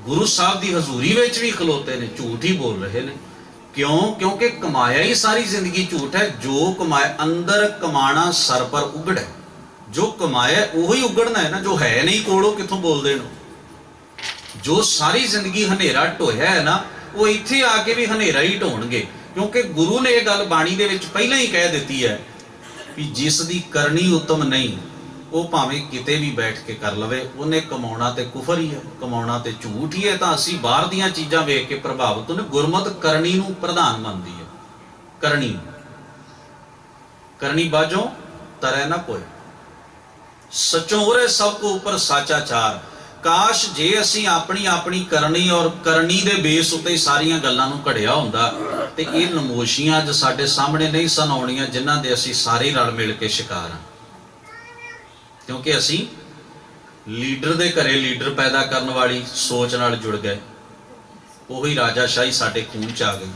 Speaker 1: ਗੁਰੂ ਸਾਹਿਬ ਦੀ ਹਜ਼ੂਰੀ ਵਿੱਚ ਵੀ ਖਲੋਤੇ ਨੇ, ਝੂਠ ਹੀ ਬੋਲ ਰਹੇ ਨੇ। ਕਿਉਂ? ਕਿਉਂਕਿ ਕਮਾਇਆ ਹੀ ਸਾਰੀ ਜ਼ਿੰਦਗੀ ਝੂਠ ਹੈ। ਜੋ ਕਮਾਇਆ, ਅੰਦਰ ਕਮਾਣਾ ਸਰ ਪਰ ਉਗੜ ਹੈ। ਜੋ ਕਮਾਇਆ ਉਹੀ ਉਗੜਨਾ ਹੈ ਨਾ, ਜੋ ਹੈ ਨਹੀਂ ਕੋਲ ਉਹ ਕਿੱਥੋਂ ਬੋਲਦੇ ਨੇ? ਜੋ ਸਾਰੀ ਜ਼ਿੰਦਗੀ ਹਨੇਰਾ ਢੋਇਆ ਹੈ ਨਾ, ਉਹ ਇੱਥੇ ਆ ਕੇ ਵੀ ਹਨੇਰਾ ਹੀ ਢੋਣਗੇ। ਕਿਉਂਕਿ ਗੁਰੂ ਨੇ ਇਹ ਗੱਲ ਬਾਣੀ ਦੇ ਵਿੱਚ ਪਹਿਲਾਂ ਹੀ ਕਹਿ ਦਿੱਤੀ ਹੈ ਵੀ ਜਿਸ ਦੀ ਕਰਨੀ ਉੱਤਮ ਨਹੀਂ, ਉਹ ਭਾਵੇਂ ਕਿਤੇ ਵੀ ਬੈਠ ਕੇ ਕਰ ਲਵੇ, ਉਹਨੇ ਕਮਾਉਣਾ ਤੇ ਕੁਫਰ ਹੀ ਹੈ, ਕਮਾਉਣਾ ਤੇ ਝੂਠ ਹੀ ਹੈ। ਤਾਂ ਅਸੀਂ ਬਾਹਰ ਦੀਆਂ ਚੀਜ਼ਾਂ ਵੇਖ ਕੇ ਪ੍ਰਭਾਵਿਤ ਹੁੰਦੇ। ਗੁਰਮਤ ਕਰਨੀ ਨੂੰ ਪ੍ਰਧਾਨ ਮੰਨਦੀ ਹੈ। ਕਰਨੀ ਬਾਝੋਂ ਤਰੈ ਨਾ ਕੋਈ, ਸਚੋਂ ਉਰੇ ਸਭ ਕੋ ਉੱਪਰ ਸਾਚਾ ਚਾਰ। ਕਾਸ਼ ਜੇ ਅਸੀਂ ਆਪਣੀ ਕਰਨੀ ਔਰ ਕਰਨੀ ਦੇ ਬੇਸ ਉੱਤੇ ਸਾਰੀਆਂ ਗੱਲਾਂ ਨੂੰ ਘੜਿਆ ਹੁੰਦਾ, ਤੇ ਇਹ ਨਮੋਸ਼ੀਆਂ ਅੱਜ ਸਾਡੇ ਸਾਹਮਣੇ ਨਹੀਂ ਸਨ ਆਉਣੀਆਂ, ਜਿਨ੍ਹਾਂ ਦੇ ਅਸੀਂ ਸਾਰੇ ਰਲ ਮਿਲ ਕੇ ਸ਼ਿਕਾਰ ਹਾਂ। ਕਿਉਂਕਿ ਅਸੀਂ ਲੀਡਰ ਦੇ ਘਰੇ ਲੀਡਰ ਪੈਦਾ ਕਰਨ ਵਾਲੀ ਸੋਚ ਨਾਲ ਜੁੜ ਗਏ। ਉਹੀ ਰਾਜਾਸ਼ਾਹੀ ਸਾਡੇ ਖੂਨ 'ਚ ਆ ਗਈ।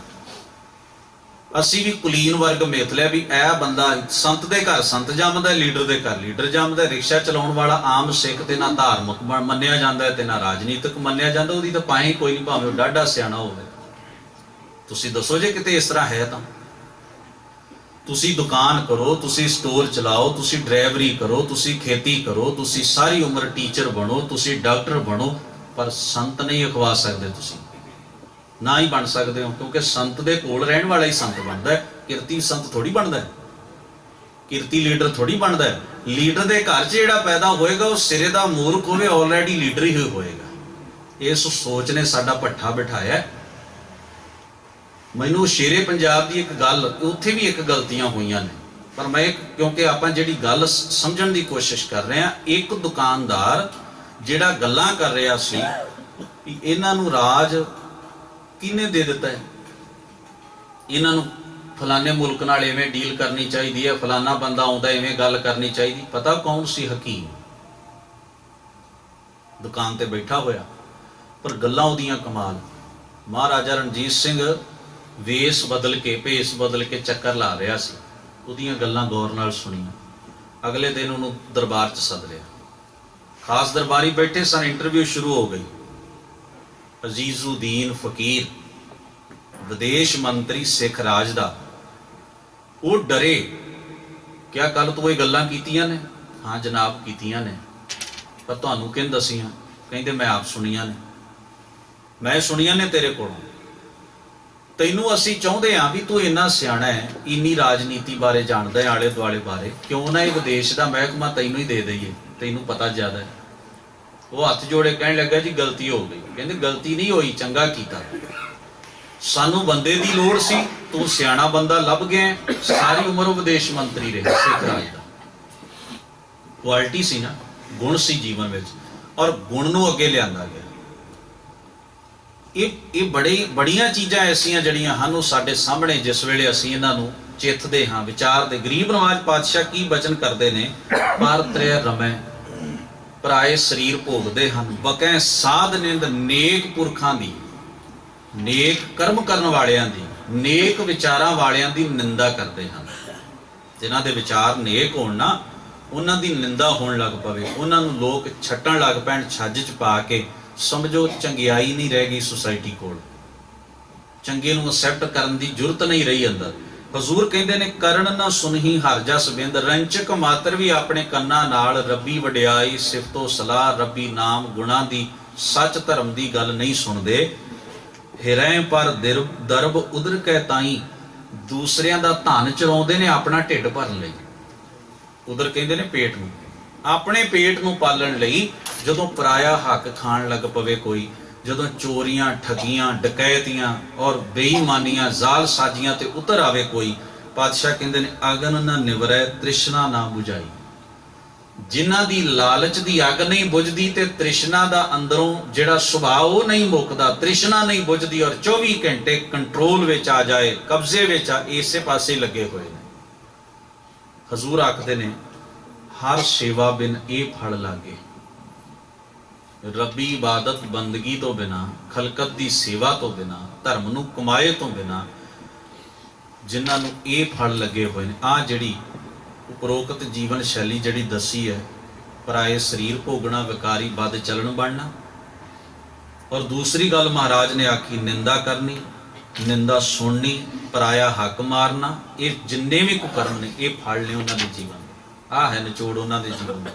Speaker 1: ਅਸੀਂ ਵੀ ਕੁਲੀਨ ਵਰਗ ਮਿਥ ਲਿਆ ਵੀ ਇਹ ਬੰਦਾ ਸੰਤ ਦੇ ਘਰ ਸੰਤ ਜੰਮਦਾ, ਲੀਡਰ ਦੇ ਘਰ ਲੀਡਰ ਜੰਮਦਾ। ਰਿਕਸ਼ਾ ਚਲਾਉਣ ਵਾਲਾ ਆਮ ਸਿੱਖ ਤੇ ਨਾ ਧਾਰਮਿਕ ਮੰਨਿਆ ਜਾਂਦਾ ਤੇ ਨਾ ਰਾਜਨੀਤਿਕ ਮੰਨਿਆ ਜਾਂਦਾ। ਉਹਦੀ ਤਾਂ ਪਾਏ ਕੋਈ ਨਹੀਂ, ਭਾਵੇਂ ਉਹ ਡਾਢਾ ਸਿਆਣਾ ਹੋਵੇ। ਤੁਸੀਂ ਦੱਸੋ ਜੇ ਕਿਤੇ ਇਸ ਤਰ੍ਹਾਂ ਹੈ ਤਾਂ। ਤੁਸੀਂ ਦੁਕਾਨ ਕਰੋ, ਤੁਸੀਂ ਸਟੋਰ ਚਲਾਓ, ਤੁਸੀਂ ਡਰਾਈਵਰੀ ਕਰੋ, ਤੁਸੀਂ ਖੇਤੀ ਕਰੋ, ਤੁਸੀਂ ਸਾਰੀ ਉਮਰ ਟੀਚਰ ਬਣੋ, ਤੁਸੀਂ ਡਾਕਟਰ ਬਣੋ, ਪਰ ਸੰਤ ਨਹੀਂ ਅਖਵਾ ਸਕਦੇ। ਤੁਸੀਂ ਨਾ ਹੀ ਬਣ ਸਕਦੇ ਹੋ, ਕਿਉਂਕਿ ਸੰਤ ਦੇ ਕੋਲ ਰਹਿਣ ਵਾਲਾ ਹੀ ਸੰਤ ਬਣਦਾ ਹੈ। ਕਿਰਤੀ ਸੰਤ ਥੋੜੀ ਬਣਦਾ ਹੈ, ਕਿਰਤੀ ਲੀਡਰ ਥੋੜੀ ਬਣਦਾ ਹੈ। ਲੀਡਰ ਦੇ ਘਰ 'ਚ ਜਿਹੜਾ ਪੈਦਾ ਹੋਏਗਾ ਉਹ ਸਿਰੇ ਦਾ ਮੂਰਖ ਹੋਵੇ, ਆਲਰੇਡੀ ਲੀਡਰ ਹੀ ਹੋਏਗਾ। ਇਸ ਸੋਚ ਨੇ ਸਾਡਾ ਭੱਠਾ ਬਿਠਾਇਆ। ਮੈਨੂੰ ਸ਼ੇਰੇ ਪੰਜਾਬ ਦੀ ਇੱਕ ਗੱਲ, ਉੱਥੇ ਵੀ ਇੱਕ ਗਲਤੀਆਂ ਹੋਈਆਂ ਨੇ, ਪਰ ਮੈਂ ਕਿਉਂਕਿ ਆਪਾਂ ਜਿਹੜੀ ਗੱਲ ਸਮਝਣ ਦੀ ਕੋਸ਼ਿਸ਼ ਕਰ ਰਹੇ ਹਾਂ, ਇੱਕ ਦੁਕਾਨਦਾਰ ਜਿਹੜਾ ਗੱਲਾਂ ਕਰ ਰਿਹਾ ਸੀ ਕਿ ਇਹਨਾਂ ਨੂੰ ਰਾਜ ਕਿਹਨੇ ਦੇ ਦਿੱਤਾ ਹੈ, ਇਹਨਾਂ ਨੂੰ ਫਲਾਣੇ ਮੁਲਕ ਨਾਲ ਐਵੇਂ ਡੀਲ ਕਰਨੀ ਚਾਹੀਦੀ ਹੈ, ਫਲਾਣਾ ਬੰਦਾ ਆਉਂਦਾ ਐਵੇਂ ਗੱਲ ਕਰਨੀ ਚਾਹੀਦੀ। ਪਤਾ ਕੌਣ ਸੀ? ਹਕੀਮ, ਦੁਕਾਨ ਤੇ ਬੈਠਾ ਹੋਇਆ, ਪਰ ਗੱਲਾਂ ਉਹਦੀਆਂ ਕਮਾਲ। ਮਹਾਰਾਜਾ ਰਣਜੀਤ ਸਿੰਘ ਭੇਸ ਬਦਲ ਕੇ ਚੱਕਰ ਲਾ ਰਿਹਾ ਸੀ, ਉਹਦੀਆਂ ਗੱਲਾਂ ਗੌਰ ਨਾਲ ਸੁਣੀਆਂ। ਅਗਲੇ ਦਿਨ ਉਹਨੂੰ ਦਰਬਾਰ 'ਚ ਸੱਦ ਲਿਆ, ਖਾਸ ਦਰਬਾਰੀ ਬੈਠੇ ਸਨ, ਇੰਟਰਵਿਊ ਸ਼ੁਰੂ ਹੋ ਗਈ। ਅਜ਼ੀਜ਼ੁਦੀਨ ਫਕੀਰ, ਵਿਦੇਸ਼ ਮੰਤਰੀ ਸਿੱਖ ਰਾਜ ਦਾ, ਉਹ ਡਰੇ। ਕਿਆ ਕੱਲ ਤੂੰ ਇਹ ਗੱਲਾਂ ਕੀਤੀਆਂ ਨੇ? ਹਾਂ ਜਨਾਬ ਕੀਤੀਆਂ ਨੇ, ਪਰ ਤੁਹਾਨੂੰ ਕਿਹਨ ਦਸੀਆਂ? ਕਹਿੰਦੇ ਮੈਂ ਆਪ ਸੁਣੀਆਂ ਨੇ, ਮੈਂ ਸੁਣੀਆਂ ਨੇ ਤੇਰੇ ਕੋਲੋਂ। ਤੈਨੂੰ ਅਸੀਂ ਚਾਹੁੰਦੇ ਹਾਂ ਵੀ ਤੂੰ ਇੰਨਾ ਸਿਆਣਾ ਹੈ, ਇੰਨੀ ਰਾਜਨੀਤੀ ਬਾਰੇ ਜਾਣਦਾ ਹੈ, ਆਲੇ ਦੁਆਲੇ ਬਾਰੇ, ਕਿਉਂ ਨਾ ਇਹ ਵਿਦੇਸ਼ ਦਾ ਮਹਿਕਮਾ ਤੈਨੂੰ ਹੀ ਦੇ ਦਈਏ, ਤੈਨੂੰ ਪਤਾ ਜ਼ਿਆਦਾ ਹੈ। ਉਹ ਹੱਥ ਜੋੜੇ ਕਹਿਣ ਲੱਗਾ ਜੀ ਗਲਤੀ ਹੋ ਗਈ। ਕਹਿੰਦੇ ਗਲਤੀ ਨਹੀਂ ਹੋਈ, ਚੰਗਾ ਕੀਤਾ, ਸਾਨੂੰ ਬੰਦੇ ਦੀ ਲੋੜ ਸੀ, ਤੂੰ ਸਿਆਣਾ ਬੰਦਾ ਲੱਭ ਗਿਆ, ਸਾਰੀ ਉਮਰ ਉਹ ਵਿਦੇਸ਼ ਮੰਤਰੀ ਰਹੇ ਸਿੱਖ ਰਾਜ ਦਾ। ਕੁਆਲਿਟੀ ਸੀ ਨਾ, ਗੁਣ ਸੀ ਜੀਵਨ ਵਿੱਚ, ਔਰ ਗੁਣ ਨੂੰ ਅੱਗੇ ਲਿਆਂਦਾ ਗਿਆ। ਇਹ ਬੜੀਆਂ ਚੀਜ਼ਾਂ ਐਸੀਆਂ ਜਿਹੜੀਆਂ ਹਨ ਉਹ ਸਾਡੇ ਸਾਹਮਣੇ ਜਿਸ ਵੇਲੇ ਅਸੀਂ ਇਹਨਾਂ ਨੂੰ ਚਿੱਤਦੇ ਹਾਂ, ਵਿਚਾਰਦੇ। ਗਰੀਬ ਨਵਾਜ ਪਾਤਸ਼ਾਹ ਕੀ ਬਚਨ ਕਰਦੇ ਨੇ? ਪਰ ਤ੍ਰੈ ਰਮੈ ਪਰਾਏ ਸਰੀਰ ਭੋਗਦੇ ਹਨ, ਬਕੈ ਸਾਧ ਨਿੰਦ ਨੇਕ ਪੁਰਖਾਂ ਦੀ, ਨੇਕ ਕਰਮ ਕਰਨ ਵਾਲਿਆਂ ਦੀ, ਨੇਕ ਵਿਚਾਰਾਂ ਵਾਲਿਆਂ ਦੀ ਨਿੰਦਾ ਕਰਦੇ ਹਨ। ਜਿਨ੍ਹਾਂ ਦੇ ਵਿਚਾਰ ਨੇਕ ਹੋਣ ਨਾ, ਉਹਨਾਂ ਦੀ ਨਿੰਦਾ ਹੋਣ ਲੱਗ ਪਵੇ, ਉਹਨਾਂ ਨੂੰ ਲੋਕ ਛੱਟਣ ਲੱਗ ਪੈਣ ਛੱਜ 'ਚ ਪਾ ਕੇ, ਸਮਝੋ ਚੰਗਿਆਈ ਨਹੀਂ ਰਹਿ ਗਈ ਸੁਸਾਇਟੀ ਕੋਲ, ਚੰਗੇ ਨੂੰ ਅਸੈਪਟ ਕਰਨ ਦੀ ਜੁਰਤ ਨਹੀਂ ਰਹੀ ਅੰਦਰ। ਹਜ਼ੂਰ ਕਹਿੰਦੇ ਨੇ ਕਰਨ ਨਾ ਸੁਨਹੀ ਹਰ ਜਸ ਬਿੰਦ, ਰੰਚਕ ਮਾਤਰ ਵੀ ਆਪਣੇ ਕੰਨਾਂ ਨਾਲ ਰੱਬੀ ਵਡਿਆਈ ਸਿਫਤੋ ਸਲਾਹ, ਰੱਬੀ ਨਾਮ ਗੁਣਾ ਦੀ, ਸੱਚ ਧਰਮ ਦੀ ਗੱਲ ਨਹੀਂ ਸੁਣਦੇ। ਹਿਰੈ ਪਰ ਦਰਬ ਉਦਰ ਕੈ ਤਾਈ, ਦੂਸਰਿਆਂ ਦਾ ਧਨ ਚਰਾਉਂਦੇ ਨੇ ਆਪਣਾ ਢਿੱਡ ਭਰਨ ਲਈ। ਉਦਰ ਕਹਿੰਦੇ ਨੇ ਪੇਟ ਨੂੰ, ਆਪਣੇ ਪੇਟ ਨੂੰ ਪਾਲਣ ਲਈ। ਜਦੋਂ ਪਰਾਇਆ ਹੱਕ ਖਾਣ ਲੱਗ ਪਵੇ ਕੋਈ, ਜਦੋਂ ਚੋਰੀਆਂ ਠੱਗੀਆਂ ਡਕੈਤੀਆਂ ਔਰ ਬੇਈਮਾਨੀਆਂ ਜ਼ਾਲ ਸਾਜੀਆਂ ਤੇ ਉਤਰ ਆਵੇ ਕੋਈ, ਪਾਤਸ਼ਾਹ ਕਹਿੰਦੇ ਨੇ ਅਗਨ ਨਾ ਨਿਵਰੈ ਤ੍ਰਿਸ਼ਨਾ ਨਾ ਬੁਝਾਈ। ਜਿਨ੍ਹਾਂ ਦੀ ਲਾਲਚ ਦੀ ਅੱਗ ਨਹੀਂ ਬੁਝਦੀ ਤੇ ਤ੍ਰਿਸ਼ਨਾ ਦਾ ਅੰਦਰੋਂ ਜਿਹੜਾ ਸੁਭਾਅ ਉਹ ਨਹੀਂ ਮੁੱਕਦਾ, ਤ੍ਰਿਸ਼ਨਾ ਨਹੀਂ ਬੁਝਦੀ, ਔਰ 24 ਘੰਟੇ ਕੰਟਰੋਲ ਵਿੱਚ ਆ ਜਾਏ, ਕਬਜ਼ੇ ਵਿੱਚ ਆ, ਇਸੇ ਪਾਸੇ ਲੱਗੇ ਹੋਏ ਨੇ। ਹਜ਼ੂਰ ਆਖਦੇ ਨੇ ਹਰ ਸੇਵਾ ਬਿਨ ਇਹ ਫਲ ਲਾਗੇ, ਰੱਬੀ ਇਬਾਦਤ ਬੰਦਗੀ ਤੋਂ ਬਿਨਾ, ਖਲਕਤ ਦੀ ਸੇਵਾ ਤੋਂ ਬਿਨਾ, ਧਰਮ ਨੂੰ ਕਮਾਏ ਤੋਂ ਬਿਨਾ, ਜਿਨ੍ਹਾਂ ਨੂੰ ਇਹ ਫਲ ਲੱਗੇ ਹੋਏ ਨੇ। ਆਹ ਜਿਹੜੀ ਉਪਰੋਕਤ ਜੀਵਨ ਸ਼ੈਲੀ ਜਿਹੜੀ ਦੱਸੀ ਹੈ, ਪਰਾਏ ਸਰੀਰ ਭੋਗਣਾ, ਵਿਕਾਰੀ ਬਦ ਚੱਲਣ ਬਣਨਾ। ਔਰ ਦੂਸਰੀ ਗੱਲ ਮਹਾਰਾਜ ਨੇ ਆਖੀ ਨਿੰਦਾ ਕਰਨੀ, ਨਿੰਦਾ ਸੁਣਨੀ, ਪਰਾਇਆ ਹੱਕ ਮਾਰਨਾ। ਇਹ ਜਿੰਨੇ ਵੀ ਕੁਕਰਮ ਨੇ ਇਹ ਫਲ ਨੇ ਉਹਨਾਂ ਦੇ ਜੀਵਨ ਦੇ। ਆਹ ਹੈ ਨਿਚੋੜ ਉਹਨਾਂ ਦੇ ਜੀਵਨ ਦਾ,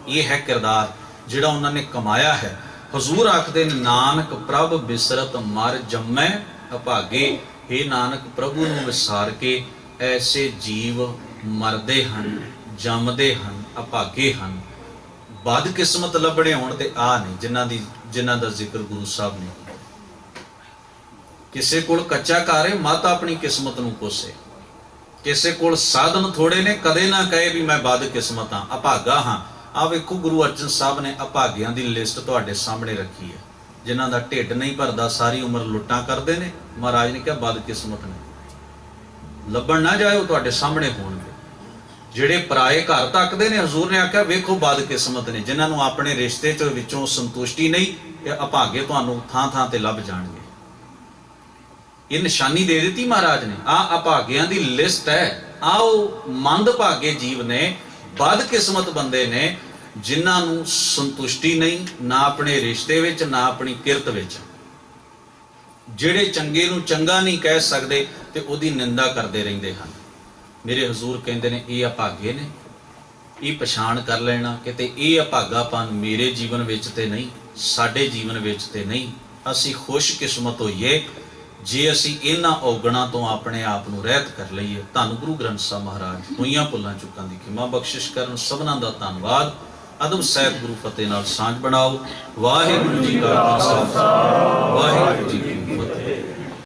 Speaker 1: ਇਹ ਹੈ ਕਿਰਦਾਰ ਜਿਹੜਾ ਉਹਨਾਂ ਨੇ ਕਮਾਇਆ ਹੈ। ਹਜ਼ੂਰ ਆਖਦੇ ਨਾਨਕ ਪ੍ਰਭ ਬਿਸਰਤ ਮਰ ਜੰਮੈ ਅਭਾਗੇ, ਇਹ ਨਾਨਕ ਪ੍ਰਭੂ ਨੂੰ ਵਿਸਾਰ ਕੇ ਐਸੇ ਜੀਵ ਮਰਦੇ ਹਨ, ਜੰਮਦੇ ਹਨ, ਅਭਾਗੇ ਹਨ। ਬਦ ਕਿਸਮਤ ਲੱਭਣੇ ਹੋਣ ਤੇ ਆ ਨੇ ਜਿਨ੍ਹਾਂ ਦਾ ਜ਼ਿਕਰ ਗੁਰੂ ਸਾਹਿਬ ਨੇ। ਕਿਸੇ ਕੋਲ ਕੱਚਾ ਘਰ ਹੈ, ਮਤ ਆਪਣੀ ਕਿਸਮਤ ਨੂੰ ਕੋਸੇ। ਕਿਸੇ ਕੋਲ ਸਾਧਨ ਥੋੜੇ ਨੇ, ਕਦੇ ਨਾ ਕਹੇ ਵੀ ਮੈਂ ਬਦ ਕਿਸਮਤ ਹਾਂ, ਅਭਾਗਾ ਹਾਂ। ਆ ਵੇਖੋ ਗੁਰੂ ਅਰਜਨ ਸਾਹਿਬ ਨੇ ਅਭਾਗਿਆਂ ਦੀ ਲਿਸਟ ਤੁਹਾਡੇ ਸਾਹਮਣੇ ਰੱਖੀ ਹੈ, ਜਿਨ੍ਹਾਂ ਦਾ ਢਿੱਡ ਨਹੀਂ ਭਰਦਾ, ਸਾਰੀ ਉਮਰ ਲੁੱਟਾਂ ਕਰਦੇ ਨੇ। ਮਹਾਰਾਜ ਨੇ ਕਿਹਾ ਬਦ ਕਿਸਮਤ ਨੇ, ਲੱਭਣ ਨਾ ਜਾਇਓ, ਤੁਹਾਡੇ ਸਾਹਮਣੇ ਹੋਣਗੇ। ਜਿਹੜੇ ਪਰਾਏ ਘਰ ਤੱਕਦੇ ਨੇ, ਹਜ਼ੂਰ ਨੇ ਆਖਿਆ ਵੇਖੋ ਬਦ ਕਿਸਮਤ ਨੇ, ਜਿਨ੍ਹਾਂ ਨੂੰ ਆਪਣੇ ਰਿਸ਼ਤੇ ਚ ਵਿੱਚੋਂ ਸੰਤੁਸ਼ਟੀ ਨਹੀਂ, ਇਹ ਅਭਾਗੇ ਤੁਹਾਨੂੰ ਥਾਂ ਥਾਂ ਤੇ ਲੱਭ ਜਾਣਗੇ। ਇਹ ਨਿਸ਼ਾਨੀ ਦੇ ਦਿੱਤੀ ਮਹਾਰਾਜ ਨੇ, ਆਹ ਅਭਾਗਿਆਂ ਦੀ ਲਿਸਟ ਹੈ। ਆਓ ਮੰਦ ਭਾਗੇ ਜੀਵ ਨੇ, ਬਦ ਕਿਸਮਤ ਬੰਦੇ ਨੇ, ਜਿਨ੍ਹਾਂ ਨੂੰ ਸੰਤੁਸ਼ਟੀ ਨਹੀਂ, ਨਾ ਆਪਣੇ ਰਿਸ਼ਤੇ ਵਿੱਚ, ਨਾ ਆਪਣੀ ਕਿਰਤ ਵਿੱਚ, ਜਿਹੜੇ ਚੰਗੇ ਨੂੰ ਚੰਗਾ ਨਹੀਂ ਕਹਿ ਸਕਦੇ ਤੇ ਉਹਦੀ ਨਿੰਦਾ ਕਰਦੇ ਰਹਿੰਦੇ ਹਨ। ਮੇਰੇ ਹਜ਼ੂਰ ਕਹਿੰਦੇ ਨੇ ਇਹ ਅਭਾਗੇ ਨੇ। ਇਹ ਪਛਾਣ ਕਰ ਲੈਣਾ ਕਿਤੇ ਇਹ ਅਭਾਗਾਪਨ ਮੇਰੇ ਜੀਵਨ ਵਿੱਚ ਤੇ ਨਹੀਂ, ਸਾਡੇ ਜੀਵਨ ਵਿੱਚ ਤੇ ਨਹੀਂ। ਅਸੀਂ ਖੁਸ਼ਕਿਸਮਤ ਹੋਈਏ ਜੇ ਅਸੀਂ ਇਹਨਾਂ ਔਗਣਾਂ ਤੋਂ ਆਪਣੇ ਆਪ ਨੂੰ ਰਹਿਤ ਕਰ ਲਈਏ। ਧੰਨ ਗੁਰੂ ਗ੍ਰੰਥ ਸਾਹਿਬ ਮਹਾਰਾਜ ਹੋਈਆਂ ਭੁੱਲਾਂ ਚੁੱਕਾਂ ਦੀ ਖਿਮਾ ਬਖਸ਼ਿਸ਼ ਕਰਨ। ਸਭਨਾਂ ਦਾ ਧੰਨਵਾਦ। ਅਦਬ ਸਾਹਿਬ ਗੁਰੂ ਫਤਿਹ ਨਾਲ ਸਾਂਝ ਬਣਾਓ। ਵਾਹਿਗੁਰੂ ਜੀ ਕਾ ਖਾਲਸਾ, ਵਾਹਿਗੁਰੂ ਜੀ